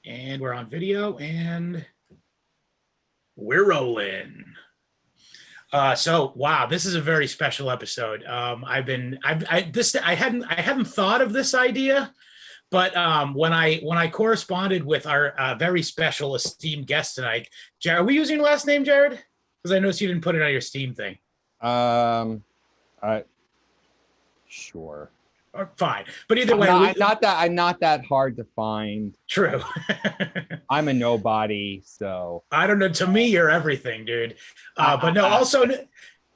And we're on video and we're rolling. So wow, this is a very special episode. I hadn't thought of this idea, but when I corresponded with our very special esteemed guest tonight, Jared, are we using your last name, Jared? Because I noticed you didn't put it on your Steam thing. Sure. Fine, but either way, I'm not that hard to find. True. I'm a nobody, so I don't know. To me, you're everything, dude. But no, also,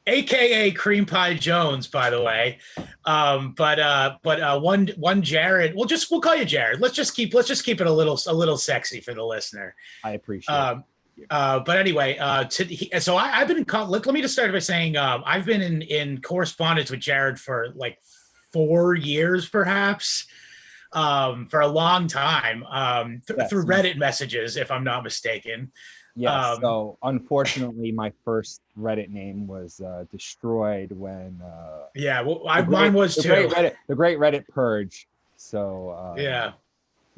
AKA Cream Pie Jones, by the way. But one Jared. We'll call you Jared. Let's just keep it a little sexy for the listener. I appreciate it. But anyway, so I've been in. Let me just start by saying I've been in correspondence with Jared for like 4 years, perhaps, for a long time, through Reddit messages, if I'm not mistaken. Yes. So unfortunately, my first Reddit name was destroyed when. Mine was too. The great Reddit purge. So. Yeah.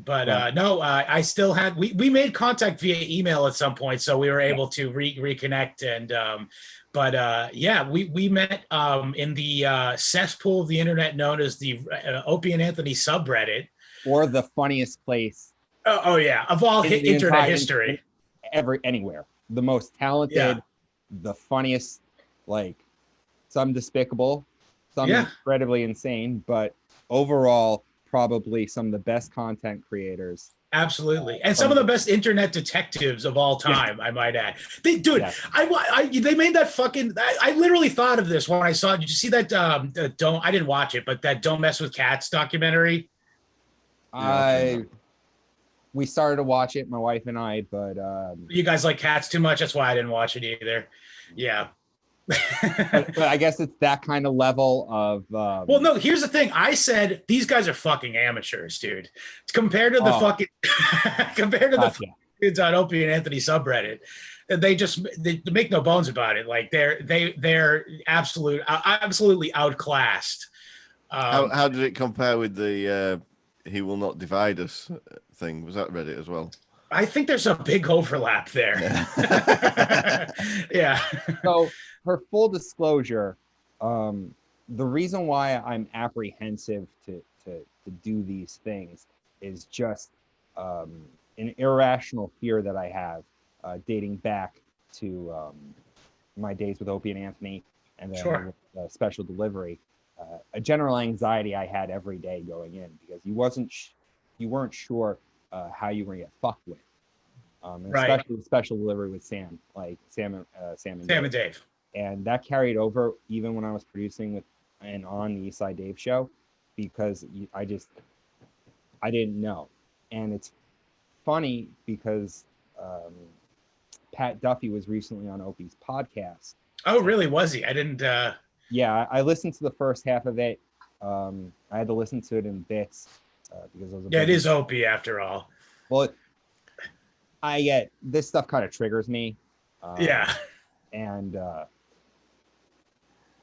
But no, I still had. We made contact via email at some point, so we were able to reconnect. And we met in the cesspool of the internet known as the Opie and Anthony subreddit, or the funniest place. Oh yeah, of all internet history. Anywhere, the most talented, the funniest, like some despicable, some incredibly insane, but overall probably some of the best content creators. Absolutely, and some of the best internet detectives of all time, I might add. They made that fucking. I literally thought of this when I saw. Did you see that? I didn't watch it, but that "Don't Mess with Cats" documentary. We started to watch it, my wife and I, but you guys like cats too much. That's why I didn't watch it either. Yeah. but I guess it's that kind of level of. Well, no. Here's the thing. I said these guys are fucking amateurs, dude. Compared to the kids on Opie and Anthony subreddit, they make no bones about it. Like they're absolutely outclassed. How did it compare with the "He Will Not Divide Us" thing? Was that Reddit as well? I think there's a big overlap there. Yeah. So, for full disclosure, the reason why I'm apprehensive to do these things is just an irrational fear that I have, dating back to my days with Opie and Anthony, and then with special delivery. A general anxiety I had every day going in, because you weren't sure how you were gonna get fucked with, especially with special delivery with Sam and Dave. And that carried over even when I was producing with and on the East Side Dave show, because I didn't know. And it's funny because Pat Duffy was recently on Opie's podcast. Oh, really? Was he? I didn't. Yeah, I listened to the first half of it. I had to listen to it in bits because it is Opie after all. Well, I get this stuff kind of triggers me. And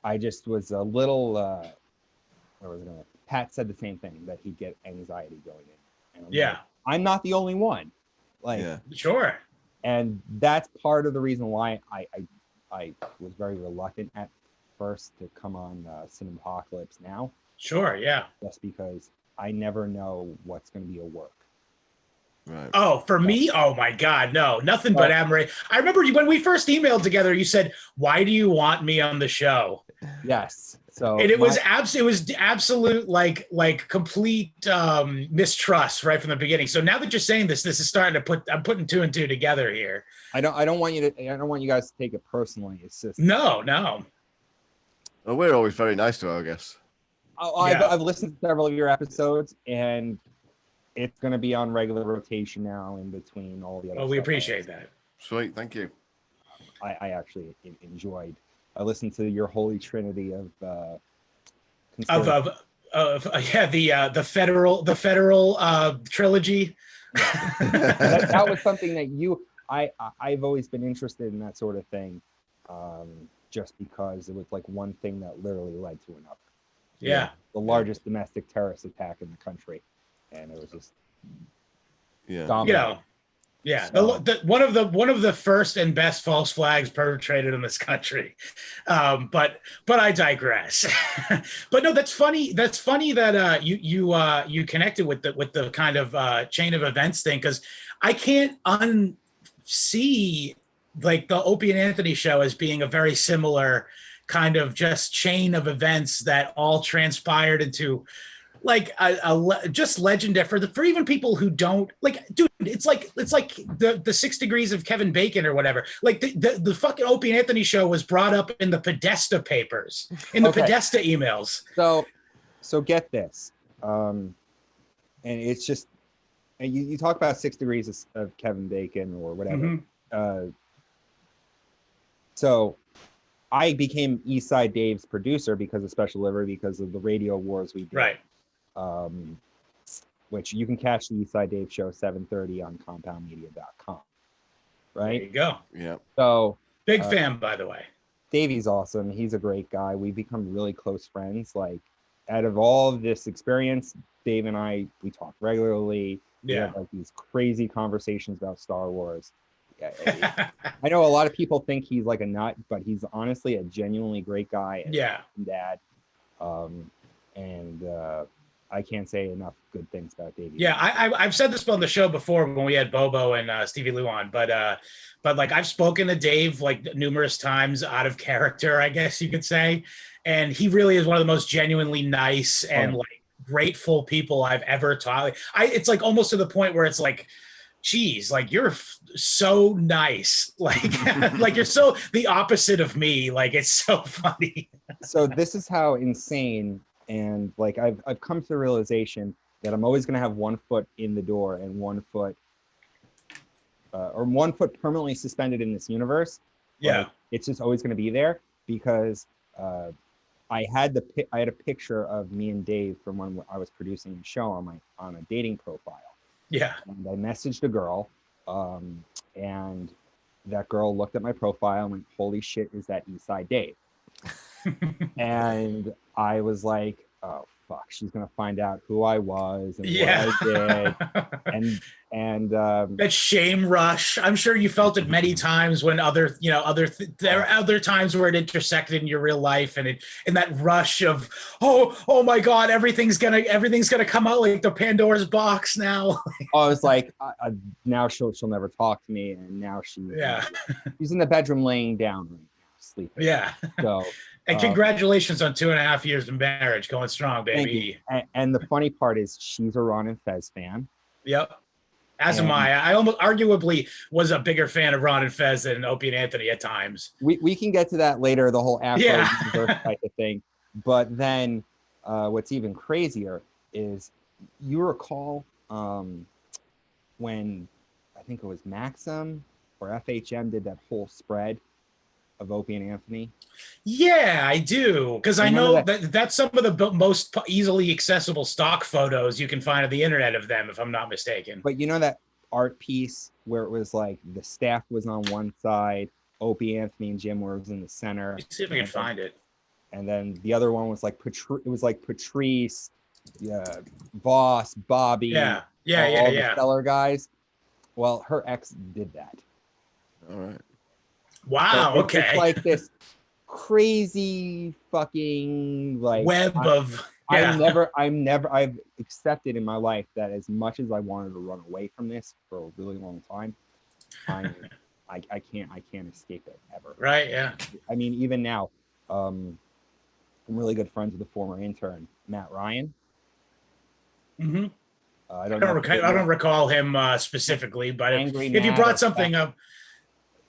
I just was a little. Where was it going? Pat said the same thing, that he'd get anxiety going in. And like, I'm not the only one. Sure. And that's part of the reason why I was very reluctant at first to come on Cinepocalypse now. Sure, yeah. Just because I never know what's going to be a work. Right. Oh, for me? Oh my God, no, nothing but admiration. I remember when we first emailed together, you said, "Why do you want me on the show?" Yes. So and it was absolute like complete mistrust right from the beginning. So now that you're saying this is starting to I'm putting two and two together here. I don't want you guys to take it personally. It's just no. Well, we're always very nice to our guests. I've listened to several of your episodes, and it's going to be on regular rotation now in between all the other. Oh, we appreciate that. Sweet, thank you. I actually enjoyed. I listened to your holy trinity of the federal trilogy. That was something that I've always been interested in, that sort of thing, just because it was like one thing that literally led to another. Yeah. The largest domestic terrorist attack in the country, and it was just Yeah. dominate. Yeah, So- one of the first and best false flags perpetrated in this country, but I digress. But no, that's funny. That's funny that you connected with the kind of chain of events thing, because I can't unsee like the Opie and Anthony show as being a very similar kind of just chain of events that all transpired into like just legendary for even people who don't like, dude. It's like the 6 degrees of Kevin Bacon or whatever. Like the fucking Opie and Anthony show was brought up in the Podesta papers, in the Podesta emails. So get this, and it's just, and you talk about 6 degrees of Kevin Bacon or whatever. So I became Eastside Dave's producer because of Special Delivery, because of the radio wars we did. Right. Which you can catch the Eastside Dave show 7:30 on compoundmedia.com. Right. There you go. Yeah. So Big fan, by the way. Davey's awesome. He's a great guy. We've become really close friends. Like, out of all of this experience, Dave and I, we talk regularly. We have like these crazy conversations about Star Wars. I know a lot of people think he's like a nut, but he's honestly a genuinely great guy. And dad. I can't say enough good things about Davey. Yeah, I've said this on the show before when we had Bobo and Stevie Lou on, but like I've spoken to Dave like numerous times out of character, I guess you could say, and he really is one of the most genuinely nice and like grateful people I've ever taught. It's like almost to the point where it's like, geez, like you're so nice, like like you're so the opposite of me. Like it's so funny. So this is how insane. And like I've come to the realization that I'm always going to have one foot in the door and one foot permanently suspended in this universe. Yeah, like, it's just always going to be there because I had a picture of me and Dave from when I was producing the show on a dating profile. Yeah, and I messaged a girl, and that girl looked at my profile and went, "Holy shit, is that Eastside Dave?" And I was like, oh fuck, she's gonna find out who I was and what I did. and that shame rush. I'm sure you felt it many times when there are other times where it intersected in your real life, and that rush of oh my god, everything's gonna come out like the Pandora's box now. I was like, now she'll never talk to me, and now she's in the bedroom laying down right now, sleeping. Yeah. So. And congratulations on 2.5 years of marriage, going strong, baby. And the funny part is she's a Ron and Fez fan. Yep. As am I. I almost arguably was a bigger fan of Ron and Fez than Opie and Anthony at times. We can get to that later, the whole Afro universe type of thing. But then what's even crazier is you recall when I think it was Maxim or FHM did that whole spread of Opie and Anthony. Yeah, I do, because I know that's some of the most easily accessible stock photos you can find on the internet of them, if I'm not mistaken. But you know that art piece where it was like the staff was on one side, Opie, Anthony, and Jim was in the center. Let's see if I can find it. And then the other one was like Patrice, Voss, Bobby, all the Stellar guys. Well, her ex did that. All right. Wow. So okay. It's like this crazy fucking like web of. Yeah. I've accepted in my life that as much as I wanted to run away from this for a really long time, I can't escape it ever. Right. Yeah. I mean, even now, I'm really good friends with the former intern, Matt Ryan. Mm-hmm. I don't recall him specifically, but if you brought something up.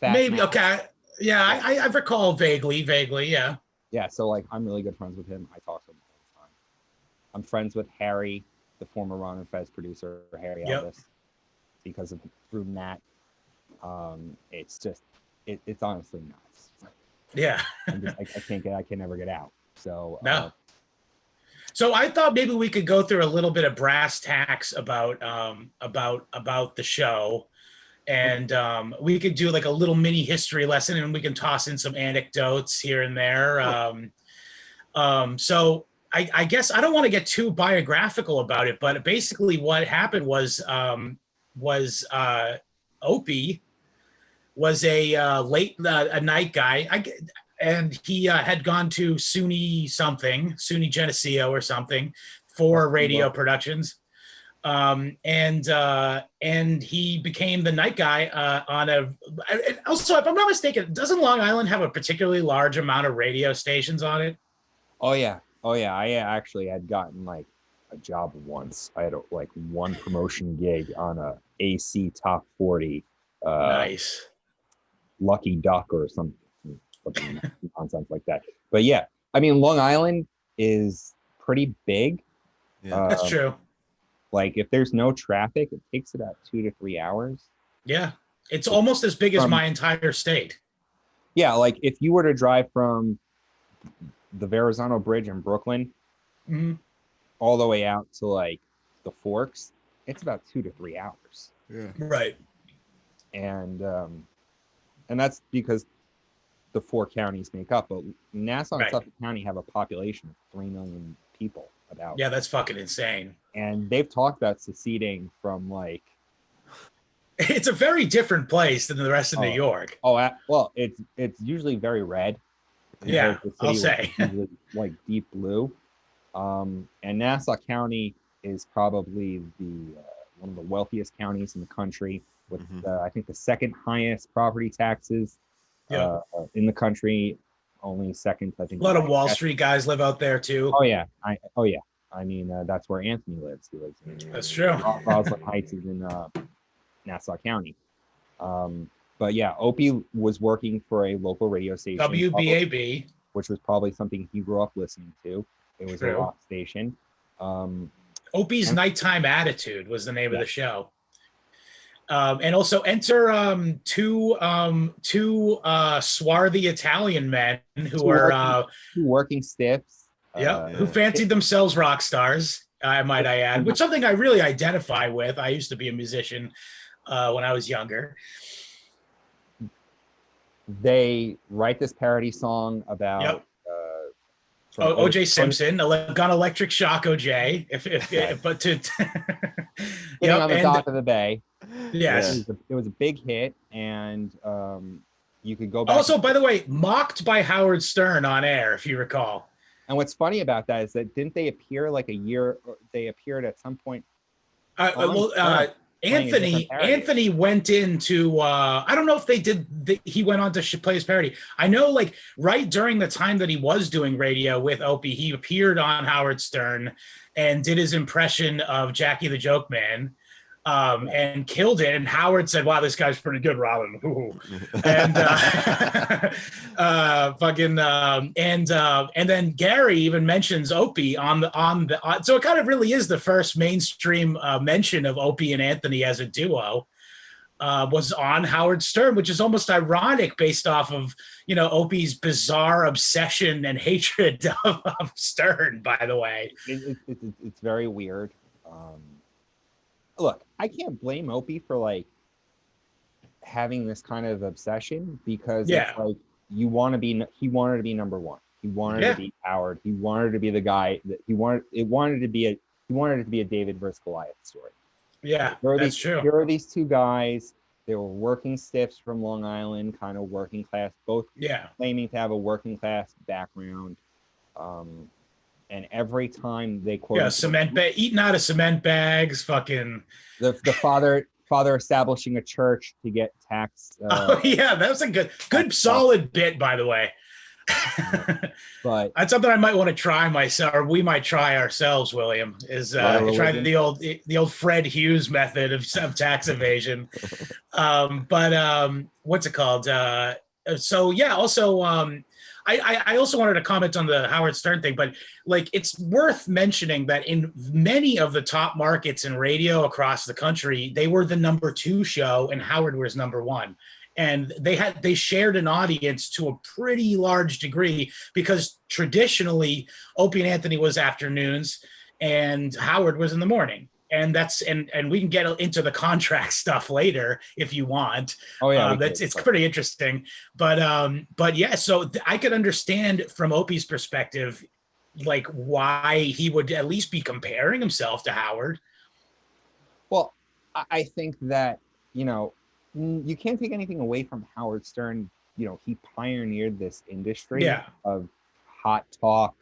Maybe Matt. Okay, yeah, I recall vaguely, yeah. Yeah, so like I'm really good friends with him. I talk to him all the time. I'm friends with Harry, the former Ron and Fez producer, Harry Elvis, because of through Matt. It's just it's honestly nuts. Yeah, I can never get out. So no. So I thought maybe we could go through a little bit of brass tacks about the show. And we could do like a little mini history lesson, and we can toss in some anecdotes here and there. So I guess I don't want to get too biographical about it, but basically what happened was was Opie was a a night guy. And he had gone to SUNY Geneseo or something for radio productions. And he became the night guy on a. And also, if I'm not mistaken, doesn't Long Island have a particularly large amount of radio stations on it? Oh yeah. I actually had gotten like a job once. I had like one promotion gig on a AC Top 40. Nice. Lucky Duck or some nonsense like that. But yeah, I mean, Long Island is pretty big. Yeah. That's true. Like if there's no traffic, it takes about 2 to 3 hours. Yeah, it's almost as big as my entire state. Yeah, like if you were to drive from the Verrazano Bridge in Brooklyn all the way out to like the Forks, it's about 2 to 3 hours. Yeah. Right. And that's because the 4 counties make up, but Nassau and Suffolk County have a population of 3 million people about. Yeah, that's fucking insane. And they've talked about seceding from like. It's a very different place than the rest of New York. Oh, well, it's usually very red. Yeah, I'll say. Like deep blue. And Nassau County is probably one of the wealthiest counties in the country, with I think the second highest property taxes in the country. Only second, I think. A lot of Wall Street guys live out there too. Oh yeah, I mean, that's where Anthony lives. He lives in. That's true. Roslyn Heights is in Nassau County. But yeah, Opie was working for a local radio station, WBAB, which was probably something he grew up listening to. It was a rock station. Opie's Nighttime Attitude was the name of the show. And also enter two swarthy Italian men who are two working stiffs. Who fancied themselves rock stars, I add, which is something I really identify with. I used to be a musician when I was younger. They write this parody song about O.J. Simpson, gun electric shock OJ. But to on the dock of the bay. Yes, it was a big hit, and you could go back. Also, by the way, mocked by Howard Stern on air, if you recall. And what's funny about that is that didn't they appear like a year? They appeared at some point. Anthony went into I don't know if they did. He went on to play his parody. I know, like right during the time that he was doing radio with Opie, he appeared on Howard Stern and did his impression of Jackie the Joke Man. And killed it. And Howard said, "Wow, this guy's pretty good, Robin." And and then Gary even mentions Opie on the. So it kind of really is the first mainstream mention of Opie and Anthony as a duo. Was on Howard Stern, which is almost ironic based off of Opie's bizarre obsession and hatred of Stern. By the way, it's very weird. Look, I can't blame Opie for like having this kind of obsession, because it's like he wanted to be number one. He wanted to be Howard. He wanted to be the guy that he wanted to be a David versus Goliath story. Yeah, that's true. Here are these two guys. They were working stiffs from Long Island, kind of working class, both claiming to have a working class background. And every time they quote eating out of cement bags, fucking the father establishing a church to get tax. That was a good solid bit, by the way. But that's something I might want to try myself, or we might try ourselves. William is try the old Fred Hughes method of tax evasion. What's it called? I also wanted to comment on the Howard Stern thing, but like it's worth mentioning that in many of the top markets in radio across the country, they were the number 2 show and Howard was number 1. And they shared an audience to a pretty large degree, because traditionally Opie and Anthony was afternoons and Howard was in the morning. And that's and we can get into the contract stuff later if you want. Oh yeah, it's pretty interesting. But yeah, so I could understand from Opie's perspective, like why he would at least be comparing himself to Howard. Well, I think that, you can't take anything away from Howard Stern. He pioneered this industry Yeah. of hot talk,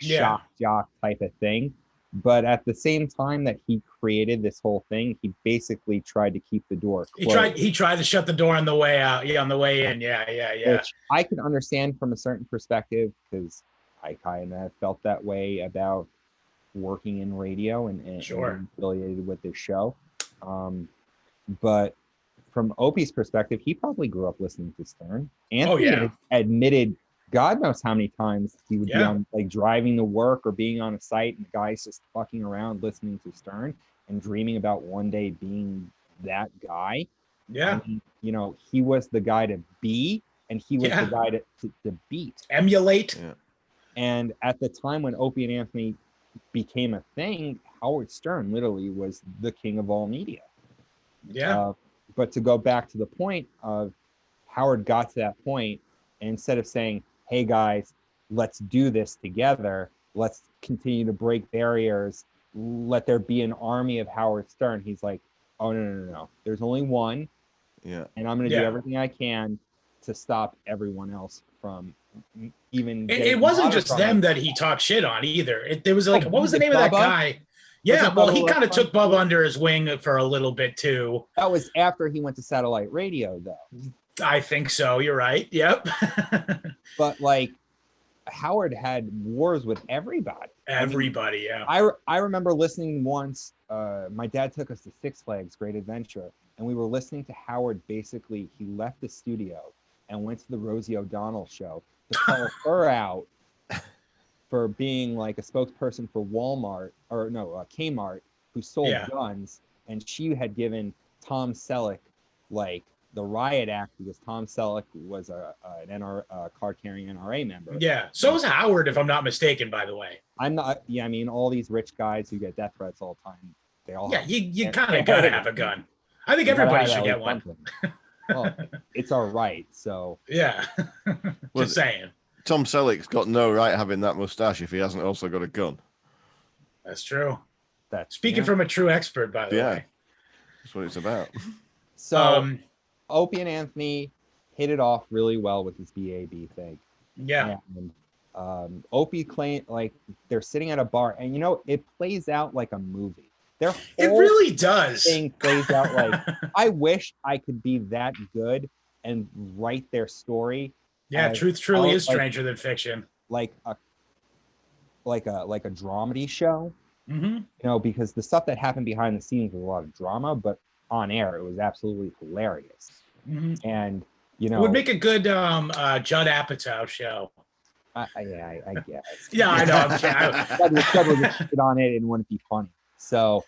Yeah. shock jock type of thing. But at the same time that he created this whole thing, he basically tried to keep the door closed. He tried to shut the door on the way out. Yeah, on the way in. Yeah. Which I can understand from a certain perspective, because I kind of felt that way about working in radio and Sure. being affiliated with this show. But from Opie's perspective, he probably grew up listening to Stern. Anthony yeah. admitted God knows how many times he would be Yeah. on, like, driving to work or being on a site, and the guy's just fucking around listening to Stern and dreaming about one day being that guy. Yeah. I mean, he was the guy to be, and he was the guy to beat. Emulate. Yeah. And at the time when Opie and Anthony became a thing, Howard Stern literally was the king of all media. Yeah. But to go back to the point of Howard got to that point, and instead of saying, hey guys, let's do this together, let's continue to break barriers, let there be an army of Howard Stern, he's like, oh, no. There's only one. Yeah. And I'm going to do everything I can to stop everyone else from even. It wasn't just them that he talked shit on either. There was like, what was the name of that guy? Yeah, well, he kind of took Bubba under his wing for a little bit too. That was after he went to satellite radio, though. I think so. You're right. Yep. But like, Howard had wars with everybody. Everybody, yeah. I remember listening once. My dad took us to Six Flags Great Adventure, and we were listening to Howard. Basically, he left the studio and went to the Rosie O'Donnell show to call her out for being like a spokesperson for Walmart, or no, Kmart, who sold guns, and she had given Tom Selleck like the riot act because Tom Selleck was a card-carrying NRA member. Yeah, so was Howard, if I'm not mistaken, by the way. I'm not. Yeah, I mean, all these rich guys who get death threats all the time, they all. Yeah, you kind of gotta have a gun. I think everybody should get one. Well, it's our right. So yeah, just saying. Tom Selleck's got no right having that mustache if he hasn't also got a gun. That's true. That's speaking from a true expert, by the way. That's what it's about. So Opie and Anthony hit it off really well with this BAB thing. Yeah. And Opie claimed, like, they're sitting at a bar, and it plays out like a movie. It really does. Thing plays out like, I wish I could be that good and write their story. Yeah, truth truly is stranger than fiction. Like a dramedy show. Mm-hmm. Because the stuff that happened behind the scenes was a lot of drama, but on air it was absolutely hilarious. Mm-hmm. And it would make a good Judd Apatow show. I guess. Yeah, I know. I'm kidding. Judd would get shit on it and wouldn't be funny. So,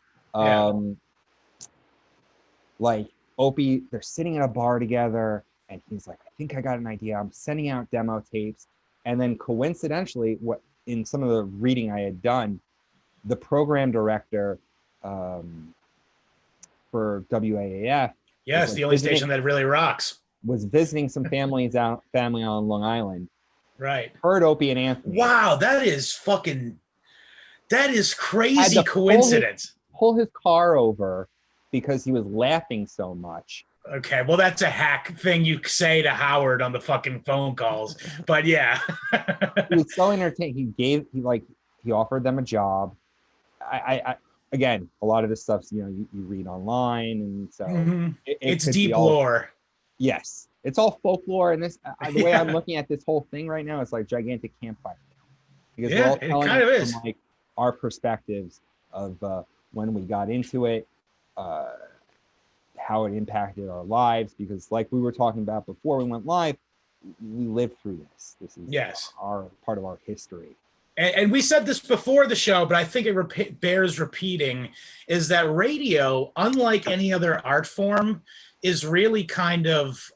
like Opie, they're sitting at a bar together, and he's like, I think I got an idea. I'm sending out demo tapes. And then coincidentally, what in some of the reading I had done, the program director for WAAF. Yes, the only station that really rocks. Was visiting some family on Long Island. Right. Heard Opie and Anthony. Wow, that is crazy coincidence. Pull his car over because he was laughing so much. Okay, well, that's a hack thing you say to Howard on the fucking phone calls, but yeah. He was so entertaining. He offered them a job. I again, a lot of this stuff's you read online, and so it's deep lore. Yes, it's all folklore, and this the way I'm looking at this whole thing right now, it's like gigantic campfire, because we're all telling it kind of it is. From like our perspectives of when we got into it, how it impacted our lives, because like we were talking about before we went live, we lived through this. This is our part of our history. And we said this before the show, but I think it bears repeating, is that radio, unlike any other art form, is really kind of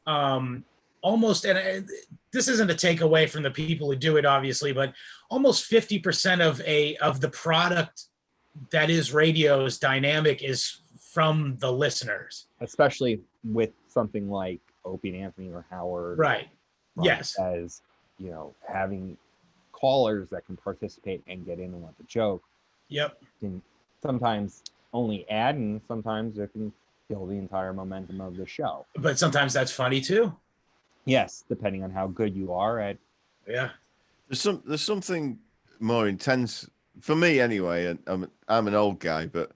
almost, and this isn't a takeaway from the people who do it, obviously, but almost 50% of the product that is radio's dynamic is from the listeners. Especially with something like Opie and Anthony or Howard. Right. Yes. As, having callers that can participate and get in on the joke. Yep. And sometimes only add, and sometimes it can kill the entire momentum of the show. But sometimes that's funny too. Yes, depending on how good you are at. Yeah. There's something more intense for me anyway, and I'm an old guy, but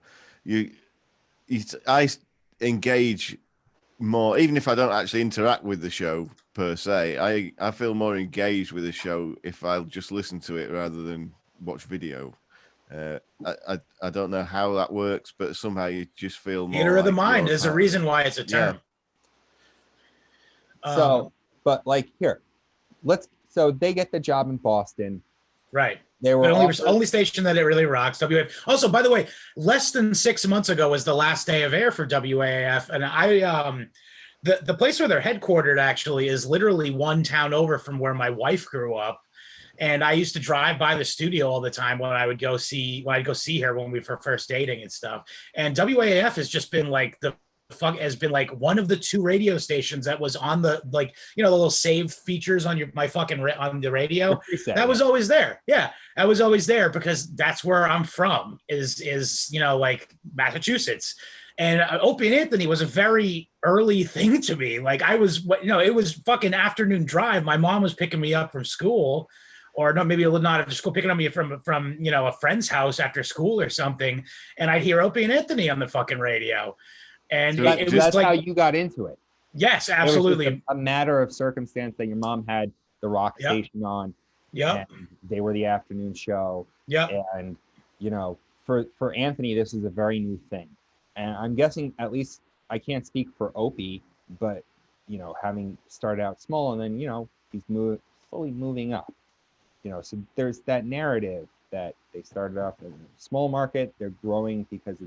I engage more, even if I don't actually interact with the show per se. I feel more engaged with the show if I'll just listen to it rather than watch video. I don't know how that works, but somehow you just feel more Theater of the like mind. you're There's a part of reason it. why it's a term. So, but like here, so they get the job in Boston. Right. They were The only station that it really rocks. WAF. Also, by the way, less than 6 months ago was the last day of air for WAF, and the place where they're headquartered actually is literally one town over from where my wife grew up, and I used to drive by the studio all the time when I'd go see her when we were first dating and stuff. And WAF has just been like has been like one of the 2 radio stations that was on the, like, the little save features on on the radio. That was always there. Yeah, that was always there because that's where I'm from, is like Massachusetts. And Opie and Anthony was a very early thing to me. Like it was fucking afternoon drive. My mom was picking me up from school, or no, maybe not after school, picking up me from a friend's house after school or something, and I'd hear Opie and Anthony on the fucking radio. And so it was that's like how you got into it. Yes, absolutely. It was just a matter of circumstance that your mom had the rock station on. Yep. And they were the afternoon show. Yep. And for Anthony, this is a very new thing. And I'm guessing, at least I can't speak for Opie, but having started out small and then he's slowly moving up. So there's that narrative that they started off in a small market, they're growing because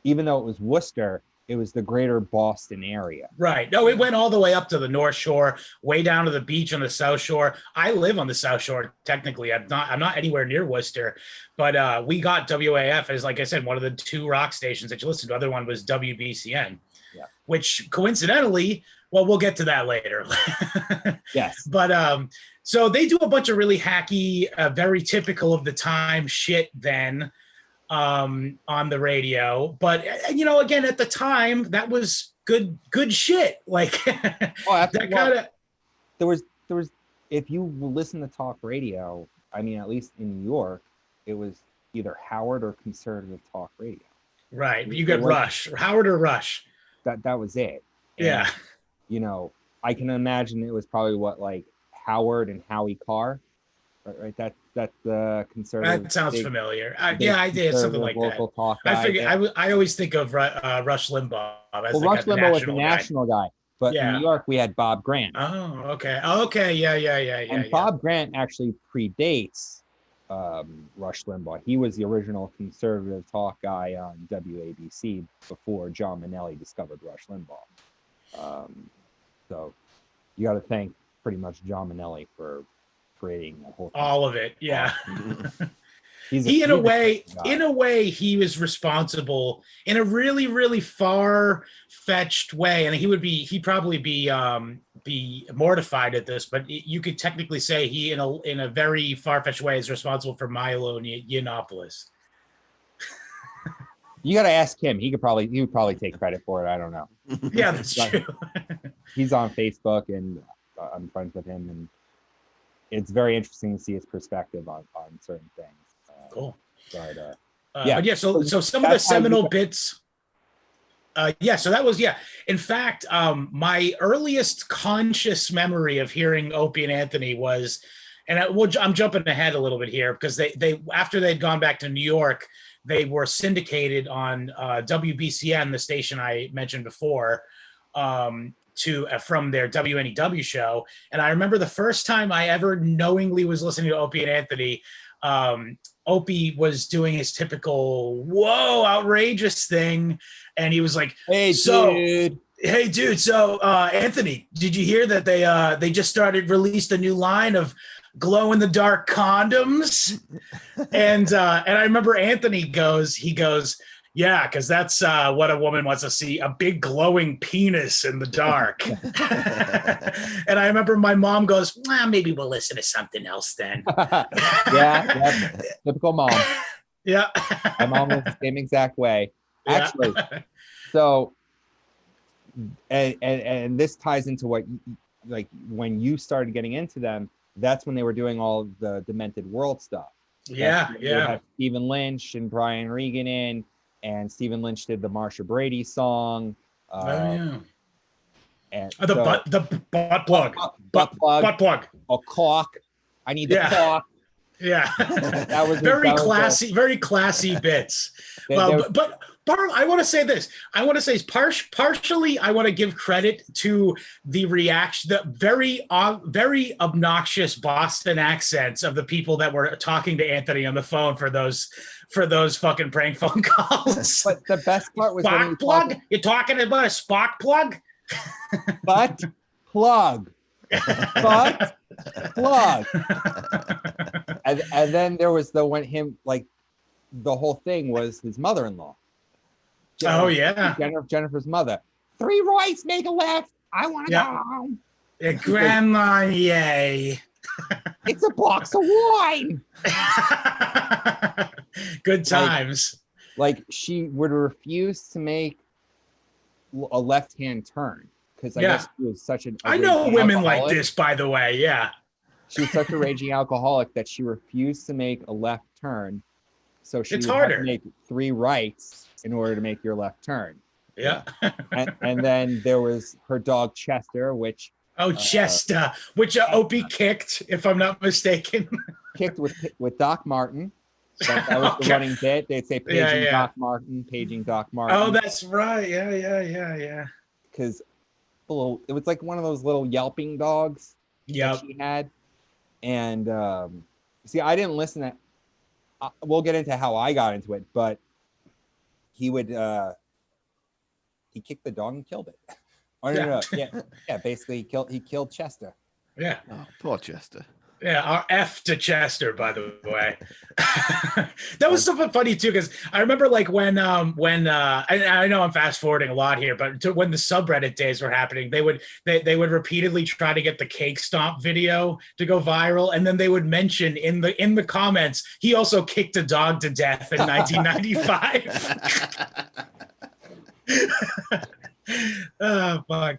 even though it was Worcester, it was the greater Boston area. Right. No, it went all the way up to the North Shore, way down to the beach on the South Shore. I live on the South Shore. Technically, I'm not anywhere near Worcester, but we got WAF as, like I said, one of the 2 rock stations that you listen to. The other one was WBCN, which coincidentally, well, we'll get to that later. Yes. But so they do a bunch of really hacky, very typical of the time shit then. On the radio, but again, at the time, that was good shit. Like that kind of. There was if you listen to talk radio, I mean, at least in New York, it was either Howard or conservative talk radio. Right, you get Rush, Howard or Rush. That was it. And, yeah. I can imagine it was probably like Howard and Howie Carr. Right, that's the conservative. That sounds familiar. I did something like that. Talk I figure I always think of Rush Limbaugh. As Rush Limbaugh was the national guy, but in New York we had Bob Grant. Oh, okay, yeah. And Bob Grant actually predates Rush Limbaugh. He was the original conservative talk guy on WABC before John Minnelli discovered Rush Limbaugh. So you got to thank pretty much John Minnelli for creating the whole thing. All of it, yeah. In a way, he was responsible in a really, really far-fetched way, and he'd probably be mortified at this, but you could technically say he, in a very far-fetched way, is responsible for Milo and Yiannopoulos. You got to ask him. He would probably take credit for it. I don't know. Yeah, that's true. He's on Facebook, and I'm friends with him, and it's very interesting to see his perspective on certain things. Cool. But so some of the seminal bits. So that was In fact, my earliest conscious memory of hearing Opie and Anthony was, and I'm jumping ahead a little bit here because they after they'd gone back to New York, they were syndicated on WBCN, the station I mentioned before. From their WNEW show. And I remember the first time I ever knowingly was listening to Opie and Anthony, Opie was doing his typical, whoa, outrageous thing. And he was like, hey, dude. So Anthony, did you hear that they just released a new line of glow in the dark condoms? and I remember Anthony goes, yeah, because that's what a woman wants to see, a big glowing penis in the dark. And I remember my mom goes, maybe we'll listen to something else then. yeah, typical mom. Yeah. My mom was the same exact way. Yeah. Actually, so and this ties into what like when you started getting into them, that's when they were doing all the Demented World stuff. Yeah, They yeah. had Stephen Lynch and Brian Regan in, and Stephen Lynch did the Marsha Brady song. Oh yeah. And Oh, the so, butt plug. butt plug, Butt plug. a caulk. I need the Yeah. caulk. Yeah. That was very classy bits. Well, but I want to say this. I want to say partially I want to give credit to the reaction, the very obnoxious Boston accents of the people that were talking to Anthony on the phone for those fucking prank phone calls. But the best part was Spark plug? You're talking about a spark plug? Butt plug. Butt plug. And then there was the whole thing was his mother-in-law. Oh yeah, Jennifer's mother. 3 rights, make a left. I want to go home. Grandma, yay! It's a box of wine. Good times. Like she would refuse to make a left-hand turn because I guess she was such an. I know women alcoholic. like this, by the way. Yeah. She was such a raging alcoholic that she refused to make a left turn. So she would have to make 3 rights in order to make your left turn. Yeah. and then there was her dog Chester, which Chester, which Opie kicked, if I'm not mistaken. Kicked with Doc Martin. That was the running bit. They'd say paging Doc Martin, paging Doc Martin. Oh, that's right. Yeah. Because it was like one of those little yelping dogs that she had. And see, I didn't listen to. We'll get into how I got into it, but he kicked the dog and killed it. Oh, no. Yeah. Basically, he killed Chester. Yeah. Oh, poor Chester. Yeah, our F to Chester, by the way. That was something funny too, because I remember like when I know I'm fast forwarding a lot here, but when the subreddit days were happening, they would repeatedly try to get the cake stomp video to go viral, and then they would mention in the comments he also kicked a dog to death in 1995. Oh fuck!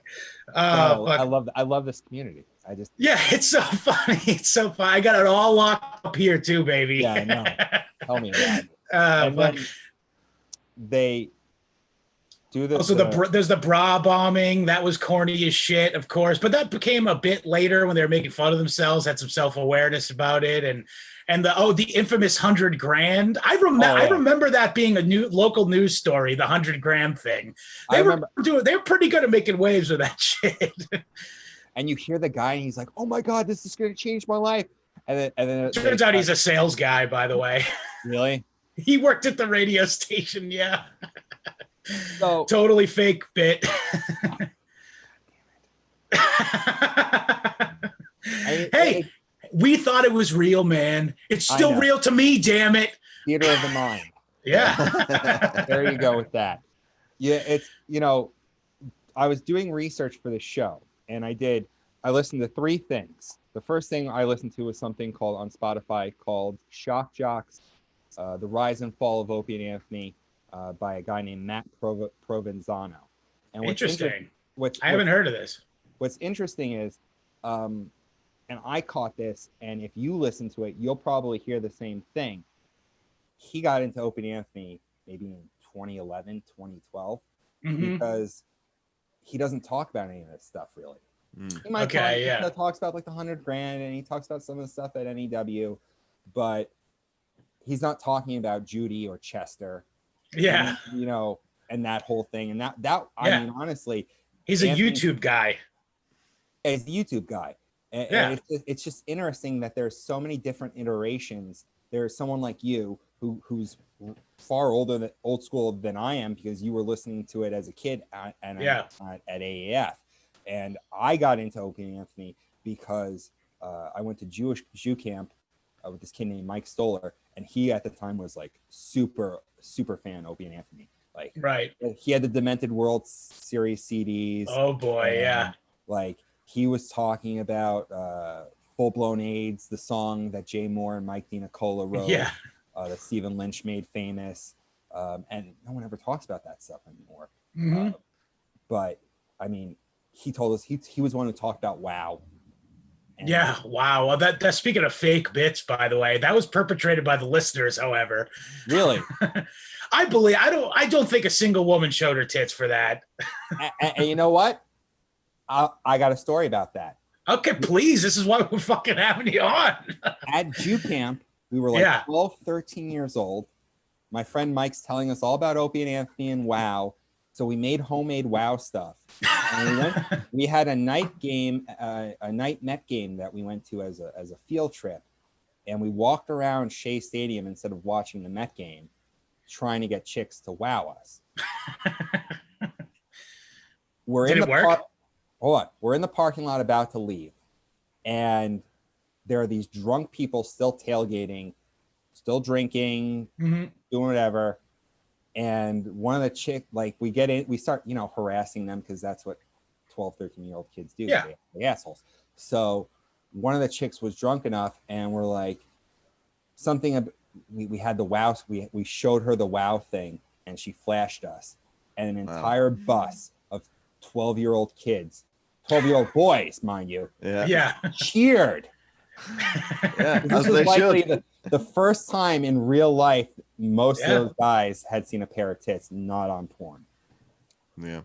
I love this community. It's so funny. It's so fun. I got it all locked up here too, baby. Yeah, I know. Tell me about it. And then they do this. Also, there's the bra bombing. That was corny as shit, of course. But that became a bit later when they were making fun of themselves. Had some self-awareness about it, and the infamous $100,000. I remember that being a new local news story. The $100,000 thing. They were pretty good at making waves with that shit. And you hear the guy, and he's like, "Oh my god, this is going to change my life." And then it turns out he's a sales guy, by the way. Really? He worked at the radio station. Yeah. So totally fake bit. Hey, we thought it was real, man. It's still real to me, damn it. Theater of the mind. Yeah. There you go with that. Yeah, it's I was doing research for the show. And I listened to 3 things. The first thing I listened to was something on Spotify called Shock Jocks, The Rise and Fall of Opie and Anthony by a guy named Matt Provenzano. And interesting. I haven't heard of this. What's interesting is, and I caught this, and if you listen to it, you'll probably hear the same thing. He got into Opie and Anthony maybe in 2011, 2012, because he doesn't talk about any of this stuff really. He might talks about like the $100,000, and he talks about some of the stuff at NEW, but he's not talking about Judy or Chester. Yeah. And that whole thing. And that I mean, honestly, he's a YouTube guy. He's a YouTube guy. And it's just interesting that there's so many different iterations. There's someone like you who's far old school than I am, because you were listening to it as a kid at AAF. And I got into Opie and Anthony because I went to Jew camp with this kid named Mike Stoller, and he at the time was like super fan of Opie and Anthony. Like, right. He had the Demented World series CDs. Oh boy, yeah. Like, he was talking about Full Blown AIDS, the song that Jay Moore and Mike DiNicola wrote. Yeah. that Stephen Lynch made famous, and no one ever talks about that stuff anymore. Mhm. But I mean, he told us he was the one who talked about WoW. And Yeah, wow. Well, that speaking of fake bits, by the way, that was perpetrated by the listeners. However, really, I don't think a single woman showed her tits for that. and you know what? I got a story about that. Okay, please. This is why we're fucking having you on. At Jew camp, we were like Yeah. 12, 13 years old. My friend Mike's telling us all about Opie and Anthony and WoW. So we made homemade WoW stuff. And we had a night game, a night Met game that we went to as a field trip. And we walked around Shea Stadium instead of watching the Met game, trying to get chicks to wow us. Did it work? Hold on. We're in the parking lot about to leave. And there are these drunk people still tailgating, still drinking, doing whatever. And one of the chick, like we get in, we start, harassing them because that's what 12, 13-year-old kids do. Yeah. They assholes. So one of the chicks was drunk enough and we're like, we had the WoW, we showed her the WoW thing and she flashed us. And an entire bus of 12-year-old kids, 12-year-old boys, mind you, cheered. Yeah, this was likely the first time in real life most of those guys had seen a pair of tits, not on porn. Yeah.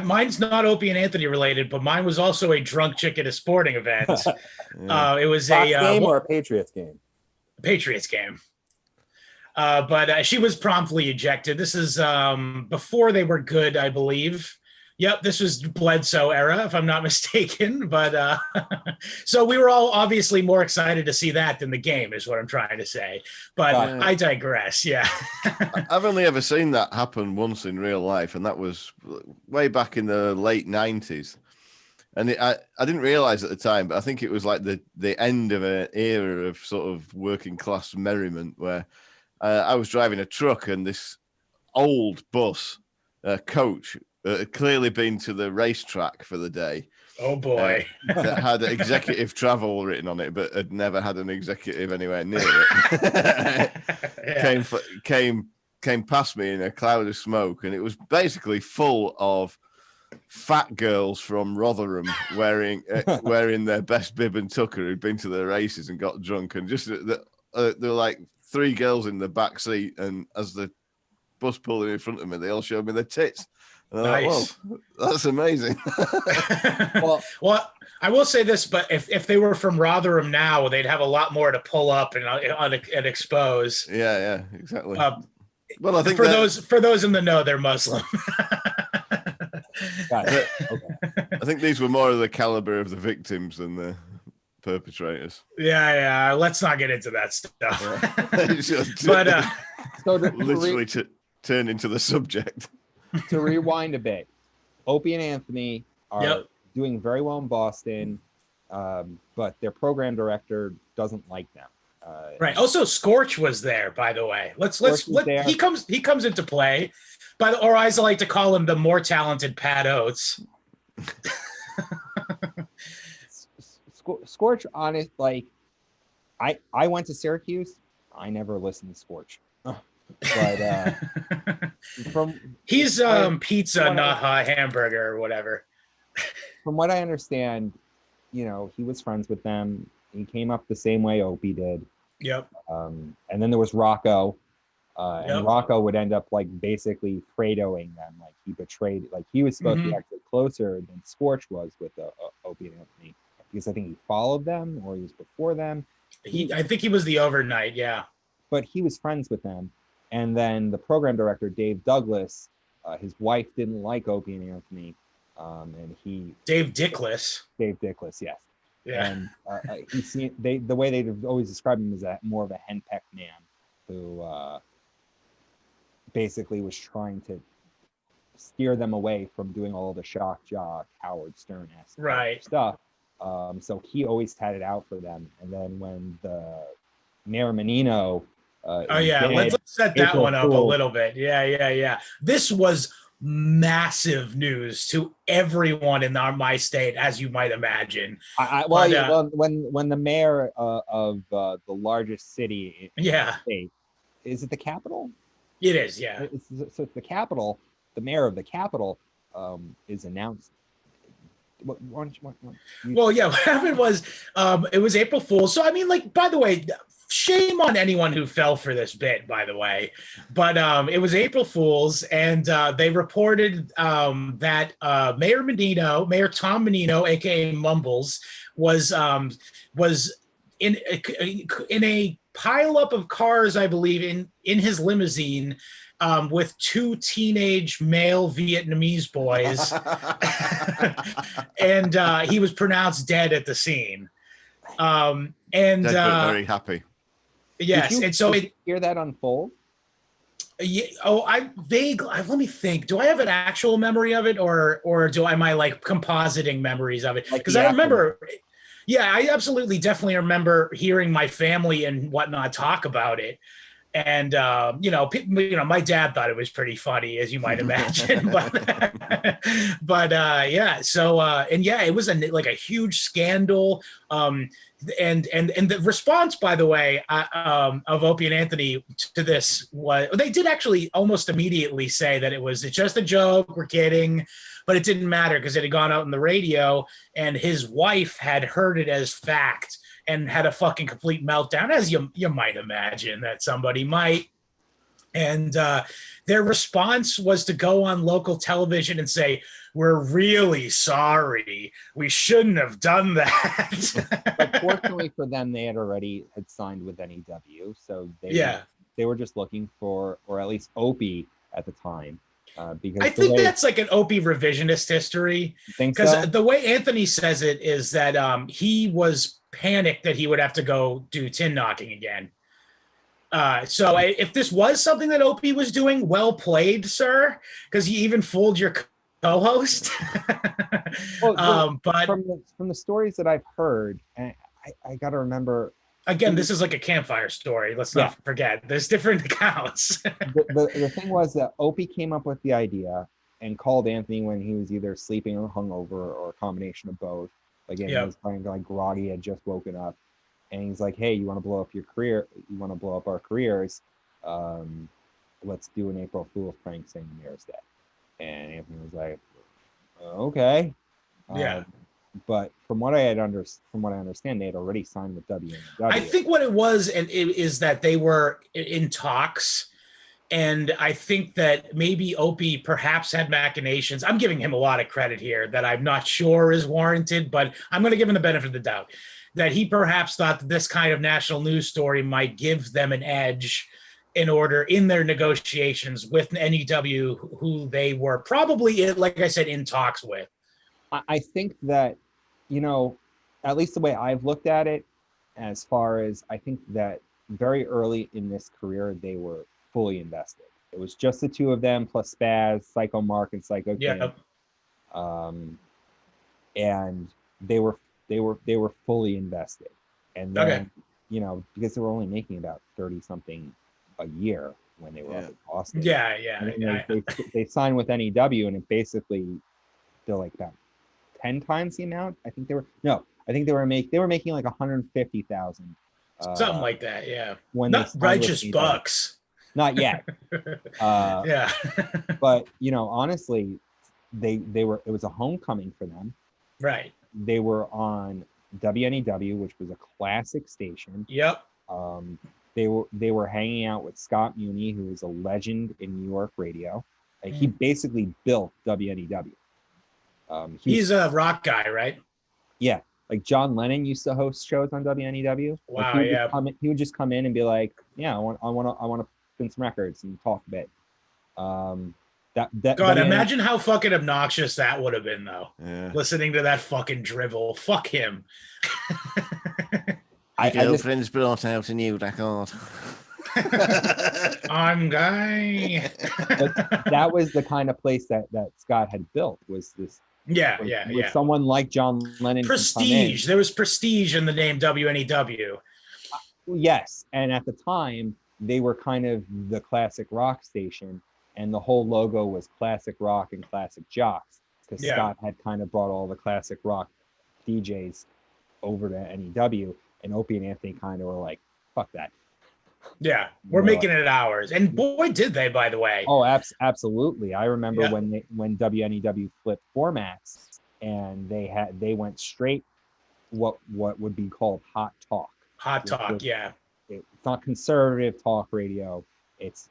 Mine's not Opie and Anthony related, but mine was also a drunk chick at a sporting event. It was Fox game or a Patriots game? Patriots game. But she was promptly ejected. This is before they were good, I believe. Yep, this was Bledsoe era, if I'm not mistaken. But so we were all obviously more excited to see that than the game, is what I'm trying to say. But I digress. Yeah. I've only ever seen that happen once in real life, and that was way back in the late 90s. And I didn't realize at the time, but I think it was like the end of an era of sort of working class merriment where I was driving a truck and this old bus coach had clearly been to the racetrack for the day. Oh boy. That had executive travel written on it, but had never had an executive anywhere near it. Came past me in a cloud of smoke, and it was basically full of fat girls from Rotherham wearing their best bib and tucker who'd been to the races and got drunk, and just there were like three girls in the back seat, and as the bus pulled in front of me, they all showed me their tits. Nice. Like, whoa, that's amazing. well, I will say this, but if they were from Rotherham now, they'd have a lot more to pull up and expose. Yeah, exactly. Well, I think for those in the know, they're Muslim. Got it. Okay. I think these were more of the caliber of the victims than the perpetrators. Yeah. Let's not get into that stuff. But so literally to turn into the subject. To rewind a bit, Opie and Anthony are doing very well in Boston, but their program director doesn't like them. Right. Also, Scorch was there, by the way. He comes into play. Or as I like to call him, the more talented Pat Oates. Scorch, honest, like I went to Syracuse. I never listened to Scorch. But he's pizza, not hamburger or whatever. From what I understand, he was friends with them. He came up the same way Opie did. Yep. And then there was Rocco, and Rocco would end up like basically Fredoing them. Like he betrayed. Like he was supposed to be actually closer than Scorch was with Opie and Anthony, because I think he followed them or he was before them. I think he was the overnight. Yeah. But he was friends with them. And then the program director, Dave Douglas, his wife didn't like Opie and Anthony, and Dave Dickless, yes. Yeah. And the way they've always described him as more of a henpecked man who basically was trying to steer them away from doing all the shock jock, Howard Stern-esque stuff. So he always had it out for them. And then when the Mayor Menino let's set that one up a little bit. Yeah. This was massive news to everyone in my state, as you might imagine. When the mayor of the largest city in the state, is it the capital? It is, yeah. So it's the capital. The mayor of the capital is announced. Well, yeah, what happened was it was April Fool's. So, I mean, like, by the way, shame on anyone who fell for this bit, by the way. But it was April Fool's, and they reported that Mayor Tom Menino, aka Mumbles, was in a pileup of cars, I believe, in his limousine. With two teenage male Vietnamese boys, and he was pronounced dead at the scene. And dead, but very happy. Yes, and so did you hear that unfold? Yeah. Oh, let me think. Do I have an am memory of it, or am I like compositing memories of it? Because I remember. Yeah, I absolutely, definitely remember hearing my family and whatnot talk about it. And my dad thought it was pretty funny, as you might imagine. but yeah. So and yeah, it was like a huge scandal. And the response, by the way, of Opie and Anthony to this was they did actually almost immediately say that it's just a joke, we're kidding. But it didn't matter because it had gone out on the radio, and his wife had heard it as fact. And had a fucking complete meltdown, as you might imagine that somebody might. And their response was to go on local television and say, "We're really sorry. We shouldn't have done that." But fortunately for them, they had signed with NEW, so they were just looking for, or at least Opie at the time. Because I think that's like an Opie revisionist history. Because the way Anthony says it is that he was panicked that he would have to go do tin knocking again. So if this was something that Opie was doing, well played, sir, because you even fooled your co-host. But from the stories that I've heard, and I got to remember. Again, this is like a campfire story. Let's not forget. There's different accounts. the thing was that Opie came up with the idea and called Anthony when he was either sleeping or hungover or a combination of both. Again, he was kind of like groggy, had just woken up. And he's like, "Hey, you want to blow up your career? You want to blow up our careers? Let's do an April Fool's prank saying Mayor's Day." And Anthony was like, "Okay." But from what I understand, they had already signed with WNW. I think what it was is that they were in talks, and I think that maybe Opie perhaps had machinations. I'm giving him a lot of credit here that I'm not sure is warranted, but I'm going to give him the benefit of the doubt that he perhaps thought that this kind of national news story might give them an edge in their negotiations with NEW, who they were probably, like I said, in talks with. I think that, at least the way I've looked at it, as far as I think that very early in this career, they were fully invested. It was just the two of them plus Spaz, Psycho Mark, and Psycho Kim. And they were fully invested. And then, because they were only making about 30 something a year when they were up in Boston. They signed with NEW, and it basically they're like about 10 times the amount. I think they were making like 150,000. Something like that, yeah. When not righteous bucks. Not yet. But honestly, it was a homecoming for them. Right. They were on WNEW, which was a classic station. Yep. They were hanging out with Scott Muni, who is a legend in New York radio. He basically built WNEW. He's a rock guy, right? Yeah, like John Lennon used to host shows on WNEW. Wow, he would just come in and be like, "Yeah, I want to spin some records and talk a bit." God, imagine how fucking obnoxious that would have been, though. Yeah. Listening to that fucking drivel. Fuck him. My girlfriend's brought out a new record. I'm gay. But that was the kind of place that Scott had built, was this. With someone like John Lennon. Prestige. There was prestige in the name WNEW. Yes. And at the time, they were kind of the classic rock station. and the whole logo was classic rock and classic jocks, because Yeah. Scott had kind of brought all the classic rock DJs over to NEW, and Opie and Anthony kind of were like, fuck that. Yeah, we're They're making it ours. And boy, did they, by the way. Oh, absolutely. I remember Yeah. when WNEW flipped formats, and they went straight what would be called hot talk. Hot talk, yeah. It's not conservative talk radio. It's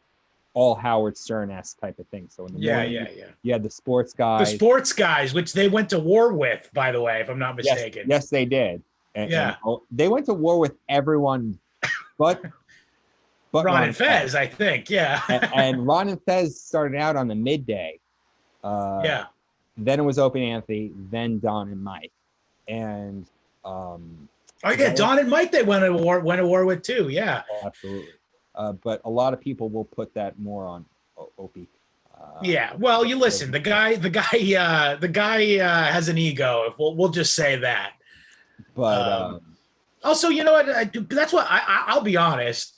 all Howard Stern-esque type of thing. So in the morning, you had the sports guys. The sports guys, which they went to war with, by the way, if I'm not mistaken. Yes, they did. And they went to war with everyone but Ron and Fez, I think. Yeah. and Ron and Fez started out on the midday. Yeah. Then it was Opie and Anthony, then Don and Mike. And Don and Mike they went to war with too. Yeah. Absolutely. But a lot of people will put that more on Opie. Yeah. Well, you listen, the guy has an ego. We'll just say that. But also, you know what? That's what I'll be honest.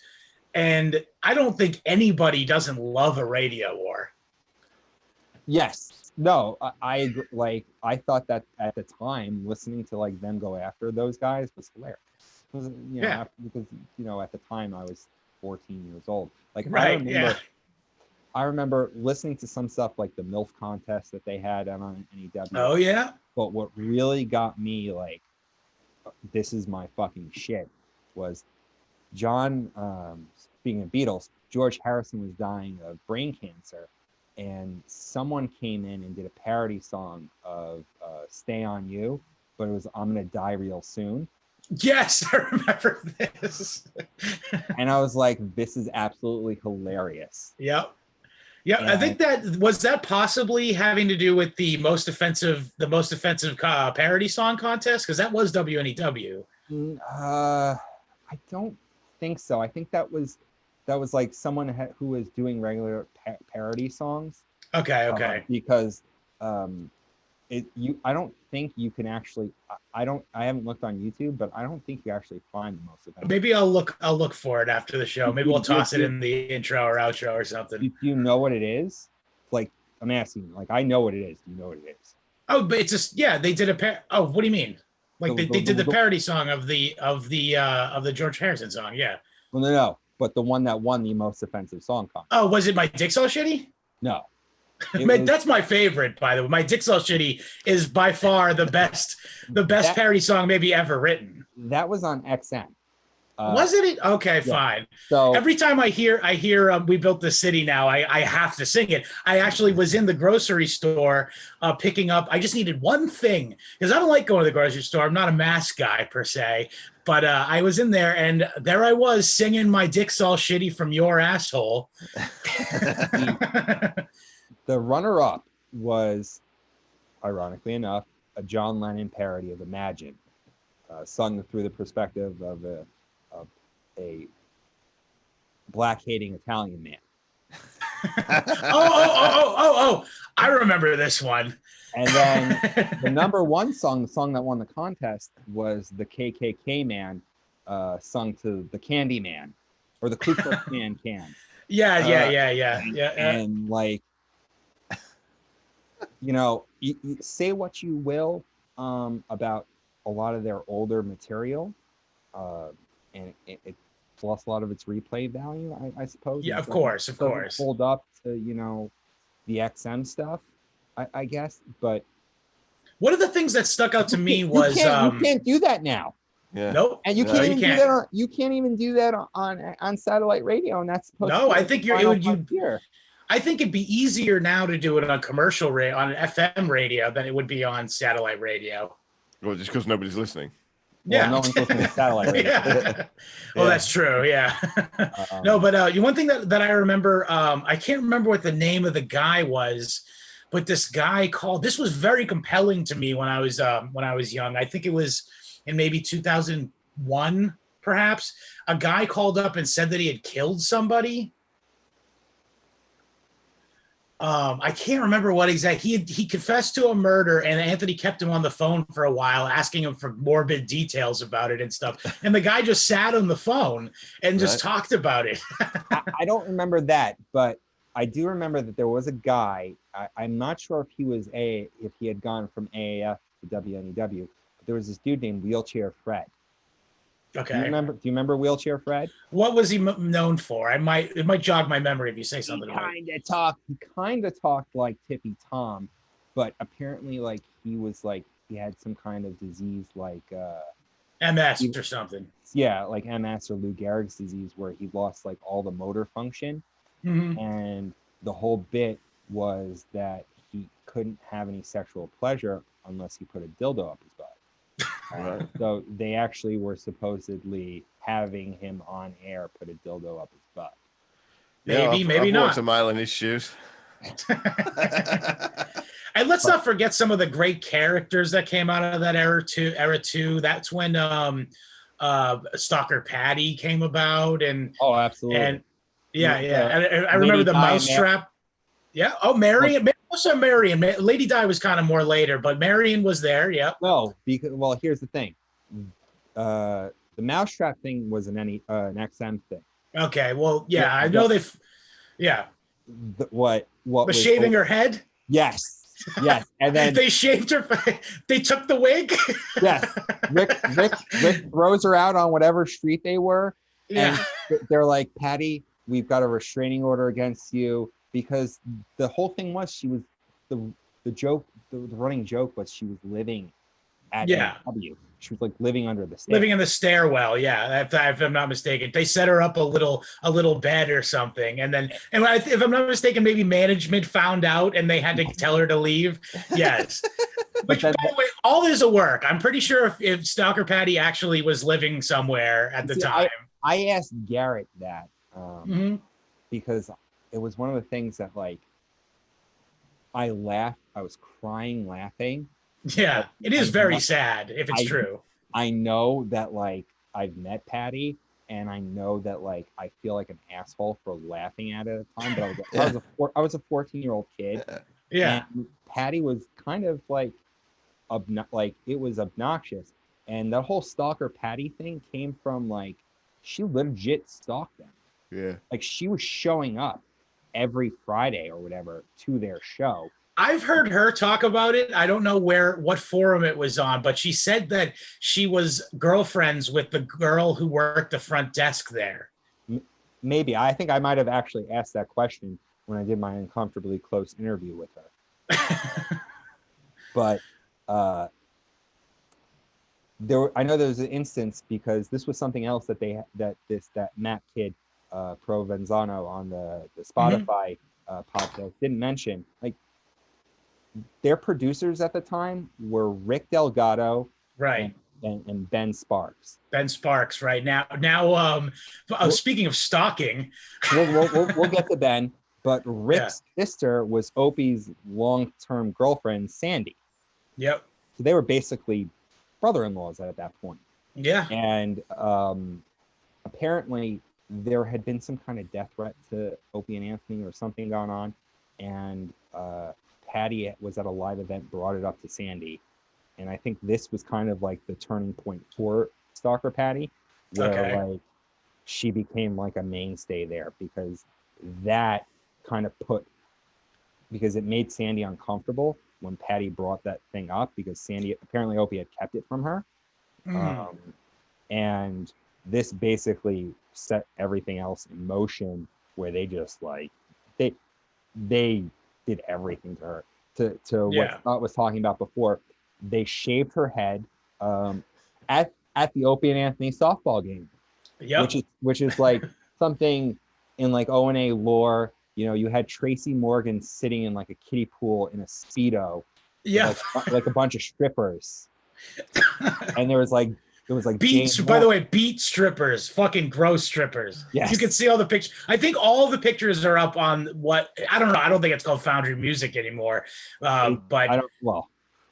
And I don't think anybody doesn't love a radio war. Yes. No, I agree. Like, I thought that at the time, listening to like them go after those guys was hilarious. Because at the time I was 14 years old. Like, right. I remember listening to some stuff like the MILF contest that they had on NEW. Oh yeah. But what really got me like, this is my fucking shit, was John, speaking of Beatles, George Harrison was dying of brain cancer, and someone came in and did a parody song of Stay On You, but it was I'm Gonna Die Real Soon. Yes, I remember this. And I was like, this is absolutely hilarious. Yep. Yeah, I think that possibly having to do with the most offensive parody song contest, because that was WNEW. I don't think so. I think that was like someone who was doing regular parody songs. Okay. Because I don't think you can actually. I haven't looked on YouTube, but I don't think you actually find the most offensive. Maybe I'll look for it after the show. Maybe we'll toss it in the intro or outro or something. Do you know what it is? Like, I'm asking. Like, I know what it is. Do you know what it is? Oh, but it's just they did a Oh, what do you mean? Like they did the parody song of the George Harrison song? Yeah. Well, no. But the one that won the most offensive song contest. Oh, was it My Dick's All Shitty? No. That's my favorite, by the way. My Dick's All Shitty is by far the best parody song maybe ever written. That was on XM. Was it? Okay, fine. So every time I hear We Built the City Now, I have to sing it. I actually was in the grocery store picking up. I just needed one thing because I don't like going to the grocery store. I'm not a mass guy per se, but I was in there and there I was singing My Dick's All Shitty from Your Asshole. The runner-up was, ironically enough, a John Lennon parody of Imagine, sung through the perspective of a black-hating Italian man. Oh! I remember this one. And then the number one song, the song that won the contest, was the KKK Man, sung to the Candy Man, or the Ku Klux Klan can. Yeah. And like, you say what you will about a lot of their older material, and it's lost a lot of its replay value, I suppose. Yeah, of course. Hold up to the XM stuff, I guess. But one of the things that stuck out to me was you can't do that now. Yeah. Nope. And you can't even do that. You can't even do that on satellite radio, and that's supposed no. to be I think I think it'd be easier now to do it on commercial radio, on FM radio, than it would be on satellite radio. Well, just because nobody's listening. Well, no one's listening to satellite radio. Yeah. Well, that's true. Yeah. No, but one thing that I remember, I can't remember what the name of the guy was, but this guy called. This was very compelling to me when I was young. I think it was in maybe 2001, perhaps. A guy called up and said that he had killed somebody. I can't remember what exactly he confessed to a murder, and Anthony kept him on the phone for a while, asking him for morbid details about it and stuff. And the guy just sat on the phone and just talked about it. I don't remember that, but I do remember that there was a guy. I'm not sure if he had gone from AAF to WNEW, but there was this dude named Wheelchair Fred. Okay. Do you remember Wheelchair Fred? What was he known for? It might jog my memory if you say something. He kind of talked like Tippy Tom, but apparently like he had some kind of disease like MS or something. Yeah, like MS or Lou Gehrig's disease, where he lost like all the motor function. Mm-hmm. And the whole bit was that he couldn't have any sexual pleasure unless he put a dildo up his butt. Right. So they actually were supposedly having him on air put a dildo up his butt. Maybe I've not. walked a mile in his shoes. And let's not forget some of the great characters that came out of that era too. That's when Stalker Patty came about, and oh, absolutely. And I remember the Mousetrap. Yeah. Oh, Marion. Also Marion. Lady Di was kind of more later, but Marion was there. Yeah. No, because here's the thing. The Mousetrap thing was an XM thing. Okay. Well, yeah, I know they've. Yeah. What was shaving her head? Yes. Yes, and then they shaved her. They took the wig. Yes, Rick throws her out on whatever street they were. Yeah, and they're like, Patty, we've got a restraining order against you, because the whole thing was she was the running joke was she was living at AW. She was like living under the living in the stairwell. Yeah, if I'm not mistaken, they set her up a little bed or something, and if I'm not mistaken, maybe management found out and they had to tell her to leave. Yes. Which, by the way, all this will work. I'm pretty sure if Stalker Patty actually was living somewhere at the time. I asked Garrett that mm-hmm. because it was one of the things that like I laughed. I was crying laughing. Yeah, it is very sad if it's true. I know that like I've met Patty, and I know that like I feel like an asshole for laughing at it at the time. But I was a 14-year-old kid. Yeah, and Patty was kind of like it was obnoxious, and that whole Stalker Patty thing came from like she legit stalked them. Yeah, like she was showing up every Friday or whatever to their show. I've heard her talk about it. I don't know what forum it was on, but she said that she was girlfriends with the girl who worked the front desk there. Maybe. I think I might have actually asked that question when I did my uncomfortably close interview with her. But I know there was an instance, because this was something else that Matt Kidd, Provenzano on the Spotify podcast didn't mention. Like, their producers at the time were Rick Delgado, right, and Ben Sparks. Ben Sparks, right now. Speaking of stalking, we'll get to Ben, but Rick's sister was Opie's long-term girlfriend, Sandy. Yep. So they were basically brother-in-laws at that point. Yeah. And apparently there had been some kind of death threat to Opie and Anthony or something going on, and Patty was at a live event, brought it up to Sandy, and I think this was kind of like the turning point for Stalker Patty, where like she became like a mainstay there, because that kind of because it made Sandy uncomfortable when Patty brought that thing up, because apparently Opie had kept it from her. And this basically set everything else in motion, where they just like they did everything to her, to what Scott was talking about before. They shaved her head at the Opie and Anthony softball game, which is like something in like O&A lore. You know, you had Tracy Morgan sitting in like a kiddie pool in a Speedo, like a bunch of strippers, and there was beats. By the way, beat strippers, fucking gross strippers. Yes. You can see all the pictures. I think all the pictures are up on I don't know. I don't think it's called Foundry Music anymore. But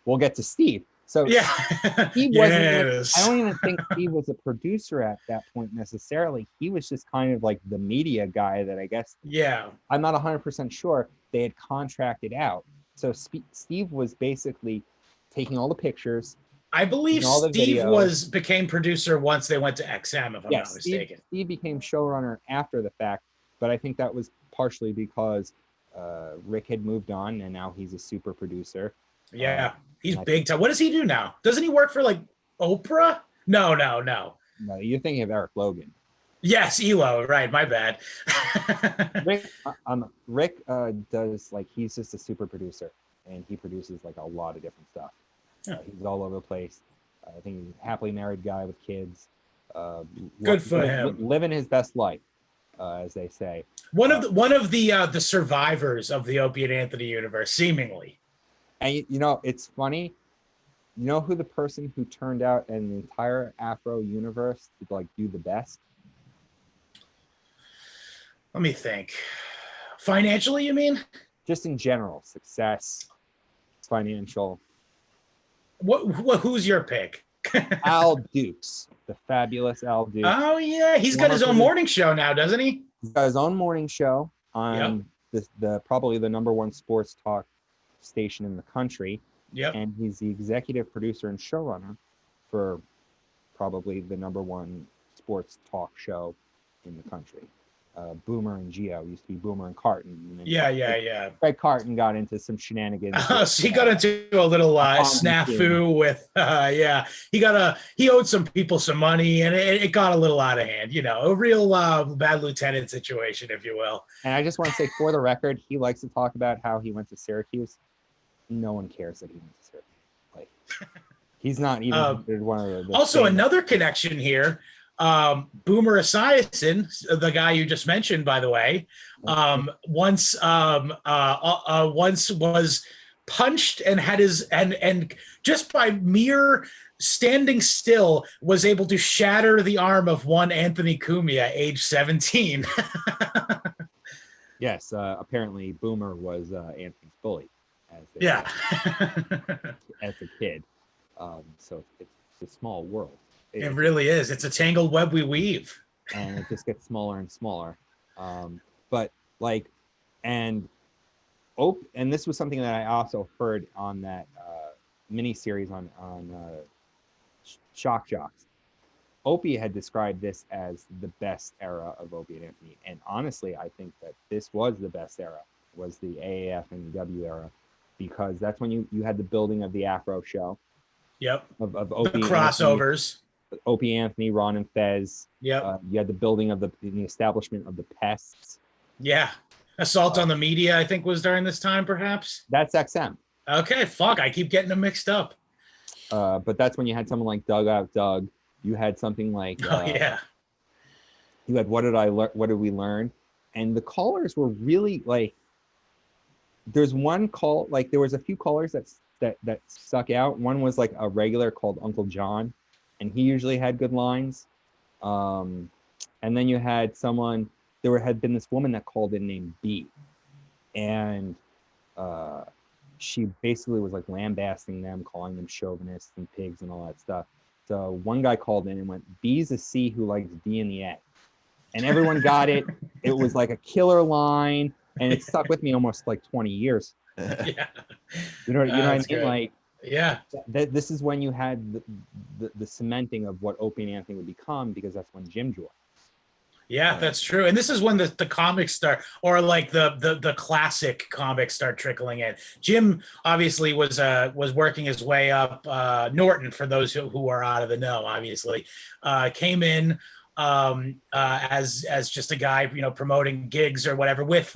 we'll get to Steve. So yeah, he wasn't. I don't even think Steve was a producer at that point necessarily. He was just kind of like the media guy that I guess. Yeah. I'm not 100% sure they had contracted out. So Steve was basically taking all the pictures. I believe Steve became producer once they went to XM, if I'm not mistaken. Steve became showrunner after the fact, but I think that was partially because Rick had moved on and now he's a super producer. Yeah, he's big time. What does he do now? Doesn't he work for like Oprah? No. No, you're thinking of Eric Logan. Yes, Elo. Right, my bad. Rick does like, he's just a super producer, and he produces like a lot of different stuff. Yeah. He's all over the place. I think he's a happily married guy with kids. Good for him. Living his best life, as they say. One of the survivors of the Opie and Anthony universe, seemingly. And you know, it's funny. You know who the person who turned out an entire Afro universe to like do the best? Let me think. Financially, you mean? Just in general, success, financial. Who's your pick? Al Dukes, the fabulous Al Dukes. Oh yeah, he's got his own morning show now, doesn't he? He's got his own morning show on the probably the #1 sports talk station in the country. Yep. And he's the executive producer and showrunner for probably the #1 sports talk show in the country. Boomer and Geo used to be Boomer and Carton. And then Yeah. Greg Carton got into some shenanigans. So he got into a little snafu with he owed some people some money, and it got a little out of hand. You know, a real bad lieutenant situation, if you will. And I just want to say, for the record, he likes to talk about how he went to Syracuse. No one cares that he went to Syracuse. Like, he's not even considered one of the also famous. Another connection here. Boomer Esiason, the guy you just mentioned, by the way, once was punched and had his and just by mere standing still was able to shatter the arm of one Anthony Cumia, age 17. Yes, apparently Boomer was Anthony's bully as a kid. So it's a small world. It really is. It's a tangled web we weave. And it just gets smaller and smaller. But like, and this was something that I also heard on that mini series on Shock Jocks. Opie had described this as the best era of Opie and Anthony. And honestly, I think that this was the best era, was the AAF and W era, because that's when you had the building of the Afro show. Yep. Of Opie the crossovers. Opie, Anthony, Ron, and Fez. Yep. You had the building of the establishment of the Pests. Yeah. Assault on the Media, I think, was during this time, perhaps. That's XM. Okay, fuck. I keep getting them mixed up. But that's when you had someone like Doug Out Doug. You had something like you had What Did We Learn? And the callers were really like, there's one call, like there was a few callers that stuck out. One was like a regular called Uncle John, and he usually had good lines. And then you had someone, had been this woman that called in named B, and she basically was like lambasting them, calling them chauvinists and pigs and all that stuff. So one guy called in and went, B's a C who likes D in the A. And everyone got it. It was like a killer line, and it stuck with me almost like 20 years. Yeah. You know what I mean? Good. Like, yeah. This is when you had the cementing of what Opie and Anthony would become, because that's when Jim joined. Yeah, that's true. And this is when the comics start, or like the classic comics start trickling in. Jim obviously was working his way up. Norton, for those who are out of the know, obviously, came in as just a guy, promoting gigs or whatever with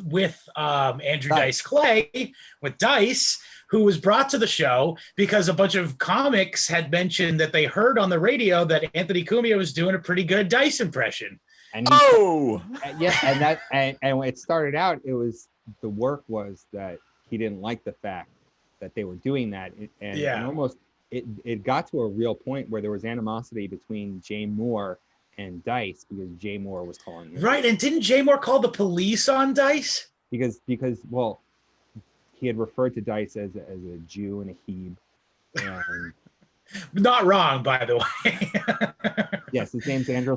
Andrew Dice Clay, with Dice, who was brought to the show because a bunch of comics had mentioned that they heard on the radio that Anthony Cumia was doing a pretty good Dice impression. And and when it started out, the work was that he didn't like the fact that they were doing that, and almost it got to a real point where there was animosity between Jay Moore and Dice, because Jay Moore was calling him. Right, and didn't Jay Moore call the police on Dice? Because he had referred to Dice as a Jew and a Hebe. And not wrong, by the way. Yes, his name's Andrew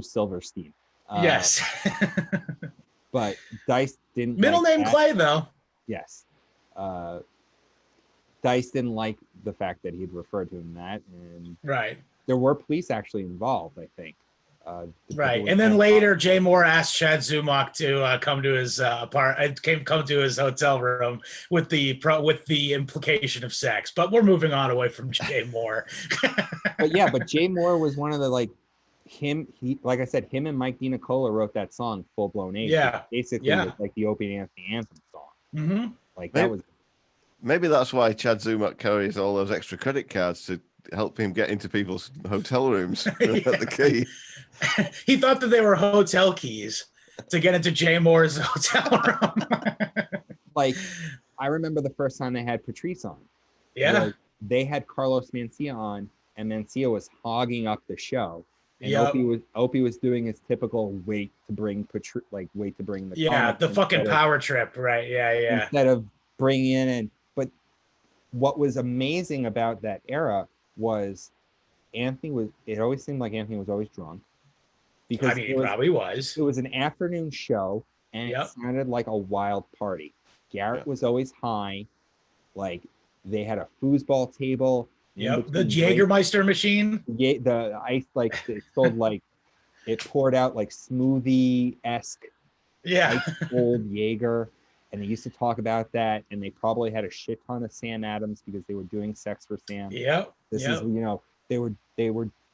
Silverstein. Yes. But Dice didn't. Middle name Clay, though. Yes. Dice didn't like the fact that he'd referred to him that, and right. There were police actually involved, I think. Right, and then later, Jay Moore asked Chad Zumach to come to his come to his hotel room with the implication of sex. But we're moving on away from Jay Moore. but Jay Moore was one of the like like I said, him and Mike DiNicola wrote that song "Full Blown Age." Yeah, basically, was like the Opie and Anthony anthem song. Mm-hmm. Like that was. Maybe that's why Chad Zumach carries all those extra credit cards to help him get into people's hotel rooms at the key. He thought that they were hotel keys to get into Jay Moore's hotel room. Like, I remember the first time they had Patrice on. Yeah. They had Carlos Mencia on, and Mencia was hogging up the show. And Opie was doing his typical wait to bring the fucking power trip, right? Yeah. Instead of bringing in, but what was amazing about that era was it always seemed like Anthony was always drunk. Because he probably was. It was an afternoon show, and it sounded like a wild party. Garrett was always high. Like, they had a foosball table. Yep, the Jägermeister machine. Yeah, the ice, like, it sold like, it poured out like smoothie-esque ice cold Jaeger. And they used to talk about that, and they probably had a shit ton of Sam Adams because they were doing Sex for Sam. Yep. This is,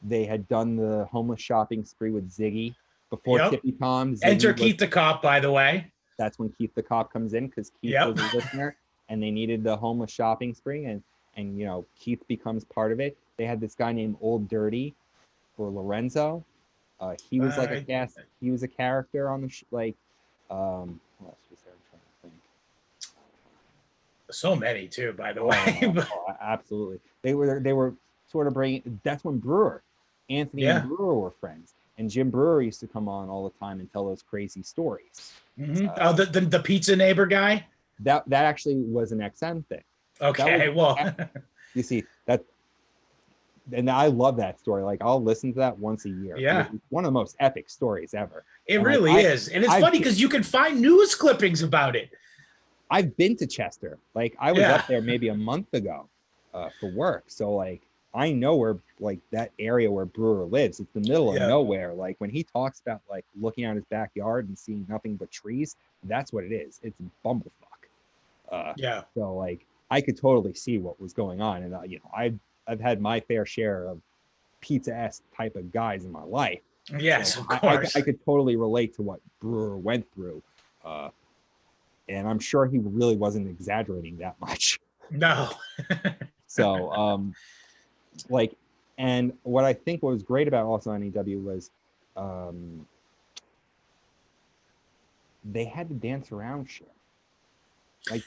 they had done the homeless shopping spree with Ziggy before Tippy Tom. Enter Keith the Cop, by the way. That's when Keith the Cop comes in, because Keith was a listener, and they needed the homeless shopping spree, and Keith becomes part of it. They had this guy named Old Dirty for Lorenzo. He was like a guest. He was a character on the what else was there? I'm trying to think. So many too, by the way. Absolutely. They were sort of bringing. That's when Anthony and Brewer were friends, and Jim Brewer used to come on all the time and tell those crazy stories. Mm-hmm. The pizza neighbor guy. That actually was an XM thing. Okay, you see that, and I love that story. Like, I'll listen to that once a year. Yeah, it's one of the most epic stories ever. It really is, and it's funny because you can find news clippings about it. I've been to Chester. Like, I was up there maybe a month ago for work, so like I know where, like, that area where Brewer lives. It's the middle of nowhere. Like, when he talks about like looking out his backyard and seeing nothing but trees, that's what it is. It's bumblefuck. So like, I could totally see what was going on, and I've had my fair share of pizza-esque type of guys in my life. Yes, so of course. I could totally relate to what Brewer went through, and I'm sure he really wasn't exaggerating that much. No. So, like, and what I think was great about also on EW was, they had to dance around shit. Like,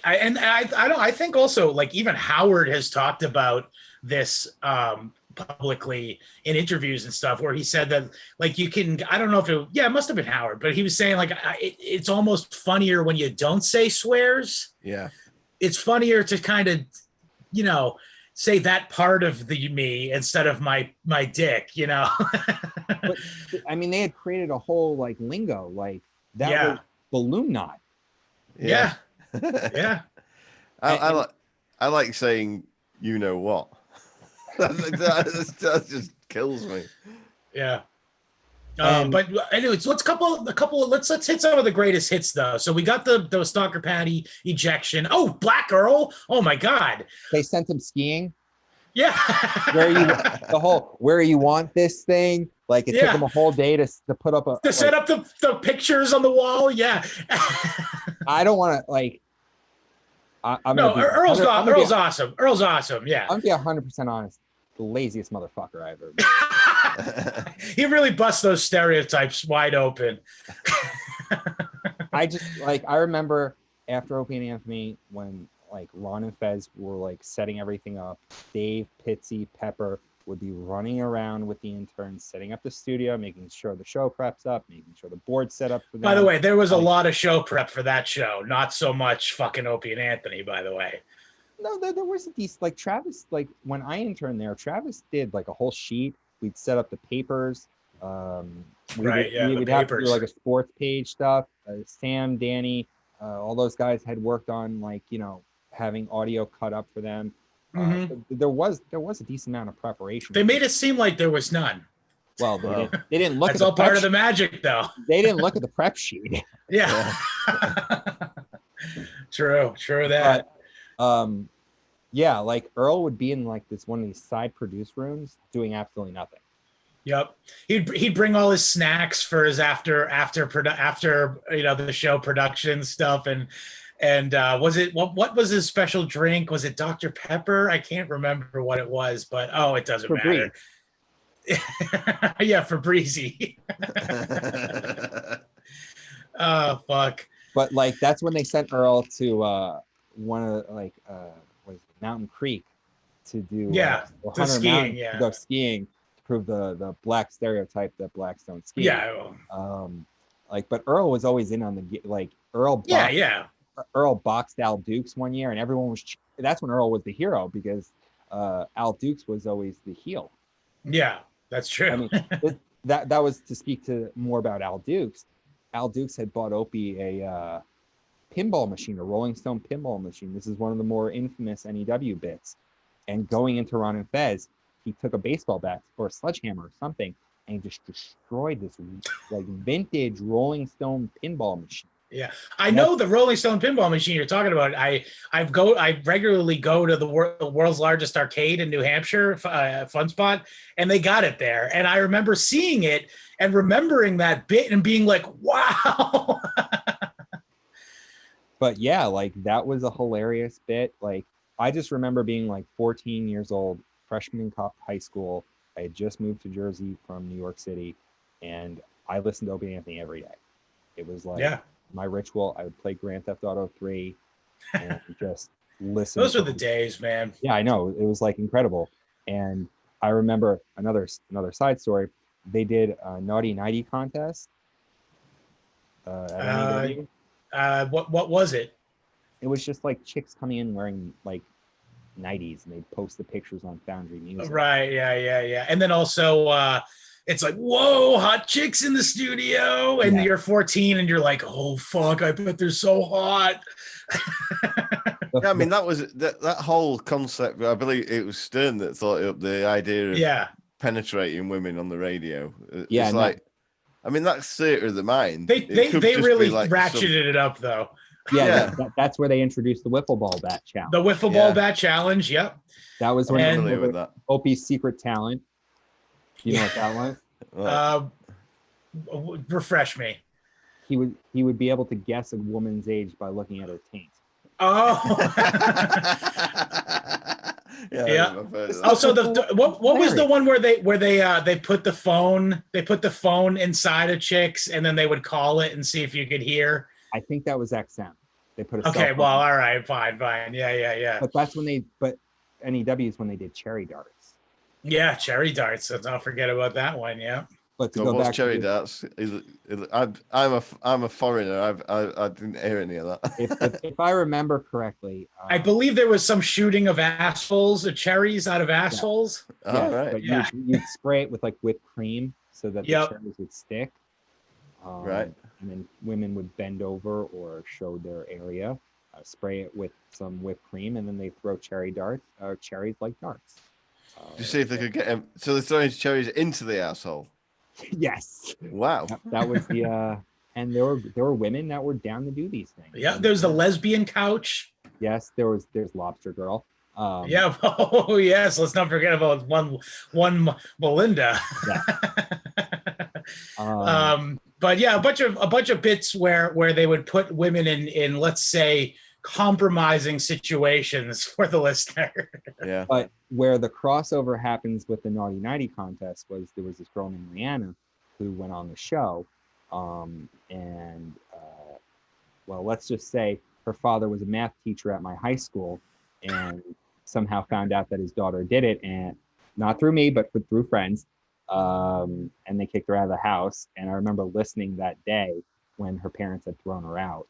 I think also, like, even Howard has talked about this publicly in interviews and stuff, where he said that, like, you can, I don't know if it must have been Howard, but he was saying, like, it's almost funnier when you don't say swears. Yeah, it's funnier to kind of, say that part of the me instead of my dick, But I mean, they had created a whole like lingo, like that was balloon knot. Yeah. I like saying, you know what. that just kills me. Yeah. But anyways, let's hit some of the greatest hits though. So we got the stalker patty ejection. Oh, Black Earl. Oh my God. They sent him skiing. Yeah. where you want this thing. Like, it took him a whole day to put up set up the pictures on the wall. Yeah. I don't want to like. Earl's awesome. Earl's awesome. Yeah. I'm gonna be 100% honest. The laziest motherfucker I ever met. He really busts those stereotypes wide open. I remember after Opie and Anthony, when like Ron and Fez were like setting everything up, Dave, Pitsy, Pepper would be running around with the interns, setting up the studio, making sure the show prep's up, making sure the board's set up for them. By the way, there was a lot of show prep for that show. Not so much fucking Opie and Anthony, by the way. No, there was a decent, like Travis, like when I interned there, Travis did like a whole sheet. We'd set up the papers. We would have to do like a sports page stuff. Sam, Danny, all those guys had worked on like, having audio cut up for them. So there was a decent amount of preparation. They made it seem like there was none. Well, they didn't look That's at the all part prep of the magic, though. They didn't look at the prep sheet. Yeah. True that. But, yeah, like Earl would be in like this one of these side produce rooms doing absolutely nothing. Yep. He'd bring all his snacks for his after the show production stuff, and was it what was his special drink? Was it Dr. Pepper? I can't remember what it was, but it doesn't matter. Yeah, for Breezy. Oh fuck. But like that's when they sent Earl to one of like what is it, Mountain Creek to do to skiing, Mountain, to go skiing to prove the black stereotype that blacks don't ski. Yeah. But Earl was always in on the like Earl. Earl boxed Al Dukes one year, and everyone was. That's when Earl was the hero because Al Dukes was always the heel. Yeah, that's true. I mean, that was to speak to more about Al Dukes. Al Dukes had bought Opie a pinball machine, a Rolling Stone pinball machine. This is one of the more infamous NEW bits. And going into Ron and Fez, he took a baseball bat or a sledgehammer or something, and he just destroyed this like vintage Rolling Stone pinball machine. Yeah, I know the Rolling Stone pinball machine you're talking about. I regularly go to the world's largest arcade in New Hampshire, Fun Spot, and they got it there. And I remember seeing it and remembering that bit and being like, "Wow!" But yeah, like that was a hilarious bit. Like I just remember being like 14 years old, freshman in high school. I had just moved to Jersey from New York City, and I listened to Opie and Anthony every day. It was like my ritual. I would play Grand Theft Auto 3 and just listen. Those were the days, man. Yeah, I know. It was like incredible. And I remember another side story. They did a Naughty Nighty contest. What was it? It was just like chicks coming in wearing like 90s, and they'd post the pictures on Foundry Music. Right. Yeah. And then also it's like, whoa, hot chicks in the studio. And you're 14 and you're like, oh, fuck, I bet they're so hot. Yeah, I mean, that was that whole concept. I believe it was Stern that thought up the idea of penetrating women on the radio. It's like, I mean, that's theater of the mind. They really ratcheted it up, though. Yeah. That's where they introduced the wiffle ball bat challenge. The wiffle ball bat challenge, yep. That was when Opie's secret talent. You know what that was? Refresh me. He would be able to guess a woman's age by looking at her taint. Oh. Yeah. Also, what was the one where they put the phone inside of chicks and then they would call it and see if you could hear? I think that was XM. They put a okay. Well, all right, fine. Yeah. But that's when NEW is when they did cherry darts. Yeah, cherry darts. Don't forget about that one. Yeah. But to go back cherry darts? I'm a foreigner. I didn't hear any of that. If I remember correctly, I believe there was some shooting of assholes, of cherries out of assholes. Yeah, right. But you'd spray it with like whipped cream so that the cherries would stick. Right. And then women would bend over or show their area, spray it with some whipped cream, and then they throw cherries like darts. To see if they could get them. So they're throwing cherries into the asshole. Yes. Wow. That was the and there were women that were down to do these things. Yeah, there's the lesbian couch. Yes, there's Lobster Girl. Yeah. Oh yes. Let's not forget about one Melinda. Yeah. But yeah, a bunch of bits where they would put women in let's say compromising situations for the listener. Yeah. But where the crossover happens with the Naughty Nighty contest was there was this girl named Rihanna who went on the show, well, let's just say her father was a math teacher at my high school and somehow found out that his daughter did it, and not through me but through friends, and they kicked her out of the house. And I remember listening that day when her parents had thrown her out,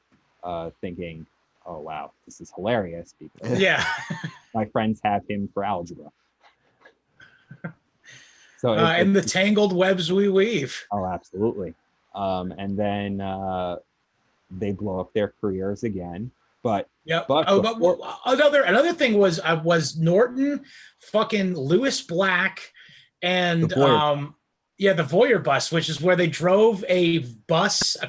thinking, oh wow, this is hilarious because my friends have him for algebra. So and the tangled webs we weave. Oh, absolutely. And then they blow up their careers again. But another thing was Norton, fucking Lewis Black, and Yeah, the Voyager Bus, which is where they drove a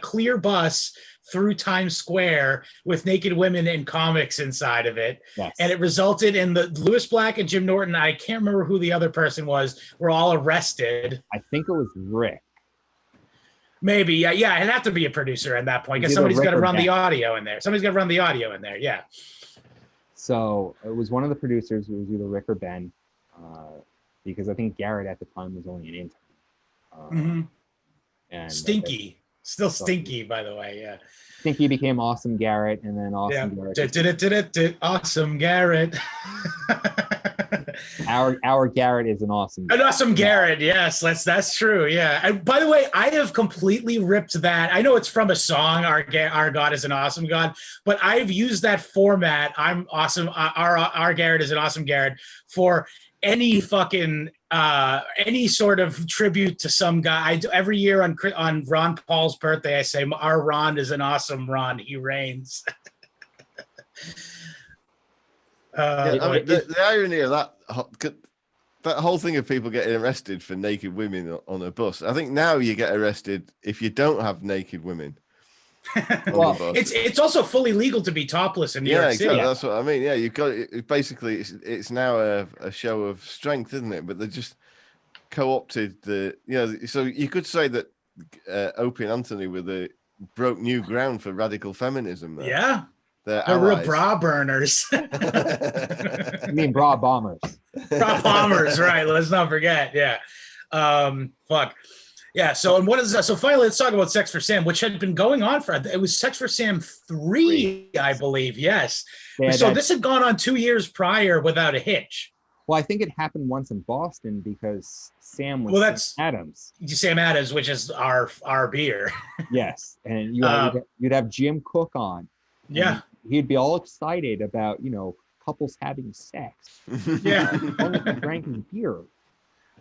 clear bus through Times Square with naked women in comics inside of it. Yes. And it resulted in the Lewis Black and Jim Norton, I can't remember who the other person was, were all arrested. I think it was Rick. Maybe, yeah, it'd have to be a producer at that point because Either somebody's Rick got to or run the Ben. audio in there. Somebody's got to run the audio in there, yeah. So it was one of the producers. It was either Rick or Ben, because I think Garrett at the time was only an intern. And Stinky. Still Stinky, by the way, yeah. Stinky became Awesome Garrett, and then Awesome Garrett. Awesome Garrett. Our Garrett is an awesome An awesome Garrett, yes, that's true, yeah. And by the way, I have completely ripped that. I know it's from a song, Our God is an Awesome God, but I've used that format. I'm awesome. Our Garrett is an awesome Garrett for any fucking any sort of tribute to some guy. Every year on Ron Paul's birthday, I say our Ron is an awesome Ron. He reigns. The irony of that whole thing of people getting arrested for naked women on a bus. I think now you get arrested if you don't have naked women. Well, it's also fully legal to be topless in New York City. Exactly. That's what I mean. Yeah, you've got basically it's now a show of strength, isn't it? But they just co-opted so you could say that Opie and Anthony broke new ground for radical feminism there. Yeah. They're real bra burners. I mean bra bombers. Bra bombers, right? Let's not forget. Yeah. Fuck. Yeah. So, and what is that? So finally, let's talk about Sex for Sam, which had been going on it was Sex for Sam 3, I believe. Yes. So this had gone on 2 years prior without a hitch. Well, I think it happened once in Boston because Sam was Sam Adams. Sam Adams, which is our beer. Yes. And you'd have Jim Cook on. Yeah. He'd be all excited about, couples having sex. Yeah. Drank his beer.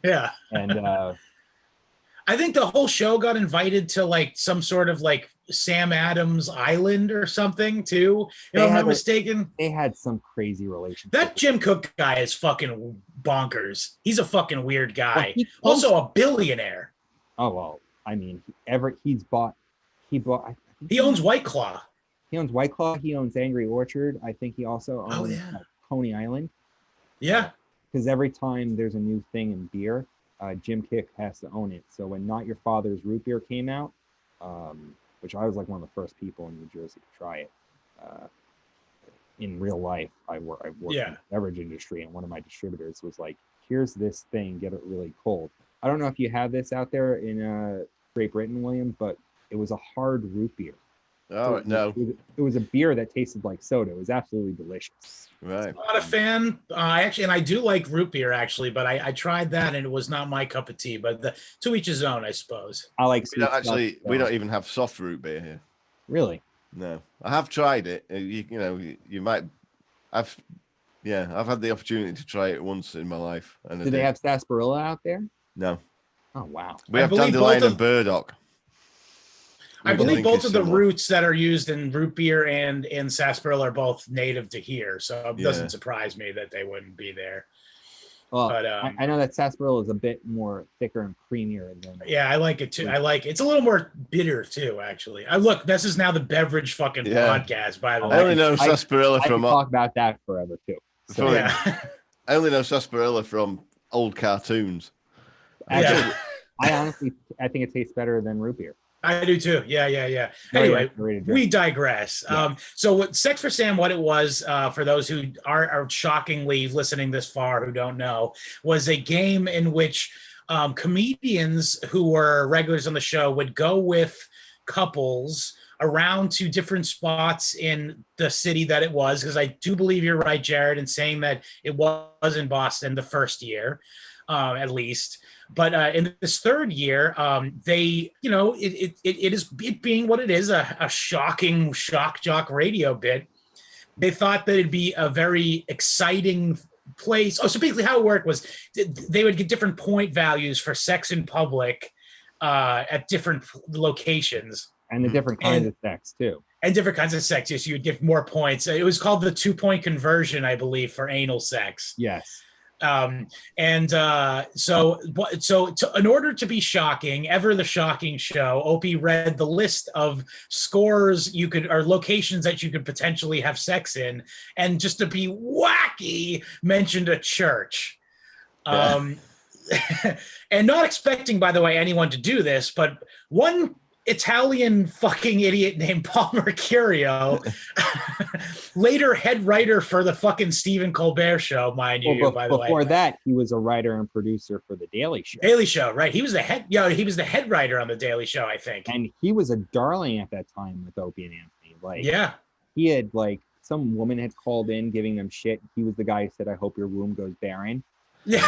Yeah. And I think the whole show got invited to like some sort of like Sam Adams Island or something too. If I'm not mistaken. They had some crazy relationship. That Jim Cook guy is fucking bonkers. He's a fucking weird guy. Well, also a billionaire. Oh well, I mean, he owns White Claw. He owns White Claw. He owns Angry Orchard. I think he also owns Coney Island. Yeah. Because every time there's a new thing in beer, Jim Cook has to own it. So when Not Your Father's Root Beer came out, which I was like one of the first people in New Jersey to try it. In real life, I worked in the beverage industry, and one of my distributors was like, "Here's this thing, get it really cold." I don't know if you have this out there in Great Britain, William, but it was a hard root beer. Oh, no. It was a beer that tasted like soda. It was absolutely delicious. Right. I'm not a fan. And I do like root beer, actually, but I tried that, and it was not my cup of tea. But to each his own, I suppose. I like we don't even have soft root beer here. Really? No. I have tried it. You might... I've had the opportunity to try it once in my life. And do they have sarsaparilla out there? No. Oh, wow. We have dandelion and burdock. I believe both of the roots that are used in root beer and in sarsaparilla are both native to here, so it doesn't surprise me that they wouldn't be there. Well, but, I know that sarsaparilla is a bit more thicker and creamier than. Yeah, I like it too. I like it. It's a little more bitter too, actually. Look, this is now the beverage fucking podcast, by the way. I only know sarsaparilla from. I talk about that forever too. So, I only know sarsaparilla from old cartoons. Actually, I think it tastes better than root beer. I do too. Yeah. Anyway, we digress. Yeah. So what Sex for Sam, what it was, for those who are shockingly listening this far who don't know, was a game in which comedians who were regulars on the show would go with couples around to different spots in the city that it was, because I do believe you're right, Jared, in saying that it was in Boston the first year, at least. But in this third year, it being what it is, a shocking shock jock radio bit, they thought that it'd be a very exciting place. Oh, so basically how it worked was they would get different point values for sex in public at different locations. And the different kinds of sex, too. And different kinds of sex, yes, you would give more points. It was called the 2-point conversion, I believe, for anal sex. Yes. In order to be shocking, ever the shocking show, Opie read the list of scores you could, or locations that you could potentially have sex in, and just to be wacky, mentioned a church. And not expecting, by the way, anyone to do this, but one Italian fucking idiot named Paul Mercurio, later head writer for the fucking Stephen Colbert Show, mind you. By the way, before that, he was a writer and producer for the Daily Show. Daily Show, right? He was the head. He was the head writer on the Daily Show, I think. And he was a darling at that time with Opie and Anthony. Like, yeah, he had like some woman had called in giving them shit. He was the guy who said, "I hope your womb goes barren." Yeah,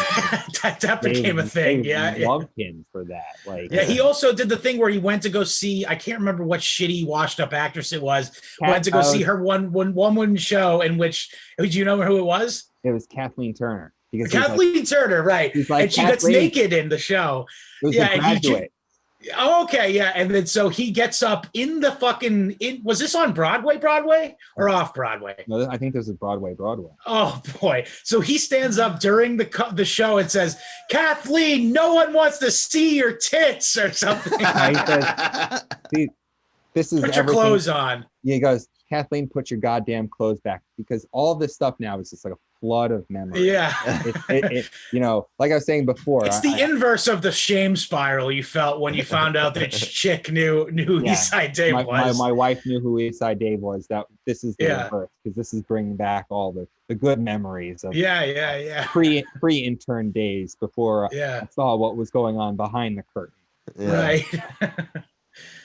that became a thing. Yeah, loved him for that. Like, yeah, he also did the thing where he went to go see, I can't remember what shitty washed up actress it was. Went to go see her one woman show in which, do you know who it was? It was Kathleen Turner. Because Kathleen Turner, right? Like, and she gets naked in the show. It was The Graduate. Oh, okay, yeah. And then so he gets up in the fucking, was this on Broadway or off Broadway? No, I think this is Broadway. Oh boy. So he stands up during the show and says, "Kathleen, no one wants to see your tits," or something. He says, "See, this is put your clothes on." Yeah, he goes, "Kathleen, put your goddamn clothes back," because all this stuff now is just like a flood of memories. Yeah. You know, like I was saying before, it's the inverse of the shame spiral you felt when you found out that chick knew who East Side Dave was. My wife knew who East Side Dave was. That this is the reverse, because this is bringing back all the good memories of pre-intern days before I saw what was going on behind the curtain. Right.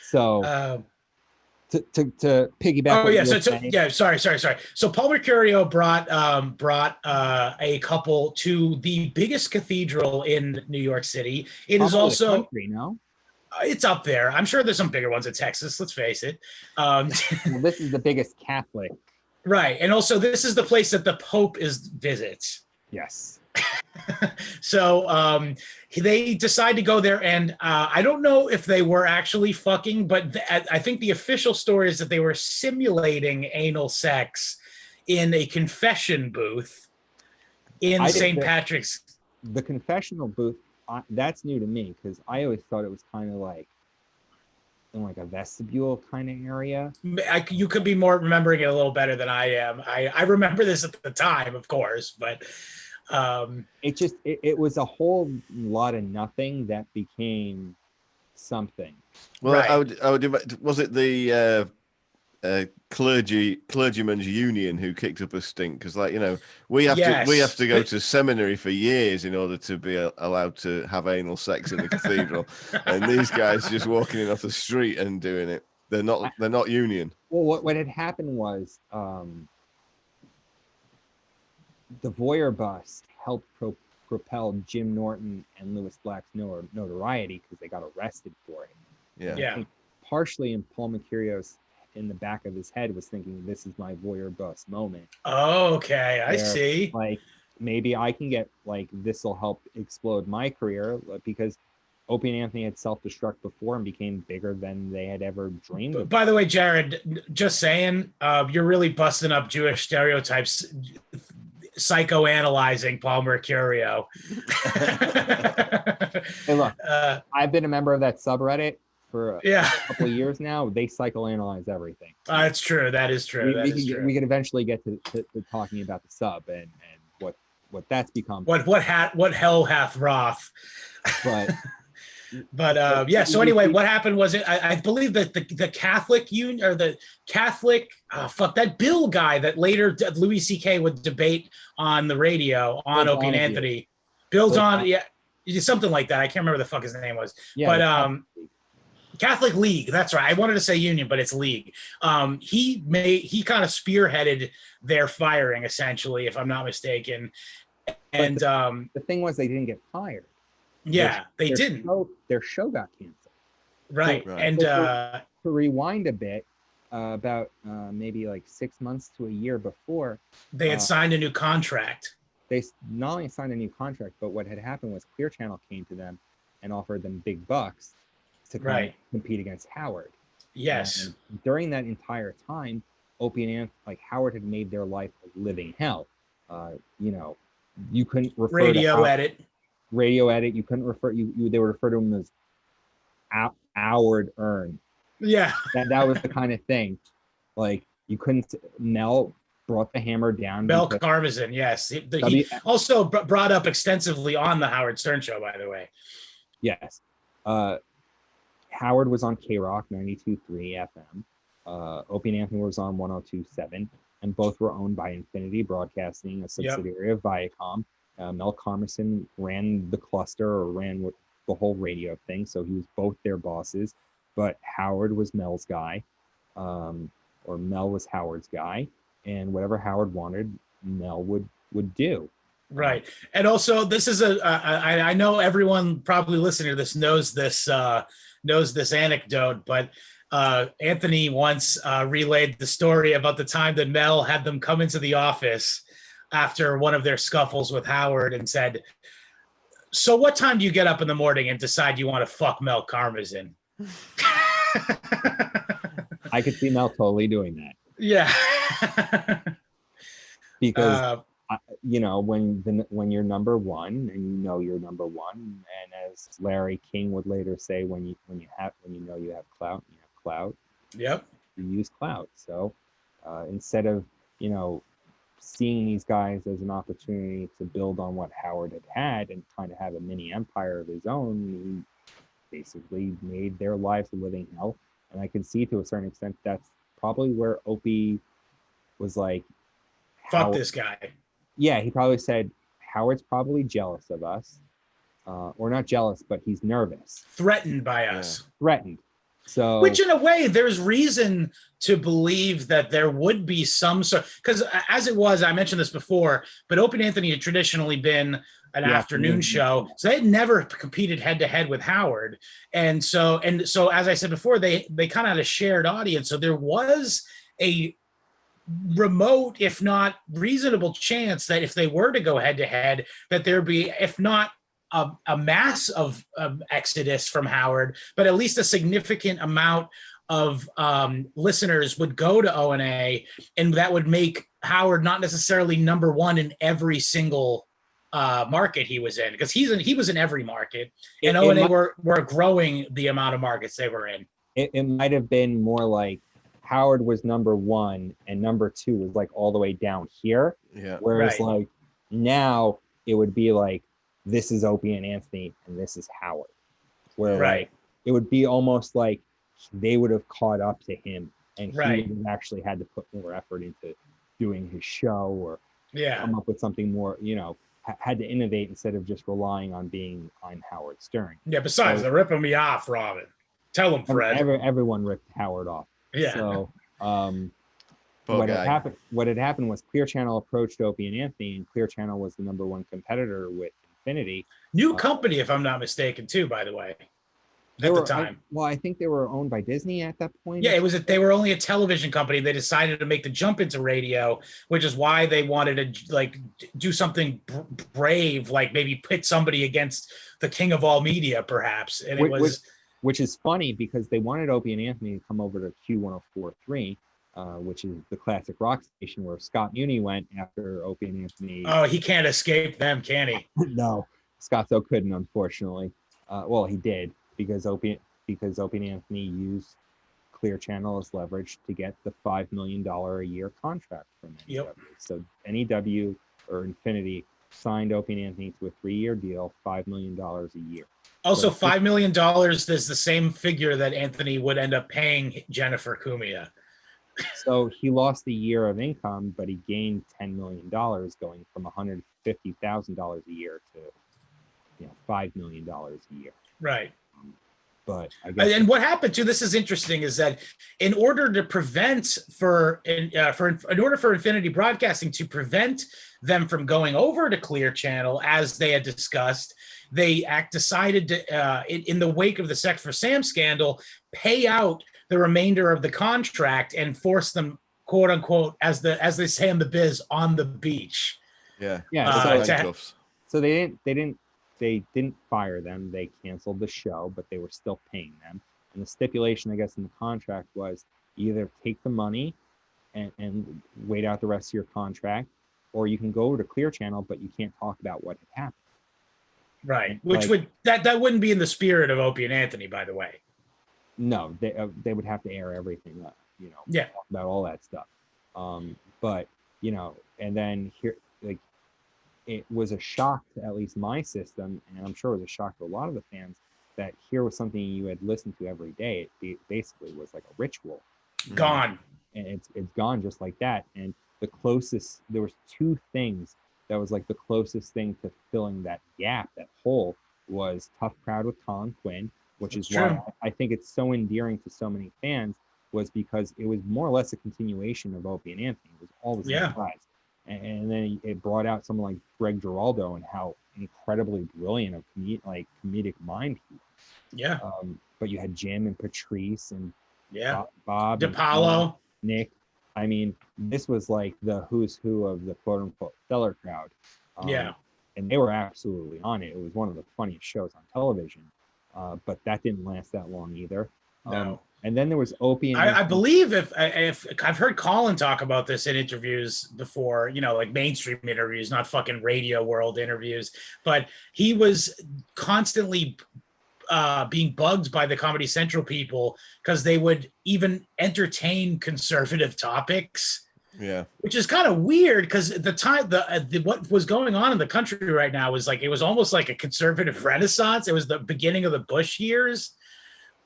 So. To piggyback. Oh yeah, sorry. So Paul Mercurio brought a couple to the biggest cathedral in New York City. It is also country, no? It's up there. I'm sure there's some bigger ones in Texas. Let's face it. Well, this is the biggest Catholic. Right, and also this is the place that the Pope visits. Yes. So they decide to go there, and I don't know if they were actually fucking, but I think the official story is that they were simulating anal sex in a confession booth in St. Patrick's. The confessional booth, that's new to me, because I always thought it was kind of like in like a vestibule kind of area. You could be more remembering it a little better than I am. I remember this at the time, of course, but it was a whole lot of nothing that became something. Well, right. I would was it the clergyman's union who kicked up a stink? Because, like, you know, we have to go to seminary for years in order to be allowed to have anal sex in the cathedral, and these guys just walking in off the street and doing it. They're not union. Well, what had happened was the Voyager Bus helped propel Jim Norton and Louis Black's notoriety because they got arrested for it. Yeah. I think partially in Paul Mercurio's in the back of his head was thinking, this is my Voyager Bus moment. Oh, okay. I see. Like, maybe I can get, like, this will help explode my career, because Opie and Anthony had self-destruct before and became bigger than they had ever dreamed of. By the way, Jared, just saying, you're really busting up Jewish stereotypes, psychoanalyzing Paul Mercurio. Hey, look, I've been a member of that subreddit for a couple of years now. They psychoanalyze everything. It's true. That is true. We could eventually get to talking about the sub and what that's become. What hell hath wrath. But so anyway, what happened was I believe that the Catholic union, or the Catholic that Bill guy that later Louis C.K. would debate on the radio on Opie and Anthony. Bill something like that. I can't remember the fuck his name was. Yeah, but Catholic League, that's right. I wanted to say union, but it's league. He kind of spearheaded their firing, essentially, if I'm not mistaken. And the thing was, they didn't get fired. Yeah, they didn't. Their show got canceled. Right. And to rewind a bit, about maybe like 6 months to a year before, they had signed a new contract. They not only signed a new contract, but what had happened was Clear Channel came to them and offered them big bucks to compete against Howard. Yes. And during that entire time, Opie and Anthony, like, Howard had made their life a living hell. you couldn't refer Radio to edit. radio edit. You couldn't refer they would refer to him as Howard Earn. Yeah. That was the kind of thing. Like you couldn't. Mel brought the hammer down. Mel Karmazin, yes. He also brought up extensively on the Howard Stern show, by the way. Yes. Howard was on K-Rock 92.3 FM. Opie and Anthony was on 102.7, and both were owned by Infinity Broadcasting, a subsidiary of Viacom. Mel Karmazin ran the cluster, or ran with the whole radio thing, so he was both their bosses. But Howard was Mel's guy, or Mel was Howard's guy, and whatever Howard wanted, Mel would do. Right. And also, this is I know everyone probably listening to this knows this anecdote, but Anthony once relayed the story about the time that Mel had them come into the office after one of their scuffles with Howard and said, "So what time do you get up in the morning and decide you want to fuck Mel Karmazin?" I could see Mel totally doing that. Yeah. Because when you're number one, and you know you're number one, and as Larry King would later say, when you know you have clout, you have clout. Yep. You use clout. So instead of seeing these guys as an opportunity to build on what Howard had and kind of have a mini empire of his own, he basically made their lives a living hell. And I can see to a certain extent that's probably where Opie was like, fuck this guy. Yeah, he probably said, Howard's probably jealous of us. Or not jealous, but he's nervous. Threatened by us. Threatened. So, which in a way, there's reason to believe that there would be some sort, because as it was, I mentioned this before, but Opie and Anthony had traditionally been an afternoon show. So they had never competed head to head with Howard. And so, as I said before, they kind of had a shared audience. So there was a remote, if not reasonable chance that if they were to go head to head, that there'd be, if not a mass of exodus from Howard, but at least a significant amount of listeners would go to O&A, and that would make Howard not necessarily number one in every single market he was in, because he was in every market, and O&A were growing the amount of markets they were in. It might have been more like Howard was number one and number two was like all the way down here. Yeah. Whereas like now it would be like, this is Opie and Anthony and this is Howard. Where like, it would be almost like they would have caught up to him, and he would have actually had to put more effort into doing his show, or come up with something more, had to innovate instead of just relying on being on Howard Stern. Yeah, besides, they're ripping me off, Robin. Tell him, Fred. Everyone ripped Howard off. Yeah. So what had happened was Clear Channel approached Opie and Anthony, and Clear Channel was the number one competitor with Infinity. New company, if I'm not mistaken, too, by the way. At the time. I think they were owned by Disney at that point. Yeah, they were only a television company. They decided to make the jump into radio, which is why they wanted to do something brave, like maybe pit somebody against the king of all media, perhaps. And which is funny because they wanted Opie and Anthony to come over to Q1043, which is the classic rock station where Scott Muni went after Opie and Anthony. Oh, he can't escape them, can he? No, Scotto couldn't, unfortunately. Well, he did, because Opie and Anthony used Clear Channel as leverage to get the $5 million a year contract from NEW. Yep. So NEW or Infinity signed Opie and Anthony to a 3-year deal, $5 million a year. Also, $5 million is the same figure that Anthony would end up paying Jennifer Cumia. So he lost a year of income, but he gained $10 million, going from $150,000 a year to $5 million a year. Right. But I guess and what happened too, this is interesting, is that in order to prevent in order for Infinity Broadcasting to prevent them from going over to Clear Channel, as they had discussed, they decided to, in the wake of the Sex for Sam scandal, pay out the remainder of the contract and force them, quote unquote, as they say in the biz, on the beach. Yeah. So they didn't fire them. They canceled the show, but they were still paying them. And the stipulation, I guess, in the contract was either take the money and wait out the rest of your contract, or you can go to Clear Channel, but you can't talk about what had happened. Right. Which would that wouldn't be in the spirit of Opie and Anthony, by the way. No, they would have to air everything, Yeah. talk about all that stuff. But and then here, like, it was a shock to at least my system, and I'm sure it was a shock to a lot of the fans, that here was something you had listened to every day. It basically was like a ritual. Gone. And it's gone just like that. And the closest, there was two things that was like the closest thing to filling that gap, that hole, was Tough Crowd with Colin Quinn, which is why I think it's so endearing to so many fans, was because it was more or less a continuation of Opie and Anthony. It was all the same guys. And then it brought out someone like Greg Giraldo and how incredibly brilliant of comedic mind he was. Yeah. But you had Jim and Patrice and Bob DePaulo, Nick. I mean, this was like the who's who of the quote unquote stellar crowd. And they were absolutely on it. It was one of the funniest shows on television. But that didn't last that long either. No. And then there was Opie and I believe if I've heard Colin talk about this in interviews before, like mainstream interviews, not fucking radio world interviews, but he was constantly being bugged by the Comedy Central people because they would even entertain conservative topics. Yeah, which is kind of weird because at the time, what was going on in the country right now was like, it was almost like a conservative renaissance. It was the beginning of the Bush years.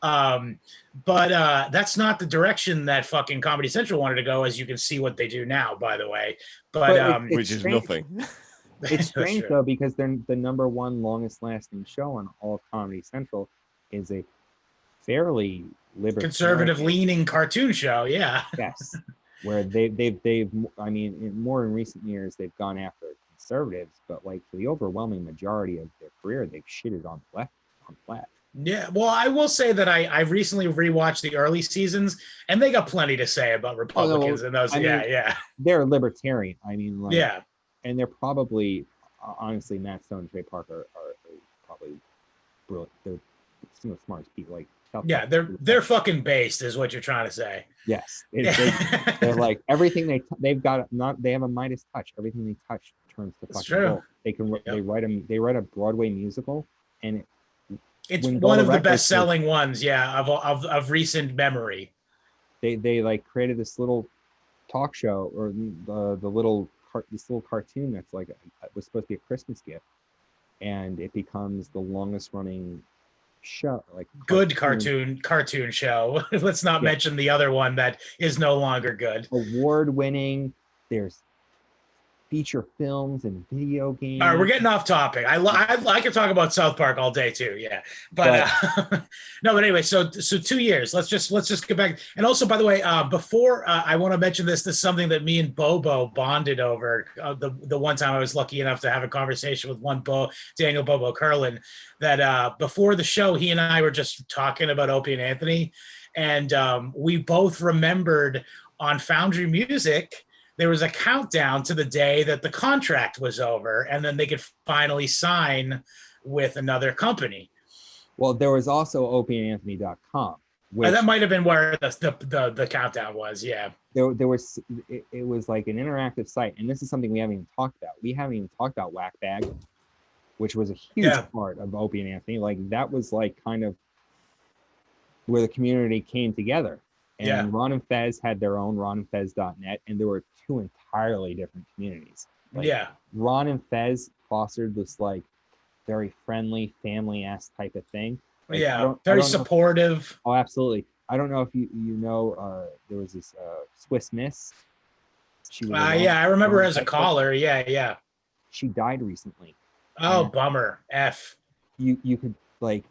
But that's not the direction that fucking Comedy Central wanted to go, as you can see what they do now, by the way. But which is nothing. It's strange though, because they're the number one longest lasting show on all of Comedy Central is a fairly libertarian, conservative leaning cartoon show. Yeah. Yes. Where they've I mean, more in recent years they've gone after conservatives, but like for the overwhelming majority of their career, they've shitted on left. Yeah, well, I will say that I recently rewatched the early seasons, and they got plenty to say about Republicans and those. They're libertarian. I mean, like, yeah, and they're probably, honestly, Matt Stone and Trey Parker are probably brilliant. They're some of the smartest people. Like, they're fucking based, is what you're trying to say. Yes, they're like everything they've got. They have a Midas touch. Everything they touch turns to fucking gold. They can they write a Broadway musical, and it's one of the best-selling ones, of recent memory. They like created this little talk show, or this little cartoon that's like was supposed to be a Christmas gift, and it becomes the longest-running show. Like good cartoon show. Let's not mention the other one that is no longer good. Award-winning. There's feature films and video games. All right, we're getting off topic. I could talk about South Park all day too. Yeah, but no. But anyway, so 2 years. Let's just get back. And also, by the way, before I want to mention this is something that me and Bobo bonded over. The one time I was lucky enough to have a conversation with Daniel Bobo Curlin. That before the show, he and I were just talking about Opie and Anthony, and we both remembered on Foundry Music, there was a countdown to the day that the contract was over, and then they could finally sign with another company. Well, there was also opieandanthony.com. That might have been where the countdown was. Yeah. There was it was like an interactive site, and this is something we haven't even talked about. We haven't even talked about Whackbag, which was a huge part of Opie and Anthony. Like that was like kind of where the community came together. And Ron and Fez had their own ronandfez.net, and there were two entirely different communities. Ron and Fez fostered this like very friendly, family-ass type of thing. Like, very supportive. Oh, absolutely. I don't know if you know, there was this Swiss Miss. She was I remember her as a caller. Yeah. She died recently. Oh, bummer. You could like,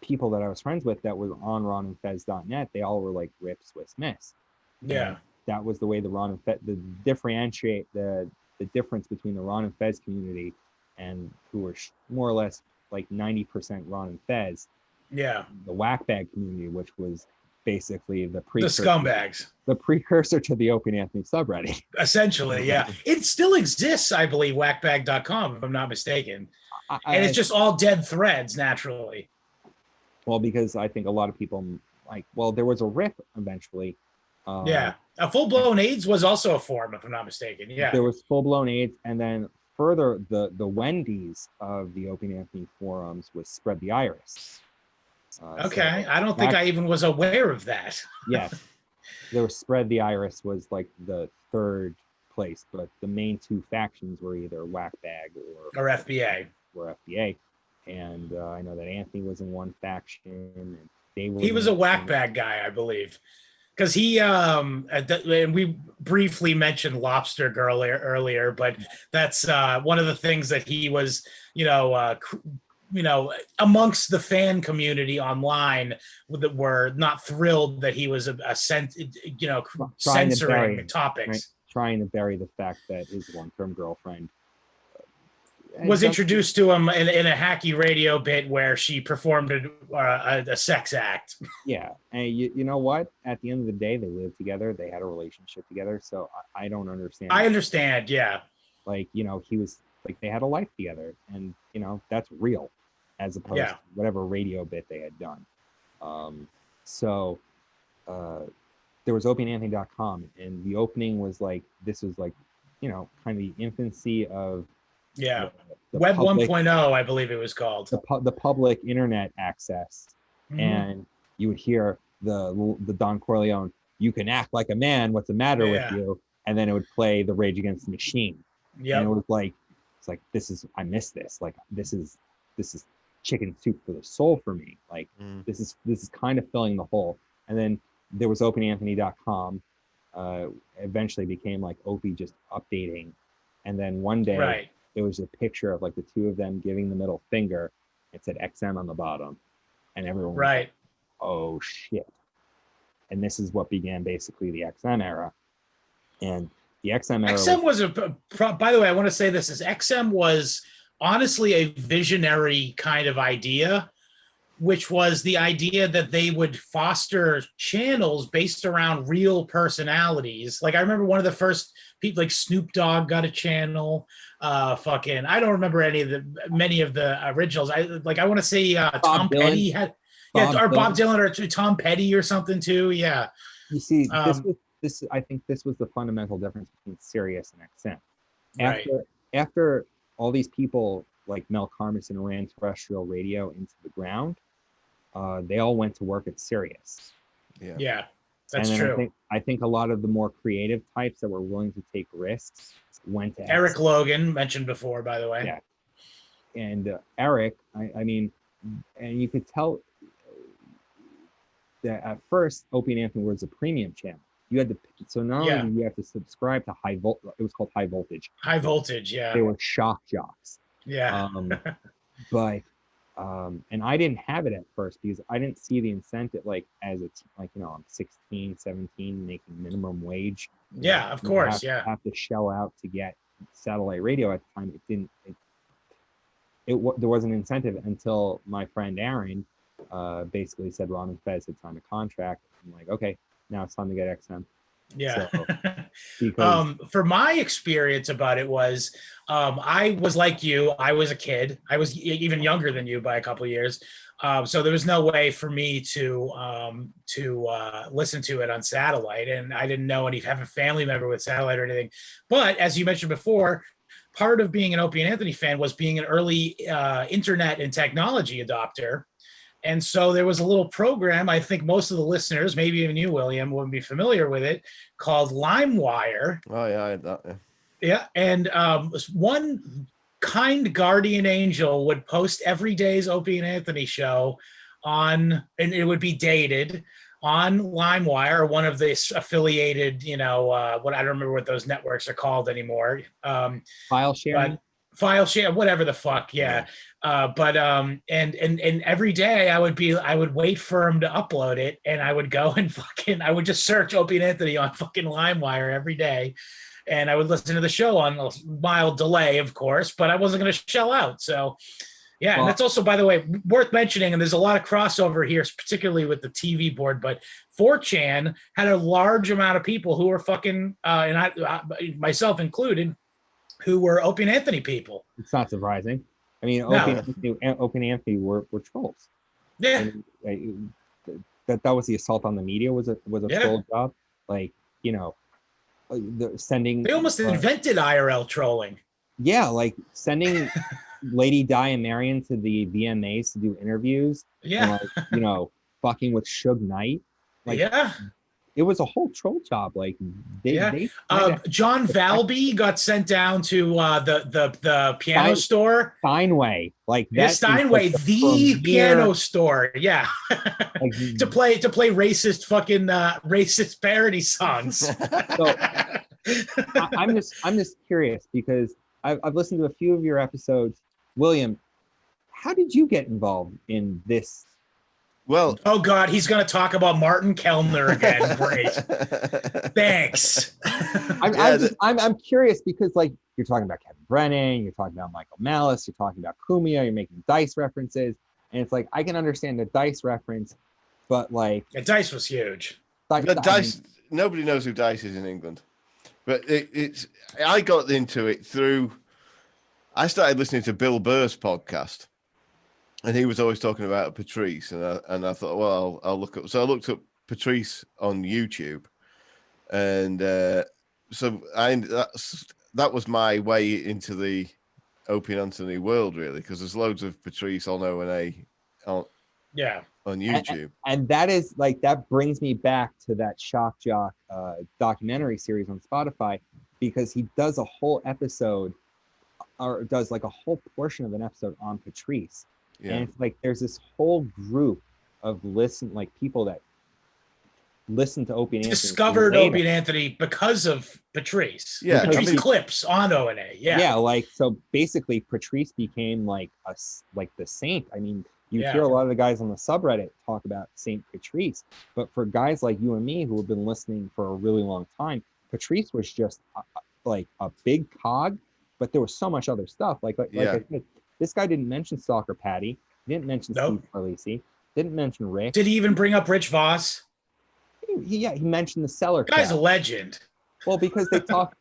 people that I was friends with that was on ronandfez.net, they all were like rip Swiss Miss. Yeah. And that was the way the Ron and Fez, the difference between the Ron and Fez community and who were more or less like 90% Ron and Fez. Yeah. The Whackbag community, which was basically the scumbags. The precursor to the Opie and Anthony subreddit. Essentially, yeah. It still exists, I believe, whackbag.com, if I'm not mistaken. And it's just all dead threads, naturally. Well, because I think a lot of people there was a rip eventually Yeah, a full-blown AIDS was also a form, if I'm not mistaken. Yeah. There was full-blown AIDS, and then further, the Wendy's of the Opie and Anthony forums was Spread the Iris. Okay, So I don't think I even was aware of that. yes, there was Spread the Iris was like the third place, but the main two factions were either Whackbag Or FBA. or FBA. And I know that Anthony was in one faction, and they were. He was a Whackbag guy, I believe, because he and we briefly mentioned Lobster Girl earlier, but that's one of the things that he was, amongst the fan community online that were not thrilled that he was censoring topics. Right, trying to bury the fact that his long-term girlfriend was introduced to him in a hacky radio bit where she performed a sex act. Yeah, and you know what? At the end of the day, they lived together. They had a relationship together. So I don't understand. I understand, yeah. Like, he was like, they had a life together, and that's real, as opposed to whatever radio bit they had done. There was opieandanthony.com, and the opening was like, this was like, kind of the infancy of the Web public, 1.0, I believe it was called. The public internet access. Mm-hmm. And you would hear the Don Corleone, "You can act like a man, what's the matter with you?" And then it would play the Rage Against the Machine. Yeah. And it was like, I miss this. Like, this is chicken soup for the soul for me. Like, this is kind of filling the hole. And then there was opieandanthony.com. Eventually became like Opie just updating. And then one day, it was a picture of like the two of them giving the middle finger. It said XM on the bottom, and everyone was like, "Oh shit!" And this is what began basically the XM era. And the XM era. XM was by the way, I want to say this is XM was honestly a visionary kind of idea, which was the idea that they would foster channels based around real personalities. Like, I remember one of the first people, like Snoop Dogg got a channel. I don't remember many of the originals. I want to say Tom Dylan. Petty had, Bob Dylan or Tom Petty or something too. Yeah. You see, I think this was the fundamental difference between Sirius and XM. After all these people like Mel Karmazin ran terrestrial radio into the ground, they all went to work at Sirius. Yeah, that's true. I think a lot of the more creative types that were willing to take risks went to Eric XM. Logan, mentioned before, by the way. Yeah, and Eric, I mean, and you could tell that at first Opie and Anthony was a premium channel. You had to, so not only did you have to subscribe to it was called High Voltage. High Voltage, yeah. They were shock jocks. Yeah. And I didn't have it at first because I didn't see the incentive, like I'm 16, 17, making minimum wage. Yeah, of course. Have to shell out to get satellite radio at the time. There was an incentive until my friend Aaron basically said Ron and Fez had signed a contract. I'm like, okay, now it's time to get XM. Yeah. So, because for my experience about it was, I was like you. I was a kid. I was even younger than you by a couple of years. So there was no way for me to listen to it on satellite, and I didn't know have a family member with satellite or anything. But as you mentioned before, part of being an Opie and Anthony fan was being an early internet and technology adopter. And so there was a little program, I think most of the listeners, maybe even you, William, wouldn't be familiar with it, called LimeWire. Oh, yeah, I had that. Yeah. And one kind guardian angel would post every day's Opie and Anthony show and it would be dated on LimeWire, or one of the affiliated, what I don't remember what those networks are called anymore. File sharing. File share, whatever the fuck, yeah. And every day I would wait for him to upload it, and I would go and I would just search Opie and Anthony on fucking LimeWire every day, and I would listen to the show on a mild delay, of course, but I wasn't going to shell out. So, yeah, and that's also, by the way, worth mentioning, and there's a lot of crossover here, particularly with the TV board, but 4chan had a large amount of people who were fucking, and I myself included, who were Opie and Anthony people. It's not surprising. I mean, Opie and Anthony were trolls. Yeah. And, that was the assault on the media was a troll job. like, sending. They almost invented IRL trolling. Yeah, like sending Lady Di and Marion to the VMAs to do interviews. Yeah. And like, fucking with Suge Knight. Like, yeah. it was a whole troll job. Like they John Valby got sent down to the piano store. Steinway, like that. Steinway, the piano store. Yeah. Like, to play racist fucking racist parody songs. So I'm just curious because I've listened to a few of your episodes. William, how did you get involved in this? Well, oh God, he's going to talk about Martin Kellner again. Great, thanks. I'm curious because like you're talking about Kevin Brennan, you're talking about Michael Malice, you're talking about Cumia, you're making Dice references, and it's like I can understand the Dice reference, but like Dice was huge. Dice, nobody knows who Dice is in England, but I got into it through. I started listening to Bill Burr's podcast. And he was always talking about Patrice, and I thought, well, I'll look up. So I looked up Patrice on YouTube, and so that was my way into the Opie and Anthony world, really, because there's loads of Patrice on O&A on YouTube, and that is like that brings me back to that Shock Jock documentary series on Spotify, because he does a whole episode, or does like a whole portion of an episode on Patrice. Yeah. And it's like there's this whole group of people that listen to Opie and Anthony. Discovered Opie and Anthony because of Patrice. Yeah, Patrice clips on O&A. Yeah. Yeah, like so basically Patrice became like the saint. I mean, you hear a lot of the guys on the subreddit talk about Saint Patrice, but for guys like you and me who have been listening for a really long time, Patrice was just like a big cog, but there was so much other stuff. Like I said, this guy didn't mention Stalker Patty. He didn't mention Steve Carlisi. Didn't mention Rick. Did he even bring up Rich Voss? He mentioned the Cellar crowd. Guy's a legend. Well, because they talk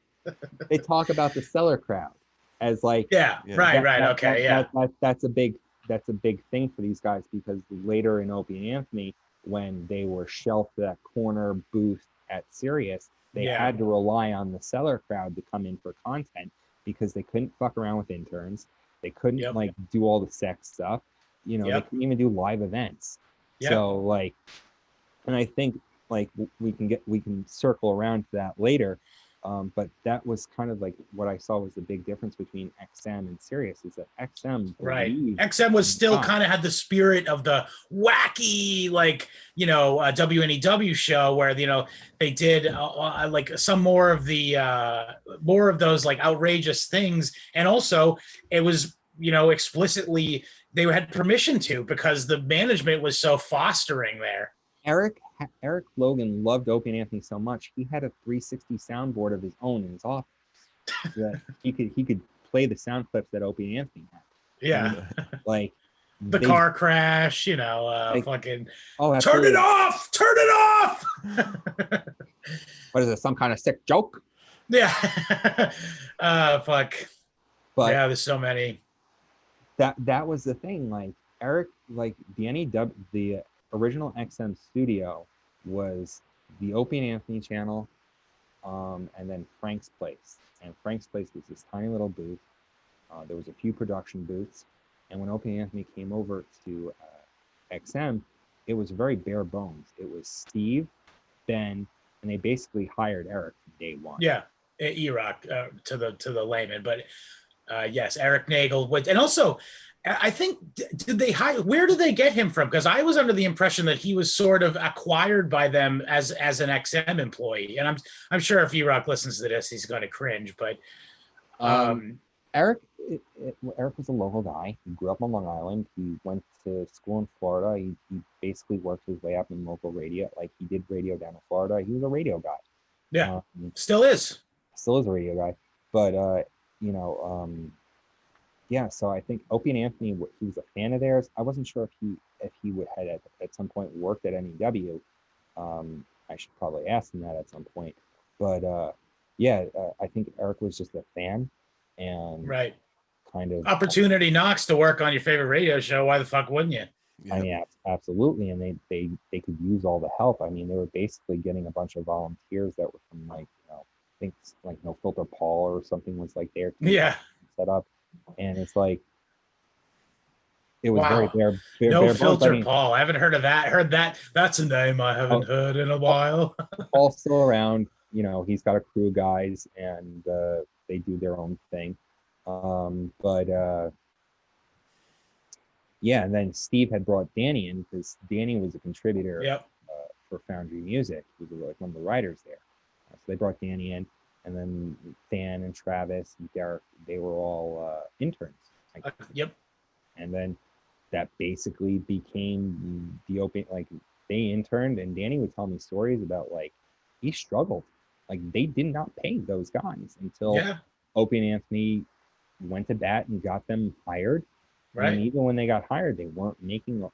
about the Cellar crowd as like that's a big thing for these guys, because later in Opie and Anthony, when they were shelved to that corner booth at Sirius, they had to rely on the Cellar crowd to come in for content, because they couldn't fuck around with interns. They couldn't like do all the sex stuff, they couldn't even do live events. So like, and I think like we can circle around to that later. But that was kind of like what I saw was the big difference between XM and Sirius, is that XM was still kind of had the spirit of the wacky, like, WNEW show where, they did like some more of those like outrageous things. And also it was, explicitly they had permission to, because the management was so fostering there. Eric Logan loved Opie and Anthony so much, he had a 360 soundboard of his own in his office so that he could play the sound clips that Opie and Anthony had. Yeah. And, like the car crash, fucking turn it off! What is it, some kind of sick joke? Yeah. Fuck. But yeah, there's so many. That was the thing. Like Eric, like the original XM studio was the Opie and Anthony channel, and then Frank's Place. And Frank's Place was this tiny little booth. There was a few production booths, and when Opie and Anthony came over to XM, it was very bare bones. It was Steve, Ben, and they basically hired Eric from day one. Yeah, E-Rock to the layman, but yes, Eric Nagel would, and also I think where did they get him from? Because I was under the impression that he was sort of acquired by them as an XM employee, and I'm sure if E-Rock listens to this, he's going to cringe. But Eric was a local guy. He grew up on Long Island. He went to school in Florida. He basically worked his way up in local radio. Like he did radio down in Florida. He was a radio guy. Yeah, still is a radio guy. But yeah, so I think Opie and Anthony, he was a fan of theirs. I wasn't sure if he would had at some point worked at NEW. I should probably ask him that at some point. But I think Eric was just a fan, and right, kind of opportunity knocks to work on your favorite radio show. Why the fuck wouldn't you? I mean, absolutely, and they could use all the help. I mean, they were basically getting a bunch of volunteers that were from like, I think like No Filter Paul or something was like there to Yeah. set up, and it's like it was Wow. bare No bones. Filter I mean, Paul. I haven't heard of that. Heard that. That's a name I haven't heard in a while. Paul's still around. He's got a crew of guys, and they do their own thing. But yeah, and then Steve had brought Danny in because Danny was a contributor Yep. for Foundry Music. He was like one of the writers there. So they brought Danny in, and then Dan and Travis and Derek, they were all interns. Yep. And then that basically became the open, like they interned, and Danny would tell me stories about like he struggled. Like they did not pay those guys until Opie and Anthony went to bat and got them hired. Right. And even when they got hired, they weren't making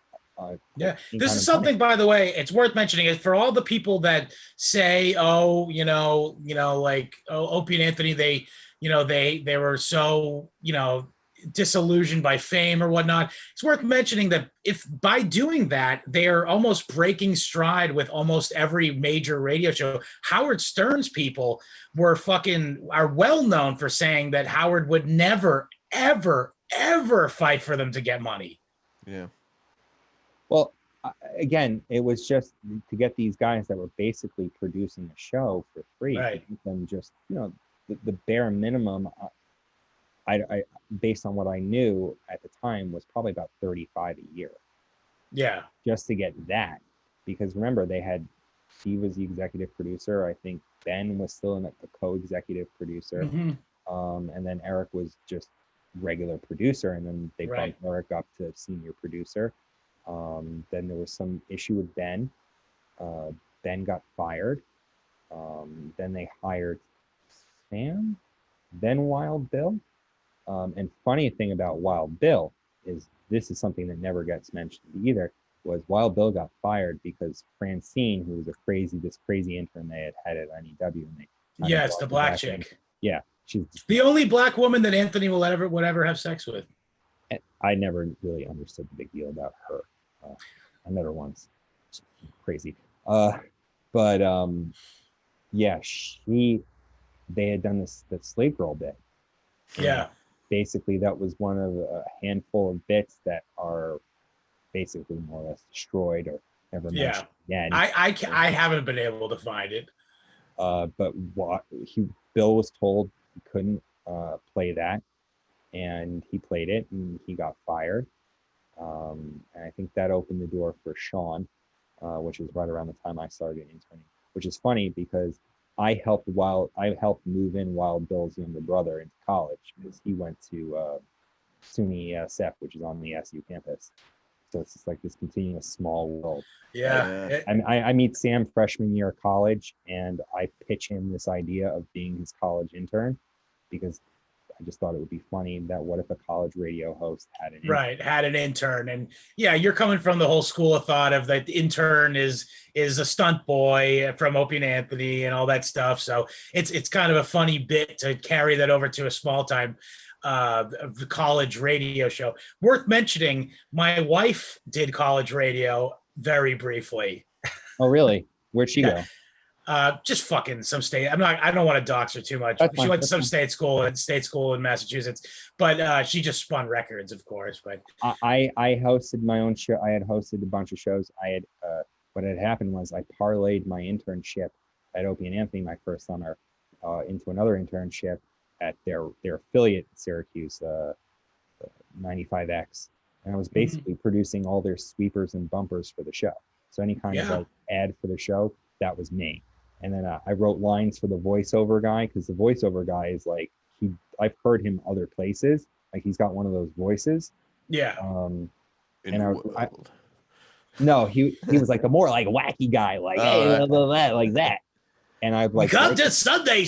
this is something, by the way, it's worth mentioning it for all the people that say, like, Opie and Anthony, they were so, disillusioned by fame or whatnot. It's worth mentioning that if by doing that, they're almost breaking stride with almost every major radio show. Howard Stern's people are well known for saying that Howard would never, ever, ever fight for them to get money. Yeah. Well, again, it was just to get these guys that were basically producing the show for free. Right. Them just, the bare minimum, I based on what I knew at the time was probably about $35 a year. Yeah. Just to get that, because remember he was the executive producer. I think Ben was still the co-executive producer, and then Eric was just regular producer, and then they bumped Eric up to senior producer. Then there was some issue with Ben. Ben got fired. Then they hired Sam, then Wild Bill. And funny thing about Wild Bill is this is something that never gets mentioned either, was Wild Bill got fired because Francine, who was this crazy intern they had at NEW. And it's the black chick. Yeah. She's the only black woman that Anthony would ever have sex with. I never really understood the big deal about her. I met her once. She's crazy. But yeah, they had done the Slave Girl bit. Yeah. Basically, that was one of a handful of bits that are basically more or less destroyed or never mentioned again. I haven't been able to find it. But Bill was told he couldn't play that, and he played it, and he got fired. And I think that opened the door for Sean, which was right around the time I started interning. Which is funny because I helped move in Wild Bill's younger brother into college because he went to SUNY ESF, which is on the SU campus. So it's just like this continuous small world. Yeah. I meet Sam freshman year of college, and I pitch him this idea of being his college intern because I just thought it would be funny that what if a college radio host had an intern? And you're coming from the whole school of thought of that the intern is a stunt boy from Opie and Anthony and all that stuff. So it's kind of a funny bit to carry that over to a small time college radio show. Worth mentioning, my wife did college radio very briefly. Oh, really? Where'd she go? Just fucking some state. I don't want to dox her too much. She went to some state school in Massachusetts, but she just spun records, of course. But I hosted my own show. I had hosted a bunch of shows. What had happened was I parlayed my internship at Opie and Anthony my first summer into another internship at their affiliate at Syracuse, 95X, and I was basically producing all their sweepers and bumpers for the show. So any kind of like ad for the show, that was me. And then I wrote lines for the voiceover guy because the voiceover guy is like I've heard him other places. Like he's got one of those voices. Yeah. No, he was like a more like wacky guy, like hey, blah, blah, blah, like that. And I'd like come to Sunday,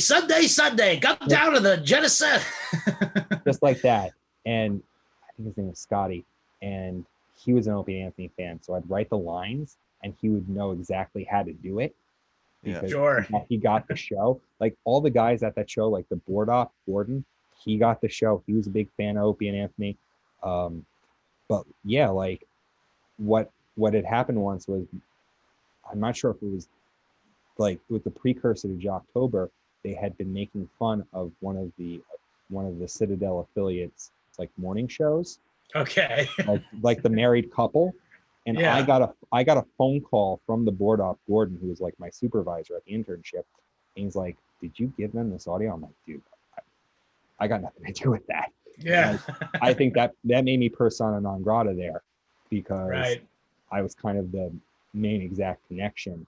come down to the Genesis. Just like that. And I think his name was Scotty, and he was an Opie and Anthony fan. So I'd write the lines, and he would know exactly how to do it. Sure. He got the show. Like all the guys at that show, like the board op, Gordon, he got the show. He was a big fan of Opie and Anthony. But yeah, like what had happened once was, I'm not sure if it was like with the precursor to Jocktober, they had been making fun of one of the Citadel affiliates like morning shows, Okay. like the married couple. And Yeah. I got a phone call from the board op Gordon, who was like my supervisor at the internship. And he's like, "Did you give them this audio?" I'm like, "Dude, I got nothing to do with that." Yeah. I think that made me persona non grata there, because Right. I was kind of the main exact connection,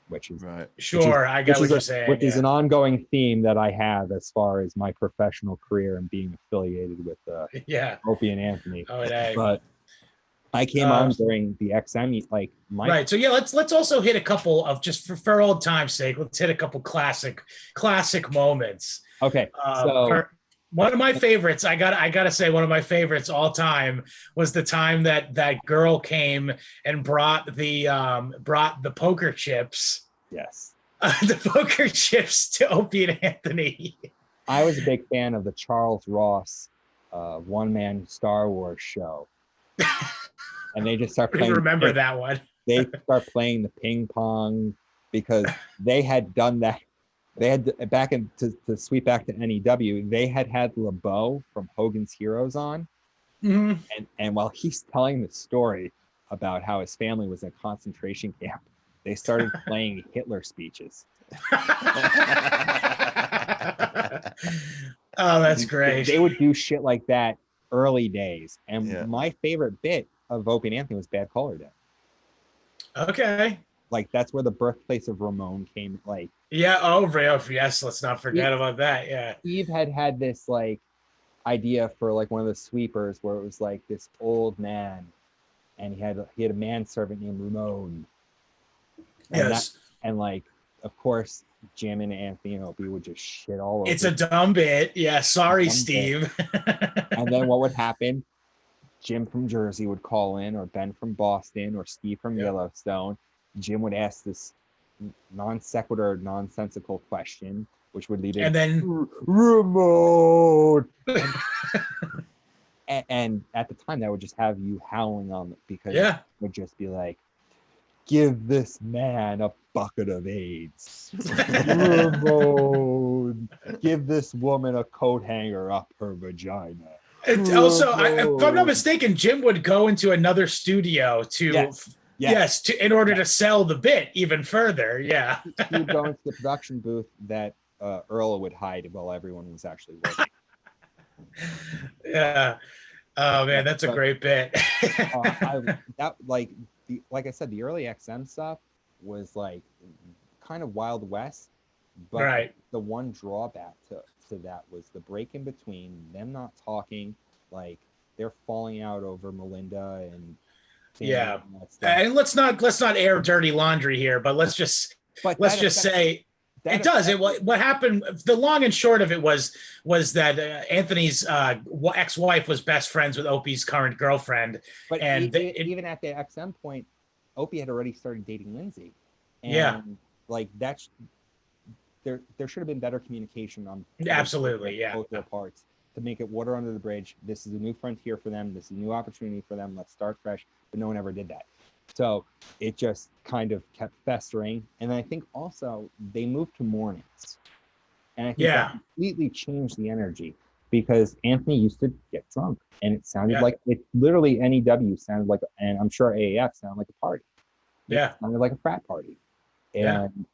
which is Right. Sure. I get what you're saying. which is an ongoing theme that I have as far as my professional career and being affiliated with Yeah. Opie and Anthony. Oh, and But I came on during the XM, like my right. So yeah, let's also hit a couple of, just for old time's sake, let's hit a couple classic moments. okay. So One of my favorites, I gotta say, one of my favorites all time was the time that girl came and brought the poker chips. yes, The poker chips to Opie and Anthony. I was a big fan of the Charles Ross one-man Star Wars show. And they just start playing. Remember that one? They start playing the ping pong, because they had done that. They had back in to sweep back to NEW. They had Limbaugh from Hogan's Heroes on, Mm-hmm. and while he's telling the story about how his family was in a concentration camp, they started playing Hitler speeches. Oh, that's great. They would do shit like that early days, and Yeah. my favorite bit of Opie and Anthony was Bad Color Day. Okay. Like that's where the birthplace of Ramon came. Like, Yeah. Oh, yes. Let's not forget about that. Yeah. Steve had this like idea for like one of the sweepers where it was like this old man, and he had a manservant named Ramon. And Yes. and like, of course, Jim and Anthony and Opie would just shit all over. It's a dumb bit. Yeah. Sorry, Dumb Steve. And then what would happen? Jim from Jersey would call in, or Ben from Boston, or Steve from Yellowstone. Jim would ask this non sequitur, nonsensical question, which would lead to, and then Ramon. And at the time, that would just have you howling on it, because it would just be like, "Give this man a bucket of AIDS. Ramon, give this woman a coat hanger up her vagina." Also, if I'm not mistaken, Jim would go into another studio to in order to sell the bit even further. Yeah. He would go into the production booth that Earl would hide while everyone was actually working. Yeah. Oh man, that's a great bit. Like I said, the early XM stuff was like kind of Wild West, but the one drawback to that was the break in between, them not talking, like they're falling out over Melinda and and let's not air dirty laundry here, but let's just say it does. What happened, the long and short of it was that Anthony's ex-wife was best friends with Opie's current girlfriend. But and even at the XM point, Opie had already started dating Lindsay. And like that's there should have been better communication on both their parts to make it water under the bridge. This is a new frontier for them. This is a new opportunity for them. Let's start fresh. But no one ever did that. So it just kind of kept festering. And I think also they moved to mornings. And I think that completely changed the energy, because Anthony used to get drunk, and it sounded like it literally NEW sounded like, and I'm sure AAF sounded like a party. It sounded like a frat party. And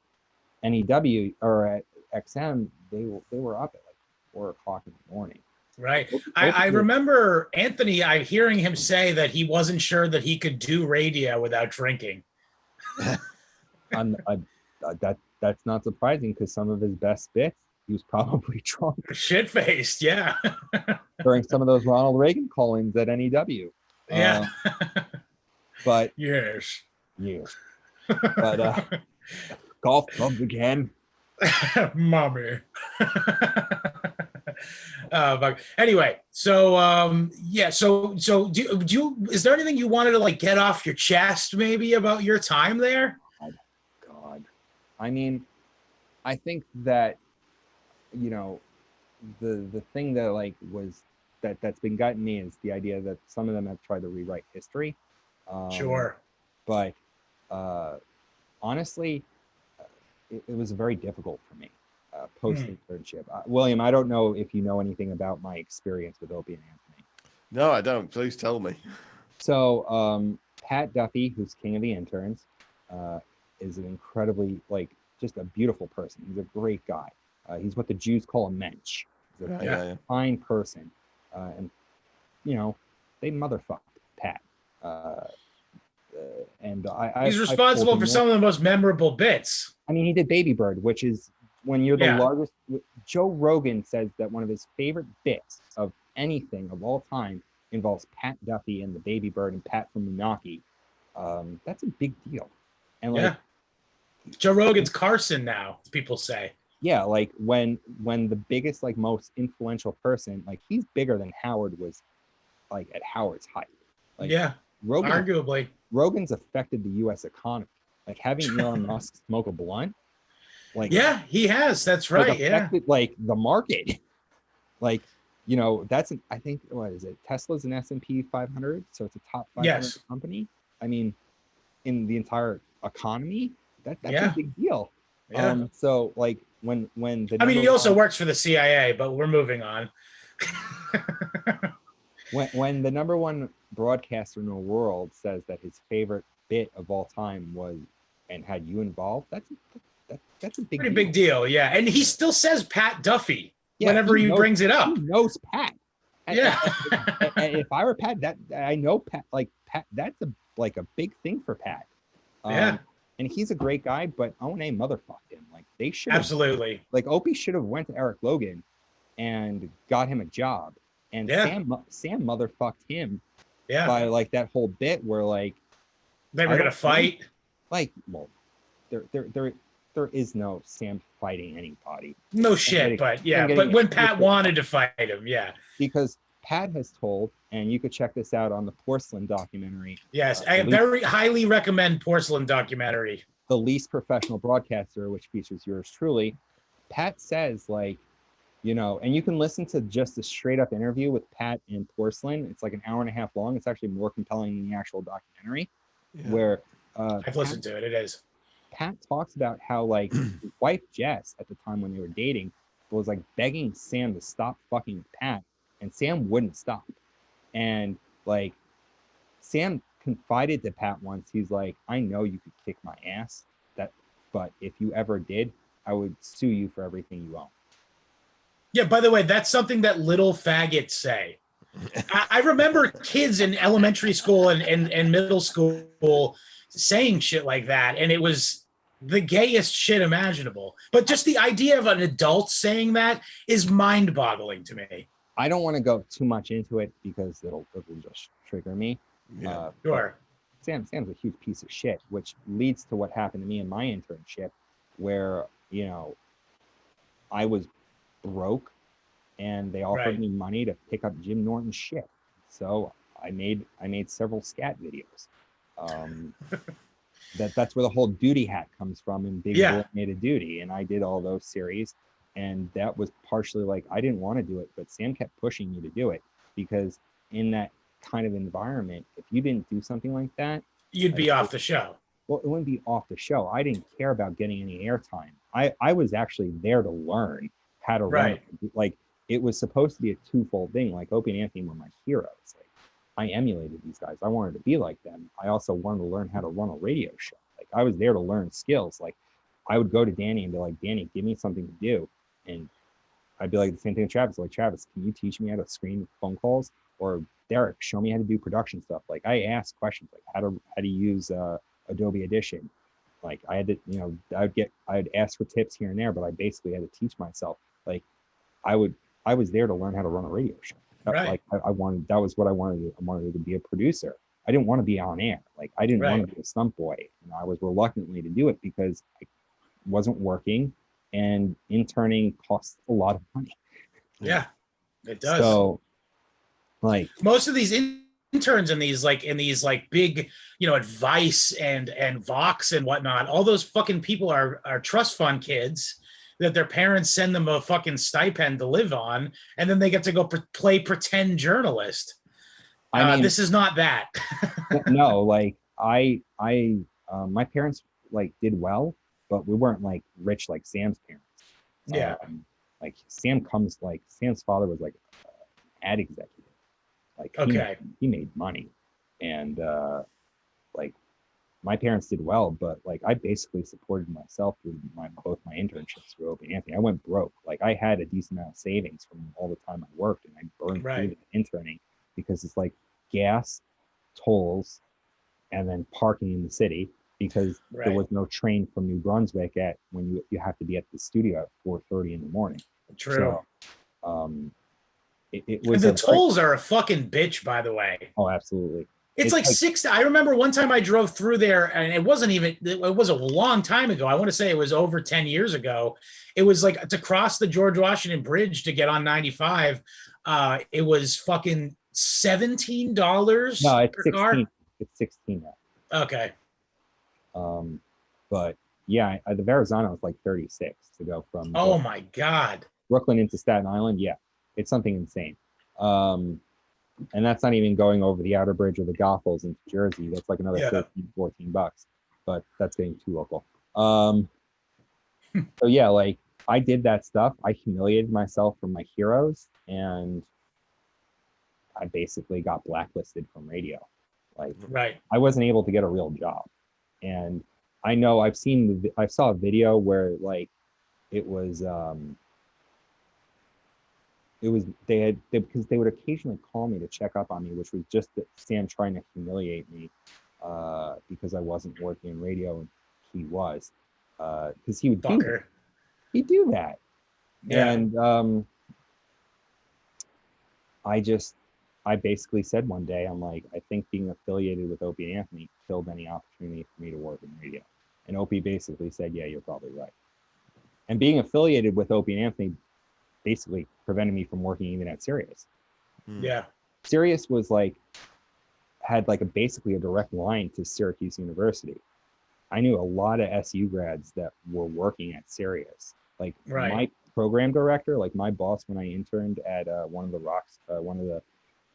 NEW or at XM, they were up at like 4 o'clock in the morning. Right. I remember Anthony, hearing him say that he wasn't sure that he could do radio without drinking. That's not surprising, because some of his best bits, he was probably drunk. Shit-faced, during some of those Ronald Reagan call-ins at NEW. But yes. But golf clubs again. Mommy. Anyway, so so do you, is there anything you wanted to like get off your chest maybe about your time there? God. I mean, I think that, you know, the thing that like was that's been gotten me is the idea that some of them have tried to rewrite history. Sure. But honestly, it was very difficult for me post internship. William, I don't know if you know anything about my experience with Opie and Anthony. No, I don't. Please tell me. So Pat Duffy, who's king of the interns, is an incredibly, like, just a beautiful person. He's a great guy. He's what the Jews call a mensch. He's a fine person. And, you know, they motherfucked Pat. And he's responsible for some of the most memorable bits. I mean, he did Baby Bird, which is when you're the largest. Joe Rogan says that one of his favorite bits of anything of all time involves Pat Duffy and the Baby Bird and Pat from Moonaki. That's a big deal. And like, Joe Rogan's Carson now, people say. Yeah, like when the biggest, like, most influential person, like, he's bigger than Howard was, like, at Howard's height. Like, arguably. Rogan's affected the U.S. economy. Like, having Elon Musk smoke a blunt. Like, he has. That's right. Like, affected, like, the market. Like, you know, I think, what is it? Tesla's an S&P 500, so it's a top 500 company. I mean, in the entire economy, that's a big deal. Yeah. So like when the he also works for the CIA, but we're moving on. when the number one broadcaster in the world says that his favorite bit of all time was and had you involved, that's a big deal. Yeah, and he still says Pat Duffy whenever he brings it up. He knows Pat. Yeah. And if I were Pat, that I know Pat, like Pat, that's a big thing for Pat. And he's a great guy, but O&A motherfucked him. Like, they should absolutely. Like, Opie should have went to Eric Logan and got him a job. And Sam motherfucked him by, like, that whole bit where, like, they were gonna fight. Like, well, there is no Sam fighting anybody. No shit, but when Pat wanted to fight him, because Pat has told, and you could check this out on the Porsalin documentary. Yes, I very highly recommend Porsalin documentary. The Least Professional Broadcaster, which features yours truly. Pat says, like, you know, and you can listen to just a straight up interview with Pat and Porsalin. It's like an hour and a half long. It's actually more compelling than the actual documentary. Where I've listened to it. It is. Pat talks about how, like, his wife Jess at the time when they were dating was, like, begging Sam to stop fucking with Pat. And Sam wouldn't stop. And, like, Sam confided to Pat once, he's like, I know you could kick my ass, but if you ever did, I would sue you for everything you own. Yeah, by the way, that's something that little faggots say. I remember kids in elementary school and middle school saying shit like that, and it was the gayest shit imaginable. But just the idea of an adult saying that is mind-boggling to me. I don't want to go too much into it because it'll just trigger me. Sure. Sam's a huge piece of shit, which leads to what happened to me in my internship, where, you know, I was broke and they offered me money to pick up Jim Norton's shit. So I made several scat videos. That's where the whole duty hat comes from, and Big Boy Made a Duty, and I did all those series. And that was partially like, I didn't want to do it, but Sam kept pushing me to do it, because in that kind of environment, if you didn't do something like that, you'd be off the show. Well, it wouldn't be off the show. I didn't care about getting any airtime. I was actually there to learn how to run. Like, it was supposed to be a twofold thing. Like, Opie and Anthony were my heroes. Like, I emulated these guys. I wanted to be like them. I also wanted to learn how to run a radio show. Like, I was there to learn skills. Like, I would go to Danny and be like, Danny, give me something to do. And I'd be like the same thing with Travis. Like, Travis, can you teach me how to screen phone calls? Or Derek, show me how to do production stuff. Like, I asked questions like how to use Adobe Audition. Like, I had to, you know, I'd ask for tips here and there, but I basically had to teach myself. Like, I was there to learn how to run a radio show. Like, that was what I wanted to do. I wanted to be a producer. I didn't want to be on air. Like, I didn't want to be a stunt boy. And I was reluctantly to do it because I wasn't working. And interning costs a lot of money. Yeah, it does. So, like, most of these interns in these big, you know, Advice and Vox and whatnot, all those fucking people are trust fund kids that their parents send them a fucking stipend to live on, and then they get to go play pretend journalist. I mean, this is not that. no, like my parents like did well, but we weren't like rich like Sam's parents. Yeah. Like Sam's father was like an ad executive. Like Okay. he made money, and like my parents did well, but like I basically supported myself through both my internships through Opie and Anthony. I went broke. Like I had a decent amount of savings from all the time I worked, and I burned through Right. the interning because it's like gas, tolls, and then parking in the city because there Right. was no train from New Brunswick at when you have to be at the studio at 4:30 in the morning. True. So it And was the a very, tolls are a fucking bitch, by the way. oh, absolutely. It's like six. I remember one time I drove through there, and it wasn't even. It was a long time ago. I want to say it was over 10 years ago. It was like to cross the George Washington Bridge to get on 95. It was fucking $17 No, it's per 16. car. It's 16 now. Okay. But yeah, the Verrazano was like 36 to go from Oh my God. Brooklyn into Staten Island. Yeah, it's something insane. And that's not even going over the outer bridge or the Goethals into Jersey. That's like another Yeah. 13, $14, but that's getting too local. So yeah, like I did that stuff. I humiliated myself for my heroes, and I basically got blacklisted from radio. Like Right. I wasn't able to get a real job. And I know I saw a video where like it was because they would occasionally call me to check up on me, which was just Sam trying to humiliate me because I wasn't working in radio, and he was because he would Fucker. he'd do that. Yeah. And I basically said one day, I'm like, I think being affiliated with Opie and Anthony killed any opportunity for me to work in radio. And Opie basically said, yeah, you're probably right. And being affiliated with Opie and Anthony basically prevented me from working even at Sirius. Yeah. Sirius was like, had like basically a direct line to Syracuse University. I knew a lot of SU grads that were working at Sirius. Like my program director, like my boss when I interned at one of the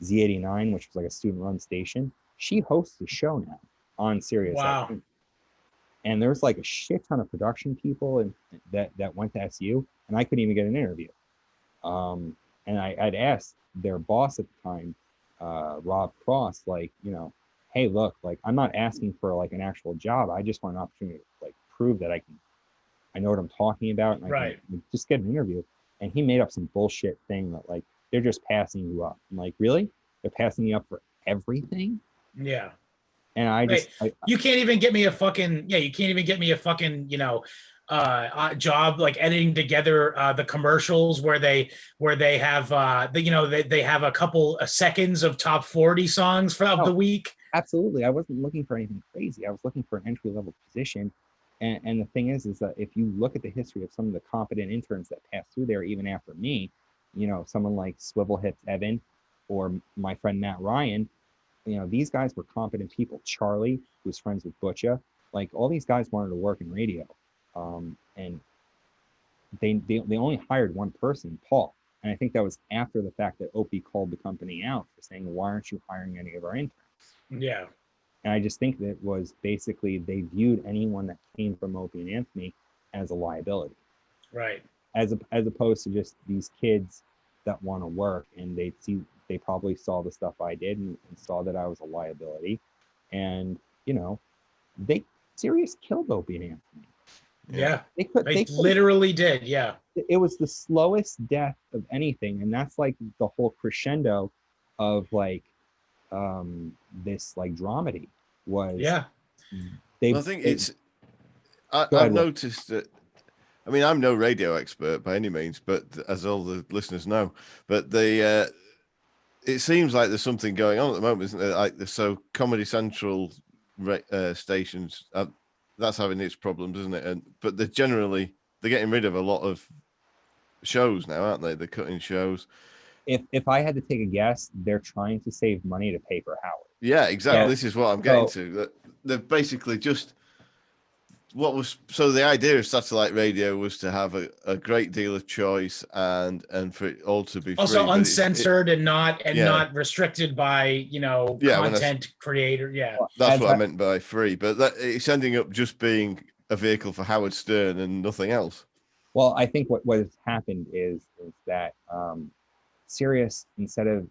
Z89, which was like a student-run station, she hosts a show now on Sirius. Wow. And there's like a shit ton of production people and that went to SU, and I couldn't even get an interview. And I'd asked their boss at the time, Rob Cross, like, you know, hey, look, like I'm not asking for like an actual job. I just want an opportunity to like prove that I know what I'm talking about, and I can just get an interview. And he made up some bullshit thing that like they're just passing you up. I'm like, really? They're passing you up for everything? Yeah. And you can't even get me a fucking you know, job like editing together the commercials where they have they have a couple of seconds of top 40 songs of the week. Absolutely. I wasn't looking for anything crazy. I was looking for an entry-level position. And the thing is that if you look at the history of some of the competent interns that passed through there, even after me, you know, someone like Swivel Hips Evan or my friend Matt Ryan, you know, these guys were competent people. Charlie, who's friends with Butcha, like all these guys wanted to work in radio. And they only hired one person, Paul. And I think that was after the fact that Opie called the company out for saying, why aren't you hiring any of our interns? Yeah. And I just think that was basically they viewed anyone that came from Opie and Anthony as a liability. Right. As opposed to just these kids that want to work, and they probably saw the stuff I did and saw that I was a liability. And, you know, Sirius killed Opie and Anthony. Yeah. They literally did. Yeah. It was the slowest death of anything. And that's like the whole crescendo of like this like dramedy was. Yeah. I think I've noticed that. I mean, I'm no radio expert by any means, but as all the listeners know, but it seems like there's something going on at the moment, isn't there? Like so Comedy Central stations, that's having its problems, isn't it? But they're getting rid of a lot of shows now, aren't they? They're cutting shows. If I had to take a guess, they're trying to save money to pay for Howard. Yeah, exactly. This is what I'm getting to. That they're basically just so the idea of satellite radio was to have a great deal of choice and for it all to be Also free, uncensored and not yeah. restricted by, you know, Yeah, content creator. Yeah. Well, that's as what I meant by free, but that it's ending up just being a vehicle for Howard Stern and nothing else. Well, I think what has happened is that Sirius, instead of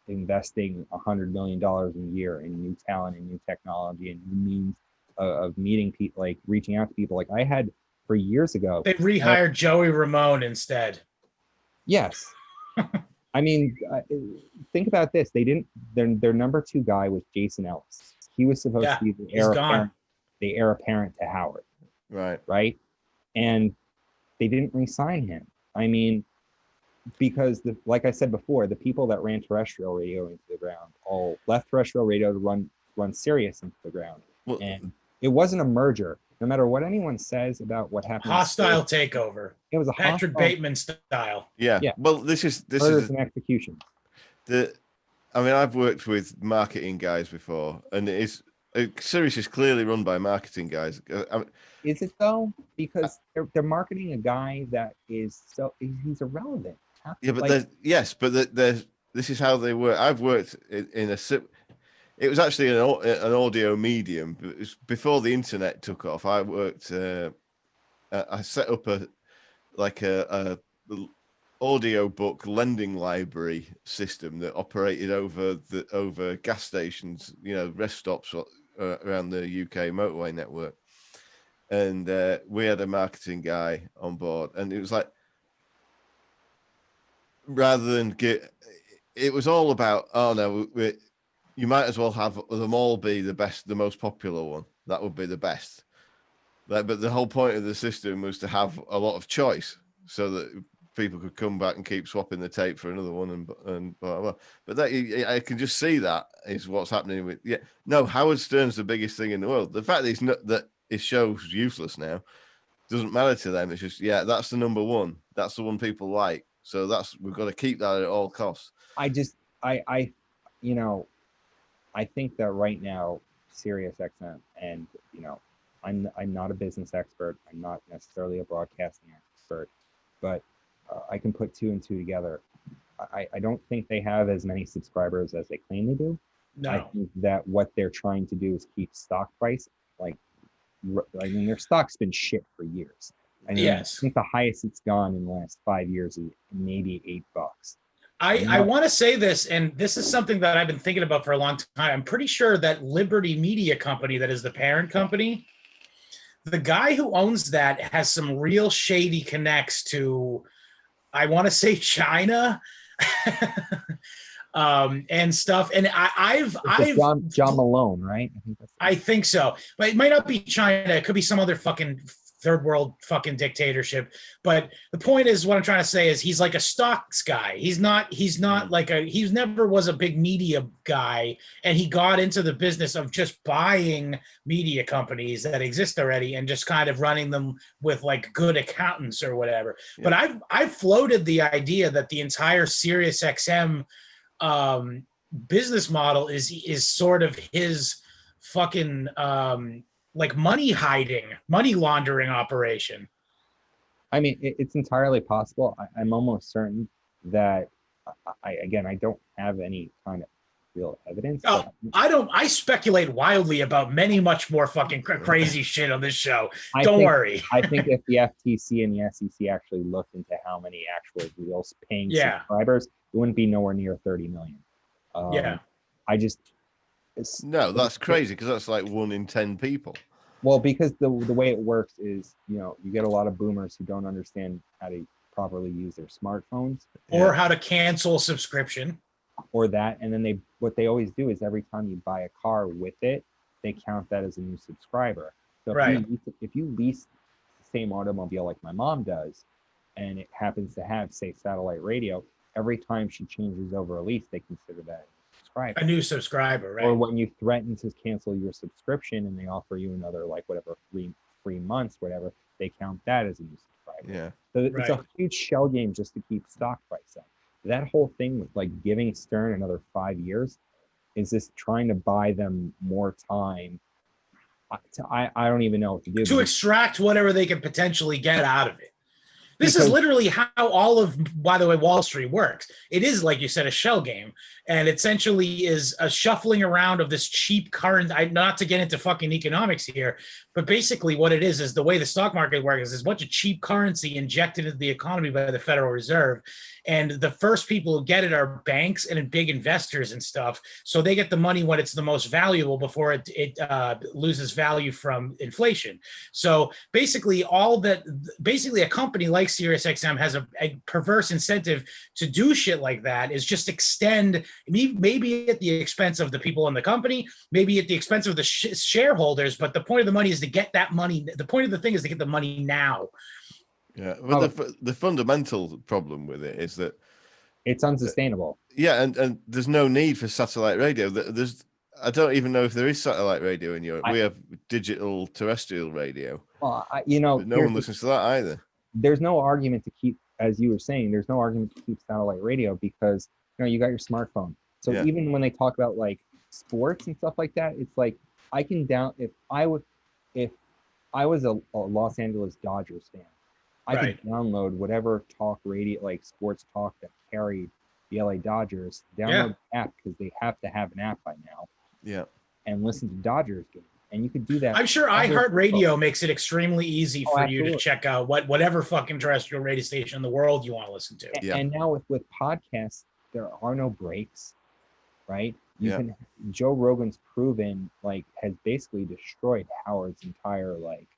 investing $100 million a year in new talent and new technology and new means of meeting people, like reaching out to people, like I had for years ago. They rehired Joey Ramone instead. Yes. I mean, think about this. They didn't. Their number 2 guy was Jason Ellis. He was supposed to be the heir apparent to Howard. Right. And they didn't re-sign him. I mean, because like I said before, the people that ran terrestrial radio into the ground all left terrestrial radio to run Sirius into the ground. Well, and it wasn't a merger. No matter what anyone says about what happened, hostile takeover. It was a Patrick Bateman style. Yeah. Well, this is an execution. I mean, I've worked with marketing guys before, and Sirius is clearly run by marketing guys. Is it though? Because they're marketing a guy that is he's irrelevant. Yeah, but this is how they work. I've worked in a. It was actually an audio medium. But it was before the internet took off. I worked. I set up a audio book lending library system that operated over gas stations, rest stops around the UK motorway network. And we had a marketing guy on board, and it was like, rather than it was all about, you might as well have them all be the best, the most popular one. That would be the best. But the whole point of the system was to have a lot of choice, so that people could come back and keep swapping the tape for another one and blah, blah. But I can just see that is what's happening with. Yeah, no, Howard Stern's the biggest thing in the world. The fact that his show's useless now doesn't matter to them. It's just, that's the number one. That's the one people like. So we've got to keep that at all costs. I think that right now, Sirius XM, and I'm not a business expert. I'm not necessarily a broadcasting expert, but I can put 2 and 2 together. I don't think they have as many subscribers as they claim they do. No. I think that what they're trying to do is keep stock price. Their stock's been shit for years. Yes. I think the highest it's gone in the last 5 years is maybe $8. I want to say this, and this is something that I've been thinking about for a long time. I'm pretty sure that Liberty Media Company, that is the parent company, the guy who owns that has some real shady connects to, I want to say, China. And stuff. And I've John Malone, right? I think so, but it might not be China. It could be some other fucking third world fucking dictatorship. But the point is, what I'm trying to say is, he's like a stocks guy. He's not like he never was a big media guy, and he got into the business of just buying media companies that exist already and just kind of running them with like good accountants or whatever. Yeah. But I've floated the idea that the entire Sirius XM business model is sort of his fucking like money laundering operation. I mean, it's entirely possible. I'm almost certain that I don't have any kind of real evidence. Oh, I speculate wildly about much more fucking crazy shit on this show. Don't worry. I think if the FTC and the SEC actually looked into how many actual real paying subscribers, it wouldn't be nowhere near 30 million. That's crazy, because that's like 1 in 10 people. Well, because the way it works is, you get a lot of boomers who don't understand how to properly use their smartphones, or how to cancel a subscription, or that. And then what they always do is, every time you buy a car with it, they count that as a new subscriber. So if you lease the same automobile like my mom does, and it happens to have, say, satellite radio, every time she changes over a lease, they consider that a new subscriber, right? Or when you threaten to cancel your subscription and they offer you another, like, whatever, free months, whatever, they count that as a new subscriber. Yeah. So it's a huge shell game just to keep stock price up. That whole thing with like giving Stern another 5 years is just trying to buy them more time. I don't even know what to do. To extract whatever they can potentially get out of it. This is literally how all of, by the way, Wall Street works. It is, like you said, a shell game, and essentially is a shuffling around of this cheap current. Not to get into fucking economics here, but basically what it is the way the stock market works is a bunch of cheap currency injected into the economy by the Federal Reserve, and the first people who get it are banks and big investors and stuff. So they get the money when it's the most valuable before it loses value from inflation. So basically, a company like Sirius XM has a perverse incentive to do shit like that, is just extend, maybe at the expense of the people in the company, maybe at the expense of the shareholders, but the point of the money is to get that money. The point of the thing is to get the money now. Yeah, but the fundamental problem with it is that it's unsustainable. Yeah, and there's no need for satellite radio. I don't even know if there is satellite radio in Europe. We have digital terrestrial radio. Well, but no one listens to that either. There's no argument to keep, as you were saying, there's no argument to keep satellite radio because you got your smartphone. So even when they talk about like sports and stuff like that, it's like I can if I was a Los Angeles Dodgers fan, I could download whatever talk radio, like sports talk that carried the LA Dodgers, download the app because they have to have an app by now. Yeah. And listen to Dodgers games. And you could do that. I'm sure iHeartRadio makes it extremely easy for you to check out whatever fucking terrestrial radio station in the world you want to listen to. And now with podcasts, there are no breaks, right? Joe Rogan's proven, like, has basically destroyed Howard's entire, like,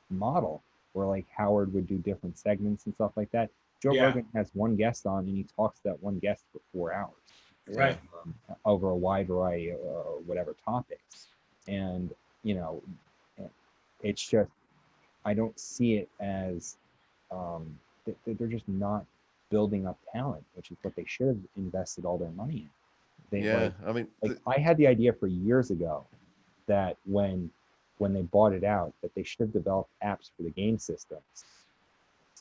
model, where, like, Howard would do different segments and stuff like that. Joe Rogan has one guest on, and he talks to that one guest for 4 hours. Right. Over a wide variety of whatever topics. And, it's just, I don't see it as, they're just not building up talent, which is what they should have invested all their money in. I had the idea for years ago that when they bought it out, that they should have developed apps for the game systems,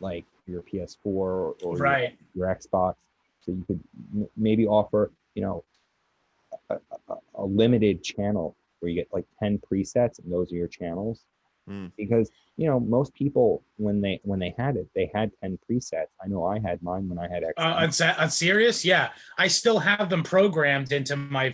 like your PS4 or your Xbox, so you could maybe offer, a limited channel where you get like 10 presets and those are your channels. Because most people when they had it, they had 10 presets. I know I had mine when I had on Sirius. I still have them programmed into my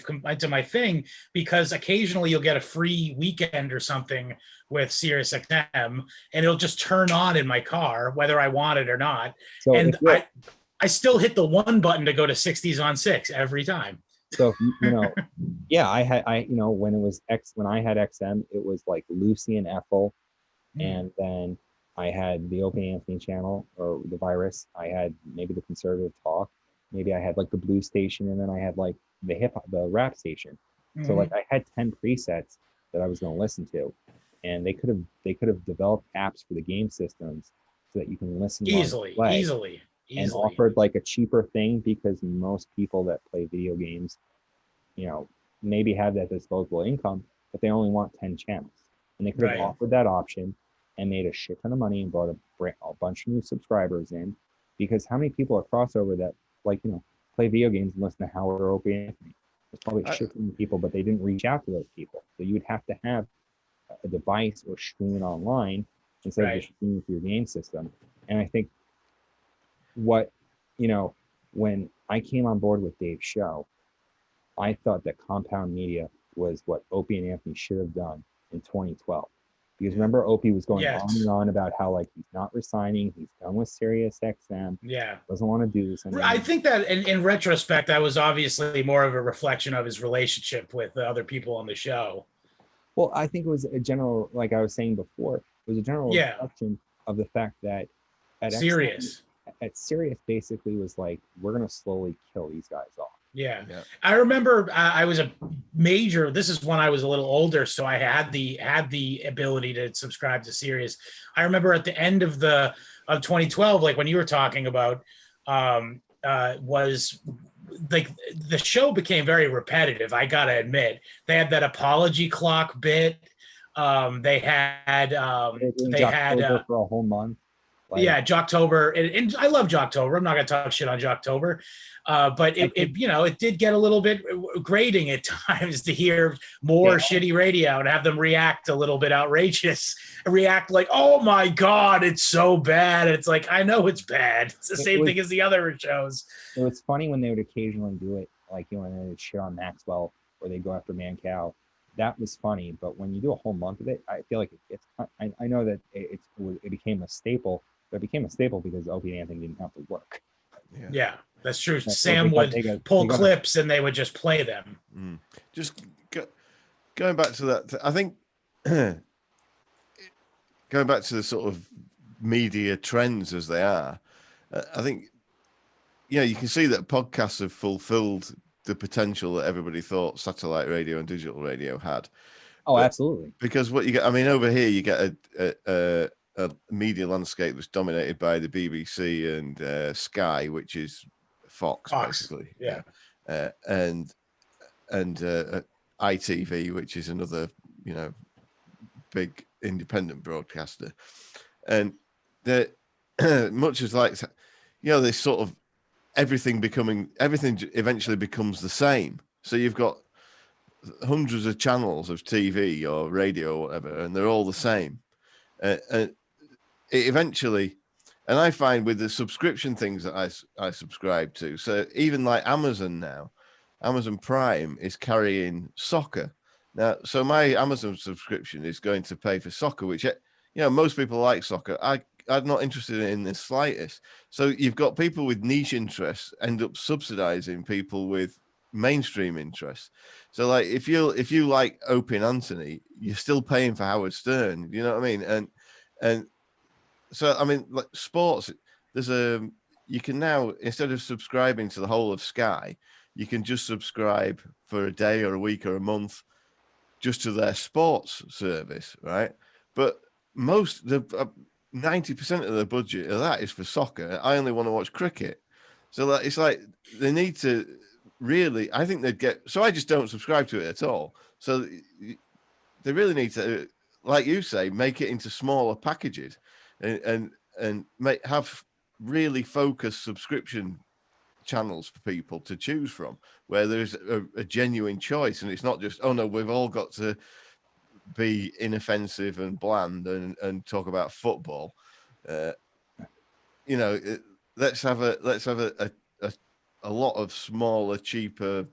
thing because occasionally you'll get a free weekend or something with Sirius XM and it'll just turn on in my car whether I want it or not. So and I still hit the one button to go to 60s on 6 every time. So when I had XM, it was like Lucy and Ethel, and then I had the Opie and Anthony channel or the Virus. I had maybe the conservative talk, maybe I had like the blues station, and then I had like the rap station. So like I had 10 presets that I was going to listen to, and they could have developed apps for the game systems so that you can listen easily. And offered like a cheaper thing, because most people that play video games, maybe have that disposable income, but they only want 10 channels. And they could have offered that option and made a shit ton of money and brought a bunch of new subscribers in, because how many people are crossover that play video games and listen to Howard or Opie and Anthony? There's probably a shit ton of people, but they didn't reach out to those people. So you would have to have a device or stream it online instead of just streaming through your game system. And I think when I came on board with Dave's show, I thought that Compound Media was what Opie and Anthony should have done in 2012. Because remember, Opie was going on and on about how like he's not resigning, he's done with Sirius XM, doesn't want to do this anymore. I think that in retrospect, that was obviously more of a reflection of his relationship with the other people on the show. Well, I think it was a general, like I was saying before, it was a general reflection of the fact that at Sirius basically was like, we're going to slowly kill these guys off. Yeah. I remember I was this is when I was a little older, so I had the ability to subscribe to Sirius. I remember at the end of 2012, like when you were talking about, was like the show became very repetitive. I gotta admit, they had that apology clock bit. They had for a whole month. Like, yeah, Jocktober, and I love Jocktober. I'm not gonna talk shit on Jocktober, but it did get a little bit grating at times to hear more shitty radio and have them react a little bit outrageous, react like, "Oh my god, it's so bad." And it's like, I know it's bad. It's the same thing as the other shows. It was funny when they would occasionally do it, like when they would shit on Maxwell or they go after Mancow. That was funny, but when you do a whole month of it, I feel like it's. I know that it became a staple. But it became a staple because Opie and Anthony didn't have to work. Yeah, that's true. Sam would pull clips and they would just play them. Just going back to that, I think going back to the sort of media trends as they are, I think, you can see that podcasts have fulfilled the potential that everybody thought satellite radio and digital radio had. Oh, absolutely. Because what you get, I mean, over here you get a media landscape that's dominated by the BBC and Sky, which is Fox. Basically. Yeah. And ITV, which is another, big independent broadcaster. And they're much as like, this sort of everything eventually becomes the same. So you've got hundreds of channels of TV or radio or whatever, and they're all the same. And it eventually, and I find with the subscription things that I subscribe to, so even like Amazon now, Amazon Prime is carrying soccer. Now, so my Amazon subscription is going to pay for soccer, which, most people like soccer. I'm not interested in the slightest. So you've got people with niche interests end up subsidizing people with mainstream interests. So like if you like Opie and Anthony, you're still paying for Howard Stern. You know what I mean? And so I mean, like sports, you can now, instead of subscribing to the whole of Sky, you can just subscribe for a day or a week or a month just to their sports service, right? But 90% of the budget of that is for soccer. I only want to watch cricket. So that it's like they need to really, I think they'd get, so I just don't subscribe to it at all. So they really need to, like you say, make it into smaller packages and have really focused subscription channels for people to choose from, where there's a genuine choice, and it's not just, oh no, we've all got to be inoffensive and bland and talk about football. Let's have a lot of smaller, cheaper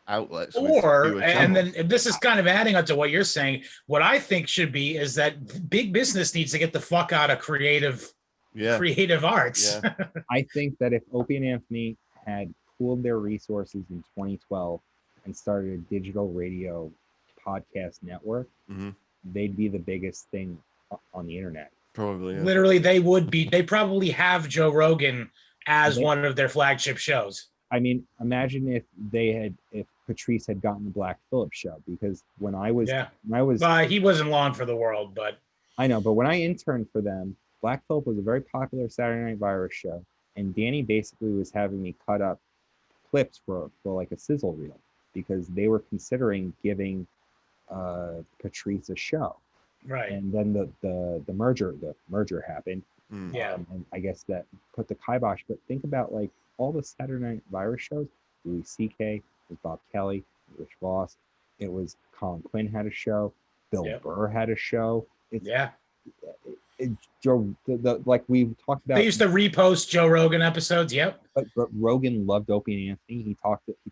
outlets. And then this is kind of adding up to what you're saying. What I think should be is that big business needs to get the fuck out of creative arts. Yeah. I think that if Opie and Anthony had pooled their resources in 2012 and started a digital radio podcast network, they'd be the biggest thing on the internet. Probably. Yeah. Literally, they would be. They probably have Joe Rogan as one of their flagship shows. I mean, imagine if Patrice had gotten the Black Phillip show, because when I was, he wasn't long for the world, but I know. But when I interned for them, Black Phillip was a very popular Saturday Night Virus show, and Danny basically was having me cut up clips for like a sizzle reel, because they were considering giving Patrice a show. Right. And then the merger happened. And I guess that put the kibosh. But think about like all the Saturday Night Virus shows. Louis C.K. It was Bob Kelly, Rich Voss. It was Colin Quinn had a show. Bill Burr had a show. Joe, like we talked about. They used to repost Joe Rogan episodes. Yep. But Rogan loved Opie and Anthony. He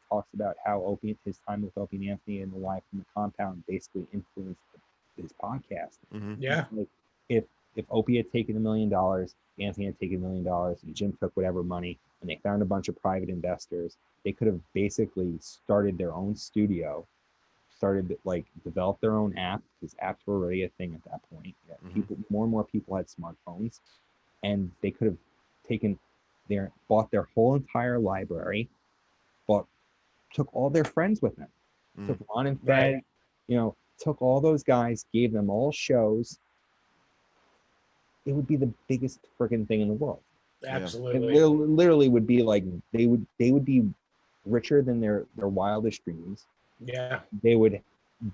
talks about how his time with Opie and Anthony and the Live from the Compound basically influenced his podcast. Yeah. Like if Opie had taken $1 million, Anthony had taken $1 million, and Jim took whatever money, and they found a bunch of private investors, they could have basically started their own studio, developed their own app, because apps were already a thing at that point. More and more people had smartphones, and they could have bought their whole entire library, but took all their friends with them. Took Ron and Fed, took all those guys, gave them all shows. It would be the biggest freaking thing in the world. Absolutely. It literally would be like they would be richer than their wildest dreams. Yeah. They would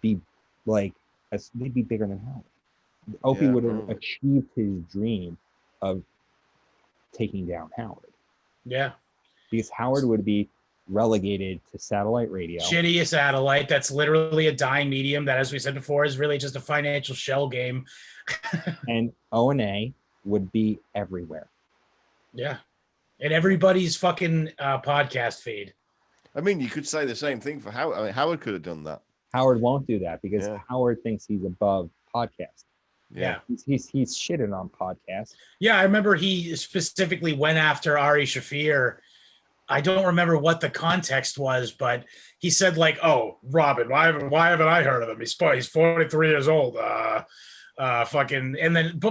be they'd be bigger than hell. Opie would have achieved his dream of taking down Howard, Yeah. because Howard would be relegated to satellite radio. Shitty satellite. That's literally a dying medium that, as we said before, is really just a financial shell game. And O&A would be everywhere. Yeah. And everybody's fucking podcast feed. I mean, you could say the same thing for Howard. I mean, Howard could have done that. Howard won't do that because Yeah. Howard thinks he's above podcast. Yeah. He's shitted on podcasts. Yeah, I remember he specifically went after Ari Shafir. I don't remember what the context was, but he said like, "Oh, Robin, why haven't I heard of him? He's 43 years old." But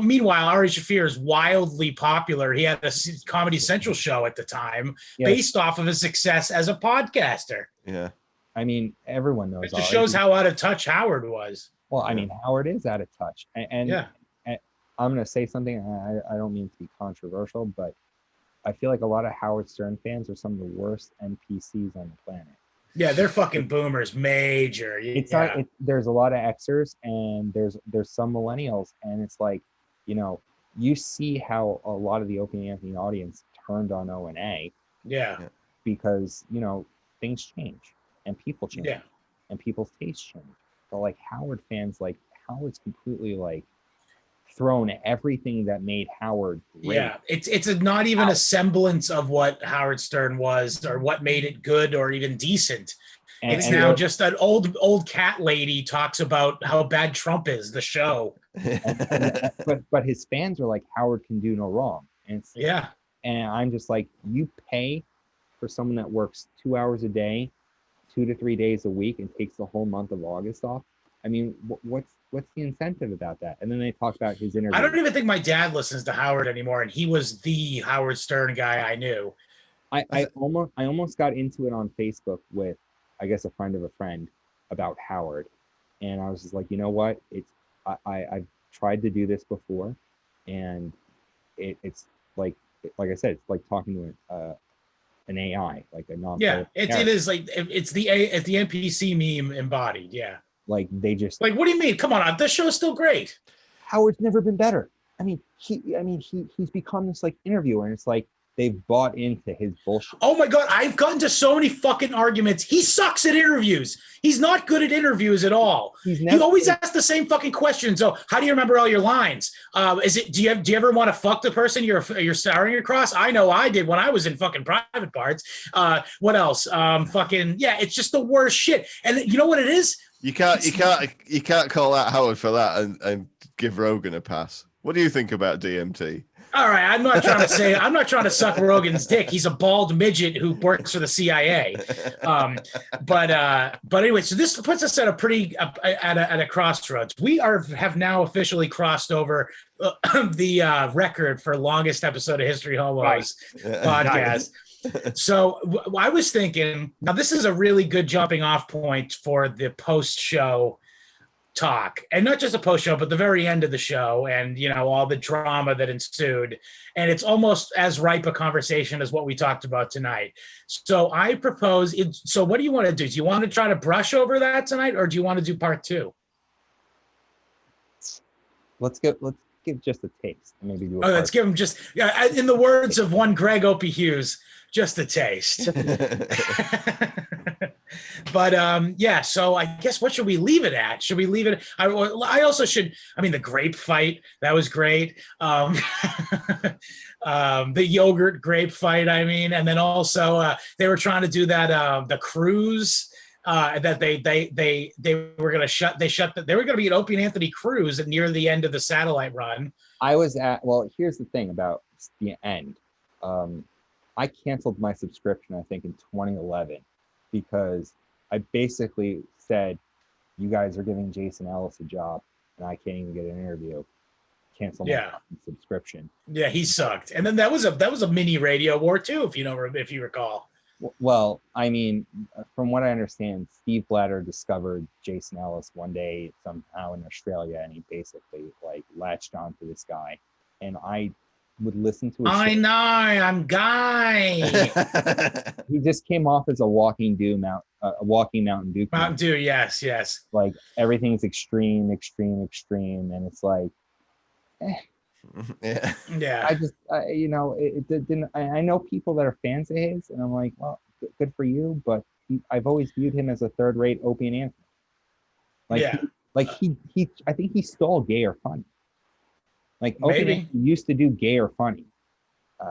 meanwhile, Ari Shafir is wildly popular. He had a Comedy Central show at the time based off of his success as a podcaster. Yeah. I mean, everyone knows. It just shows how out of touch Howard was. Well, I mean, Howard is out of touch. And I'm going to say something, I don't mean to be controversial, but I feel like a lot of Howard Stern fans are some of the worst NPCs on the planet. Yeah, they're fucking boomers, major. It's not. There's a lot of Xers and there's some millennials, and it's like, you see how a lot of the Opie and Anthony audience turned on O&A. Yeah. Because things change and people change. Yeah. And people's tastes change. But like Howard fans, like Howard's completely like thrown everything that made Howard great. Yeah, it's not even a semblance of what Howard Stern was or what made it good or even decent. It's now just an old cat lady talks about how bad Trump is, the show. but his fans are like, Howard can do no wrong. And and I'm just like, you pay for someone that works 2 hours a day, 2 to 3 days a week, and takes the whole month of August off. I mean, what's the incentive about that? And then they talk about his interview. I don't even think my dad listens to Howard anymore, and he was the Howard Stern guy I knew. I almost got into it on Facebook with, I guess, a friend of a friend about Howard, and I was just like, you know what? I've tried to do this before, and it's like I said, it's like talking to an AI, like a non. Yeah, it is like it's the NPC meme embodied. Yeah. Like they just like, what do you mean? Come on, this show's still great. Howard's never been better. I mean, he's become this like interviewer, and it's like they've bought into his bullshit. Oh my God, I've gotten to so many fucking arguments. He sucks at interviews. He's not good at interviews at all. He always asks the same fucking questions. So, how do you remember all your lines? Do you ever want to fuck the person you're starring across? I know I did when I was in fucking Private Parts. What else? It's just the worst shit. And you know what it is? You can't call out Howard for that and give Rogan a pass. What do you think about DMT? All right, I'm not trying to suck Rogan's dick. He's a bald midget who works for the CIA. But anyway, so this puts us at a crossroads. We have now officially crossed over the record for longest episode of History Homos podcast. So I was thinking, now this is a really good jumping off point for the post-show talk, and not just a post-show, but the very end of the show, and all the drama that ensued, and it's almost as ripe a conversation as what we talked about tonight. So I propose so what do you want to do? Do you want to try to brush over that tonight, or do you want to do part two? Let's give just a taste, and maybe do let's give him just, in the words of one Greg Opie Hughes, just a taste. But so I guess what should we leave it at? Should we leave it? I also should. I mean, the grape fight, that was great. The yogurt grape fight. I mean, and then also they were trying to do that the cruise that they were going to shut. They were going to be an Opie and Anthony cruise near the end of the satellite run. Here's the thing about the end. I canceled my subscription, I think, in 2011 because I basically said, you guys are giving Jason Ellis a job and I can't even get an interview. Cancel my subscription. Yeah, he sucked. And then that was a mini radio war too, if you recall. Well, I mean, from what I understand, Steve Blatter discovered Jason Ellis one day somehow in Australia, and he basically like latched onto this guy. And I would listen to his I show. know, I'm Guy. He just came off as a walking Mountain Dew. Mountain Dew, yes. Like everything's extreme, and it's like, Yeah. Yeah. I just, it didn't. I know people that are fans of his, and I'm like, well, good for you, but I've always viewed him as a third-rate Opie and Anthony. Like, Yeah. I think he stole Gay or Funny. Like, Opie and Maybe. Anthony used to do Gay or Funny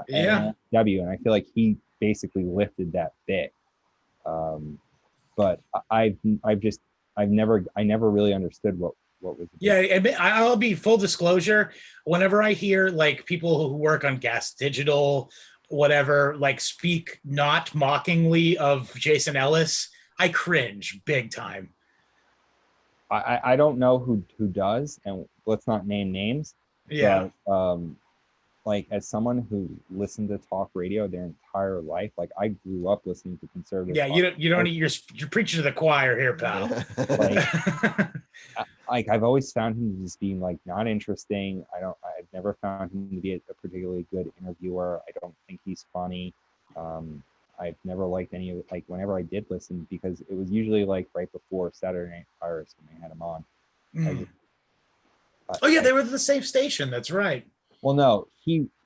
Yeah. at NW, and I feel like he basically lifted that bit. But I never really understood what was. Yeah, I'll be full disclosure. Whenever I hear like people who work on Gas Digital, whatever, like speak not mockingly of Jason Ellis, I cringe big time. I don't know who does, and let's not name names. Yeah. But like as someone who listened to talk radio their entire life, like I grew up listening to conservative. Yeah, you don't you're preaching to the choir here, pal. Like I've always found him just being like not interesting. I've never found him to be a particularly good interviewer. I don't think he's funny. I've never liked any of it. Like whenever I did listen, because it was usually like right before Saturday Night Pirates when they had him on. Oh yeah, they were the same station. That's right. Well, no,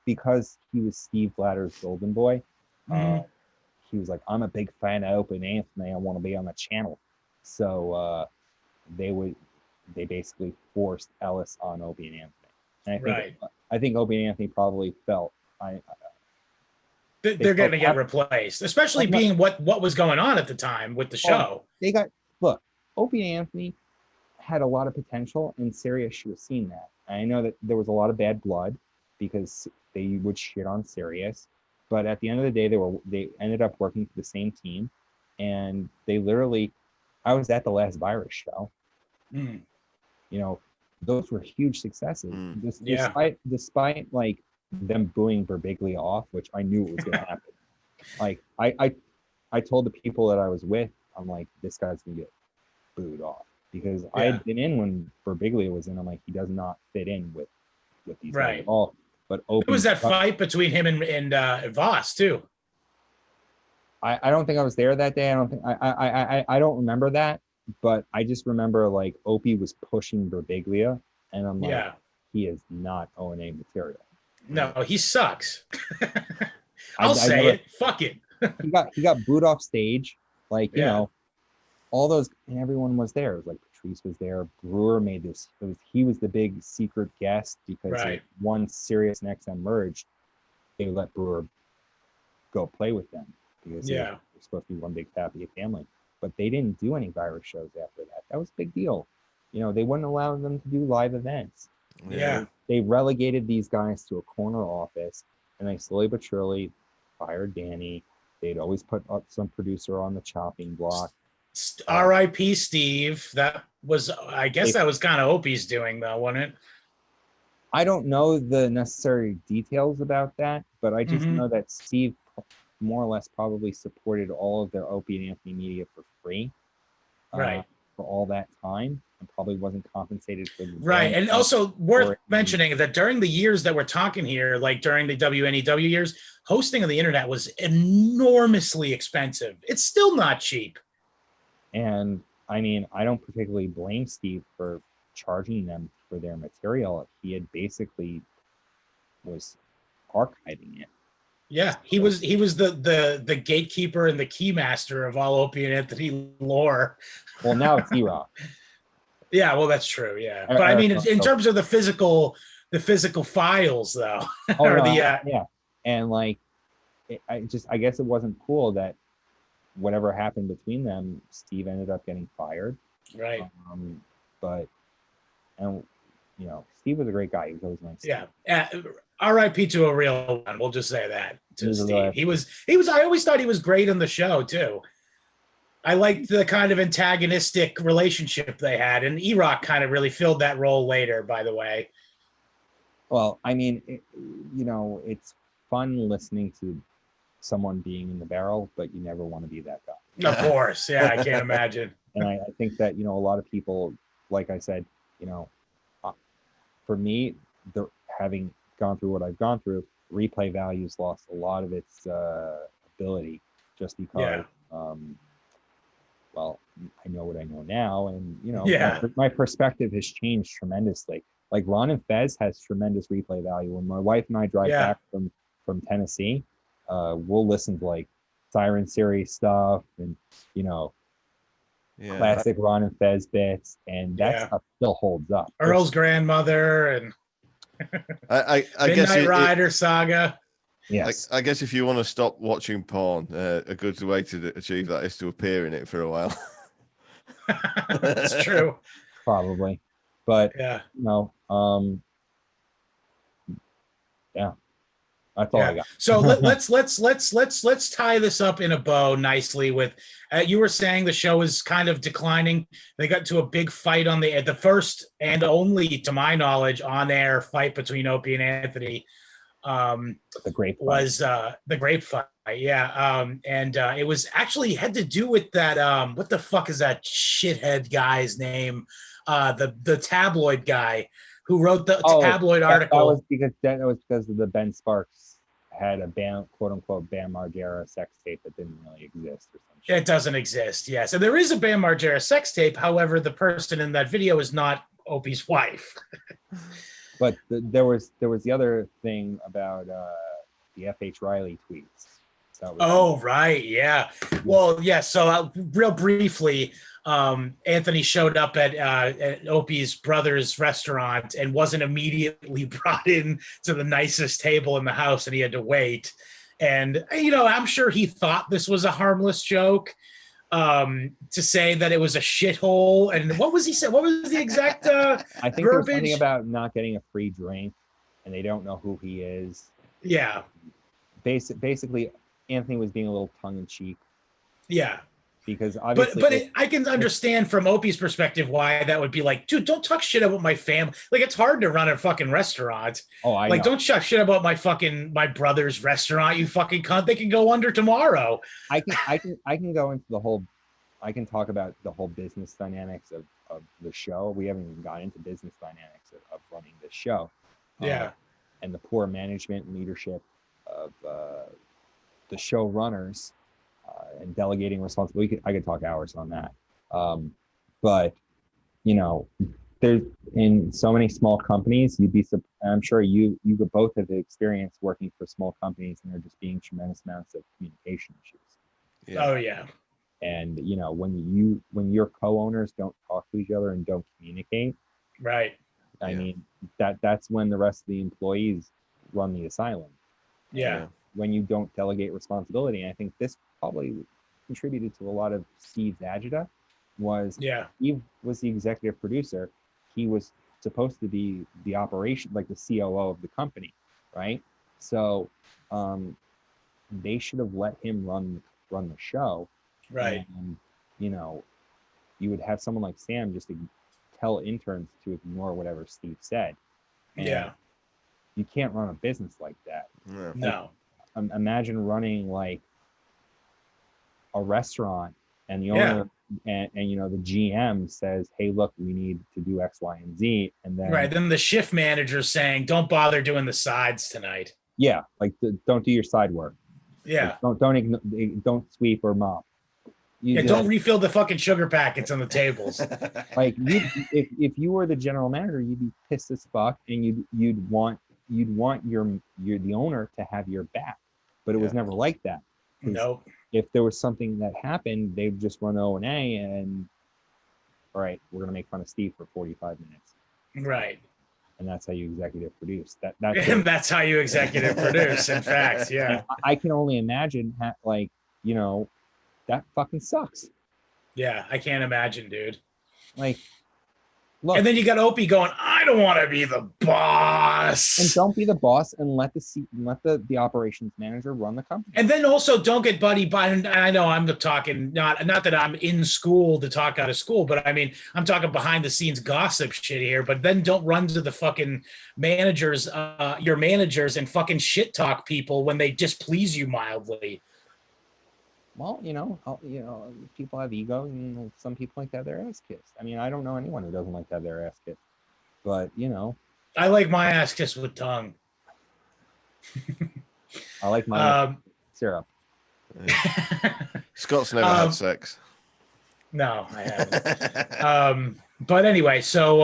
because he was Steve Blatter's golden boy. He was like, I'm a big fan of Opie and Anthony. I want to be on the channel. So they basically forced Ellis on Opie and Anthony. And I think Opie and Anthony probably felt they're going to get replaced, especially being what was going on at the time with the show. Opie and Anthony had a lot of potential, and Sirius should have seen that. I know that there was a lot of bad blood because they would shit on Sirius, but at the end of the day, they ended up working for the same team, and I was at the last Virus show. Those were huge successes. Despite like them booing Birbiglia off, which I knew it was going to happen. Like I told the people that I was with, I'm like, this guy's gonna get booed off because I had been in when Birbiglia was in. I'm like, he does not fit in with these guys at all. But Opie, it was that fight between him and Voss too. I don't think I was there that day. I don't remember that, but I just remember like Opie was pushing Birbiglia, and I'm like, he is not O&A material. No, he sucks. I'll say it. Fuck it. he got booed off stage. Like, you know, all those, and everyone was there. It was like Patrice was there. Brewer made this. He was the big secret guest because once Sirius and XM merged, they let Brewer go play with them because they're supposed to be one big happy family. But they didn't do any Virus shows after that. That was a big deal. They wouldn't allow them to do live events. They relegated these guys to a corner office, and they slowly but surely fired Danny. They'd always put up some producer on the chopping block. R.I.P. Steve. That was, I guess, that was kind of Opie's doing, though, wasn't it? I don't know the necessary details about that, but I just know that Steve more or less probably supported all of their Opie and Anthony media for free. For all that time, and probably wasn't compensated for the and also worth mentioning that during the years that we're talking here, like during the WNEW years, hosting on the internet was enormously expensive. It's still not cheap. And I mean, I don't particularly blame Steve for charging them for their material. He had basically was archiving it. Yeah, he was the gatekeeper and the keymaster of all Opie and Anthony lore. Well, now it's E-Rock. Yeah, well, that's true. Yeah, but I mean, in terms of the physical files, though. And like, I guess it wasn't cool that whatever happened between them, Steve ended up getting fired. Right. Steve was a great guy. He was always nice. Yeah. R.I.P. to a real one. We'll just say that to Steve. He was. I always thought he was great on the show too. I liked the kind of antagonistic relationship they had, and E-Rock kind of really filled that role later, by the way. Well, I mean, it's fun listening to someone being in the barrel, but you never want to be that guy. Of course. Yeah, I can't imagine. And I think that, a lot of people, like I said, for me, having gone through what I've gone through, replay values lost a lot of its ability just because, I know what I know now, and my perspective has changed tremendously. Like Ron and Fez has tremendous replay value. When my wife and I drive back from Tennessee, we'll listen to like Siren series stuff and classic Ron and Fez bits, and that stuff still holds up. Earl's grandmother and I Midnight guess Rider saga. Yes, I guess if you want to stop watching porn, a good way to achieve that is to appear in it for a while. That's true. Probably, but yeah. That's all I got. So let's tie this up in a bow nicely with you were saying the show is kind of declining. They got to a big fight on the first and only, to my knowledge, on air fight between Opie and Anthony. The grape fight. Was the grape fight. Yeah. And it was actually had to do with that what the fuck is that shithead guy's name? The tabloid guy who wrote the tabloid article. That was because of the Ben Sparks had a quote unquote Bam Margera sex tape that didn't really exist or something. It doesn't exist. Yeah. So there is a Bam Margera sex tape. However, the person in that video is not Opie's wife. But there was the other thing about the F.H. Riley tweets. Right. Yeah. Well, yeah. So real briefly, Anthony showed up at Opie's brother's restaurant and wasn't immediately brought in to the nicest table in the house, and he had to wait. And, I'm sure he thought this was a harmless joke, to say that it was a shithole. And what was he said? What was the exact I think verbiage? There's something about not getting a free drink and they don't know who he is. Yeah. Basically, Anthony was being a little tongue-in-cheek. Yeah. Because obviously, but I can understand from Opie's perspective why that would be like, dude, don't talk shit about my family. Like, it's hard to run a fucking restaurant. Oh, I know. Don't talk shit about my brother's restaurant. You fucking cunt. They can go under tomorrow. I can go into I can talk about the whole business dynamics of the show. We haven't even got into business dynamics of running this show. Yeah. And the poor management and leadership of the showrunners. And delegating responsibility. I could talk hours on that. But there's in so many small companies, I'm sure you could both have experience working for small companies, and there just being tremendous amounts of communication issues. Yeah. Oh yeah. And when your co-owners don't talk to each other and don't communicate, right? I mean that's when the rest of the employees run the asylum. Yeah. When you don't delegate responsibility. And I think this probably contributed to a lot of Steve's agita. Steve was the executive producer. He was supposed to be the operation, like the COO of the company, right? So they should have let him run the show. Right. And, you would have someone like Sam just to tell interns to ignore whatever Steve said. And you can't run a business like that. No. Imagine running like a restaurant and the owner and the GM says, hey, look, we need to do X, Y, and Z. And then the shift manager saying, don't bother doing the sides tonight. Yeah. Like don't do your side work. Yeah. Like, don't sweep or mop. Don't refill the fucking sugar packets on the tables. Like if you were the general manager, you'd be pissed as fuck, and you'd want the owner to have your back, but it was never like that. Nope. If there was something that happened, they'd just run O&A and all right, we're gonna make fun of Steve for 45 minutes. Right. And that's how you executive produce. That's how you executive produce. In fact, yeah. And I can only imagine that fucking sucks. Yeah, I can't imagine, dude. Like, look. And then you got Opie going, I don't want to be the boss. And don't be the boss, and let the operations manager run the company. And then also don't get buddy by. And I know I'm talking not that I'm in school to talk out of school, but I mean I'm talking behind the scenes gossip shit here. But then don't run to the fucking managers, your managers, and fucking shit talk people when they displease you mildly. Well, people have ego, and some people like to have their ass kissed. I mean, I don't know anyone who doesn't like to have their ass kissed, but I like my ass kissed with tongue. I like my syrup. Scott's never had sex. No, I haven't. But anyway, so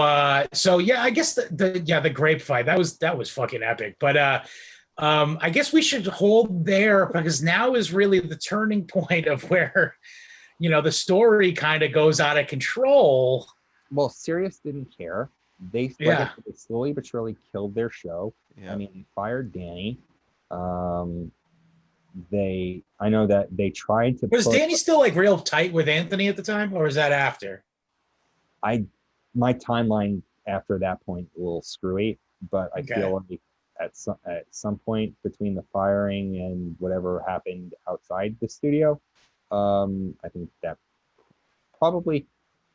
yeah, I guess the grape fight that was fucking epic. But I guess we should hold there because now is really the turning point of where the story kind of goes out of control. Well, Sirius didn't care. They Yeah. they slowly but surely killed their show. Yeah. I mean, fired Danny. I know that they tried to. Was Danny still like real tight with Anthony at the time, or was that after? My timeline after that point a little screwy, but I Okay. feel like at some point between the firing and whatever happened outside the studio, I think that probably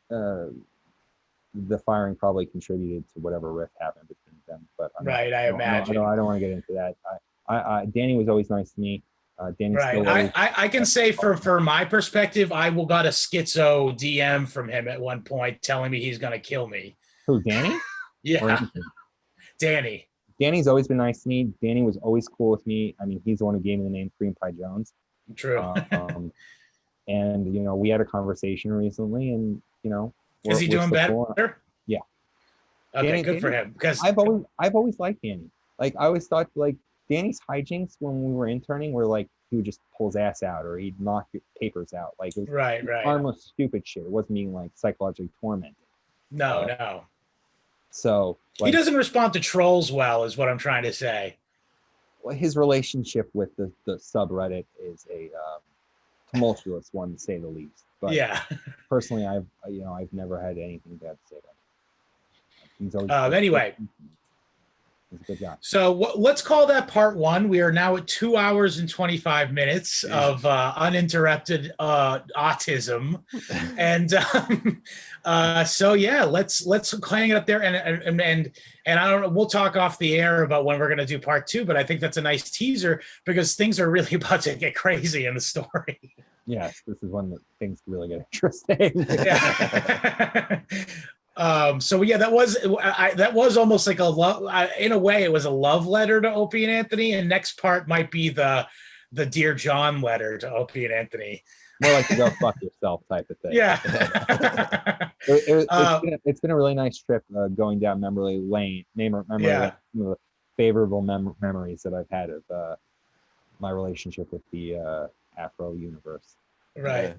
the firing probably contributed to whatever rift happened between them. But I imagine. I don't want to get into that. Danny was always nice to me. Danny Right. still always, I can say for my perspective, I got a schizo DM from him at one point telling me he's gonna kill me. who, Danny? Or Yeah, anything? Danny. Danny's always been nice to me. Danny was always cool with me. I mean, he's the one who gave me the name Creampie Jones. True. And we had a conversation recently, and Is he doing better? Yeah. Okay, Danny, good for him. Because I've always liked Danny. Like I always thought like Danny's hijinks when we were interning were like he would just pull his ass out or he'd knock papers out. Like it was right. harmless, stupid shit. It wasn't being like psychologically tormented. No. So He doesn't respond to trolls well, is what I'm trying to say. his relationship with the subreddit is a tumultuous one to say the least. But Yeah. personally, I've never had anything bad to say about him. He's always Anyway. He's a good guy. So let's call that part one. We are now at 2 hours and 25 minutes of uninterrupted autism. And so yeah, let's hang it up there. And I don't know, we'll talk off the air about when we're going to do part two, but I think that's a nice teaser because things are really about to get crazy in the story. Yes, this is when things really get interesting. Yeah. So yeah, that was almost like a love. In a way, it was a love letter to Opie and Anthony, and next part might be the Dear John letter to Opie and Anthony. More like the go fuck yourself type of thing. Yeah. It's been a really nice trip going down memory lane. Some of the favorable memories that I've had of my relationship with the Afro universe. Right.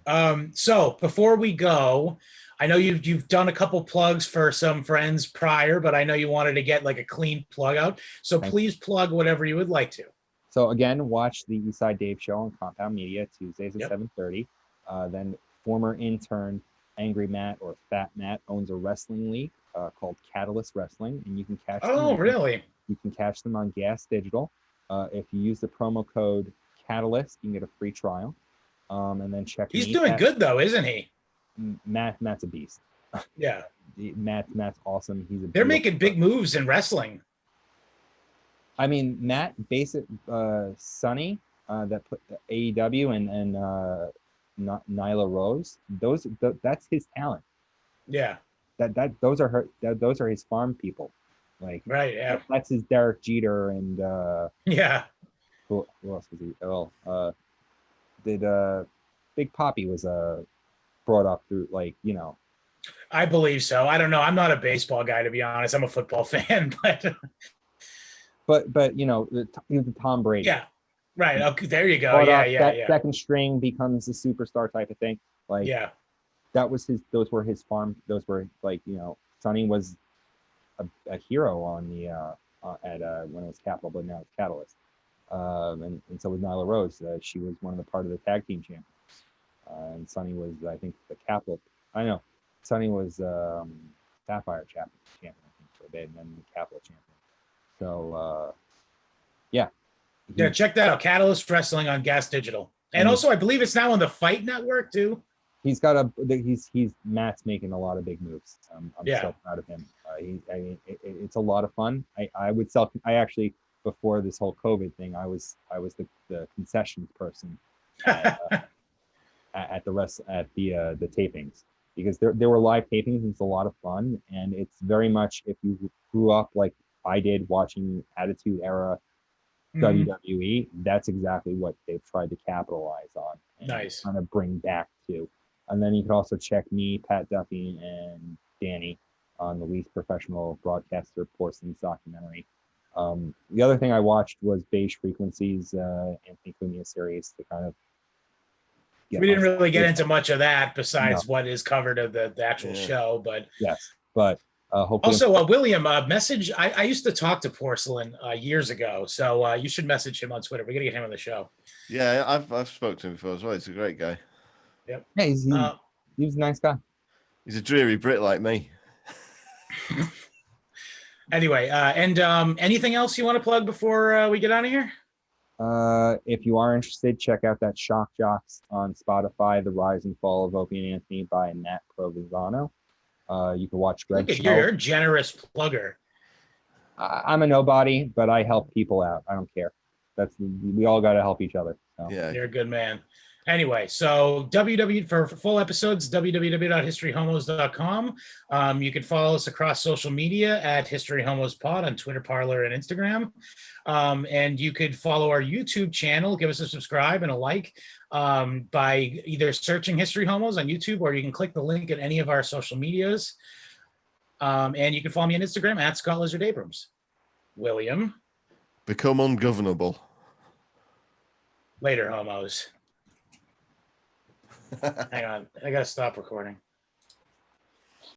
So before we go, I know you've done a couple plugs for some friends prior, but I know you wanted to get like a clean plug out. So please plug whatever you would like to. So again, watch the Eastside Dave show on Compound Media Tuesdays at 7:30. Then former intern Angry Matt or Fat Matt owns a wrestling league called Catalyst Wrestling, and you can catch them. Oh, really? You can catch them on Gas Digital. If you use the promo code Catalyst, you can get a free trial. And then check. He's doing good though, isn't he? Matt's a beast. Yeah. Matt's awesome. They're making big moves in wrestling. I mean, Matt, Sonny, that put AEW and Nyla Rose. That's his talent. Yeah. Those are his farm people. Like right. Yeah. That's his Derek Jeter and yeah. Who else was he? Well, Big Poppy was brought up through I believe so. I don't know. I'm not a baseball guy, to be honest. I'm a football fan, but the Tom Brady. Yeah. Right. Okay. There you go. Yeah. Second string becomes the superstar type of thing. Like that was those were his farm. Those were Sonny was a hero on the when it was Capital, but now it's Catalyst. And so with Nyla Rose, she was one of the part of the tag team champions. And Sonny was, I think, the Capital. I know. Sonny was Sapphire champion, I think, for a bit, and then the Capital champion. So, yeah. Yeah, check that out. Catalyst Wrestling on Gas Digital. And also, I believe it's now on the Fight Network, too. He's got Matt's making a lot of big moves. I'm so proud of him. It's a lot of fun. I actually, before this whole COVID thing, I was the concessions person at the tapings, because there were live tapings and it's a lot of fun, and it's very much, if you grew up like I did watching Attitude Era WWE, that's exactly what they've tried to capitalize on and kind of bring back to. And then you can also check me, Pat Duffy, and Annie on the least professional broadcaster Porsalin's documentary. The other thing I watched was Beige Frequency's Anthony Cumia series to kind of We didn't really get into much of that No. besides what is covered of the actual show, but Yes, but hopefully. also, William, message. I used to talk to Porsalin years ago, so you should message him on Twitter. We got to get him on the show. Yeah, I've spoken to him before as well. He's a great guy. Yep. Yeah, he's a nice guy. He's a dreary Brit like me. Anyway, and anything else you want to plug before we get out of here? If you are interested, check out that Shock Jocks on Spotify, The Rise and Fall of Opie and Anthony by Nat Provenzano. You can watch Greg. Look at you're a generous plugger. I'm a nobody, but I help people out. I don't care. We all got to help each other. So. Yeah, You're a good man. Anyway, so for full episodes, www.historyhomos.com. You can follow us across social media at History Homos Pod on Twitter, Parler, and Instagram. And you could follow our YouTube channel, give us a subscribe and a like by either searching History Homos on YouTube, or you can click the link at any of our social medias. And you can follow me on Instagram at Scott Lizard Abrams. William. become ungovernable. Later, homos. Hang on. I got to stop recording.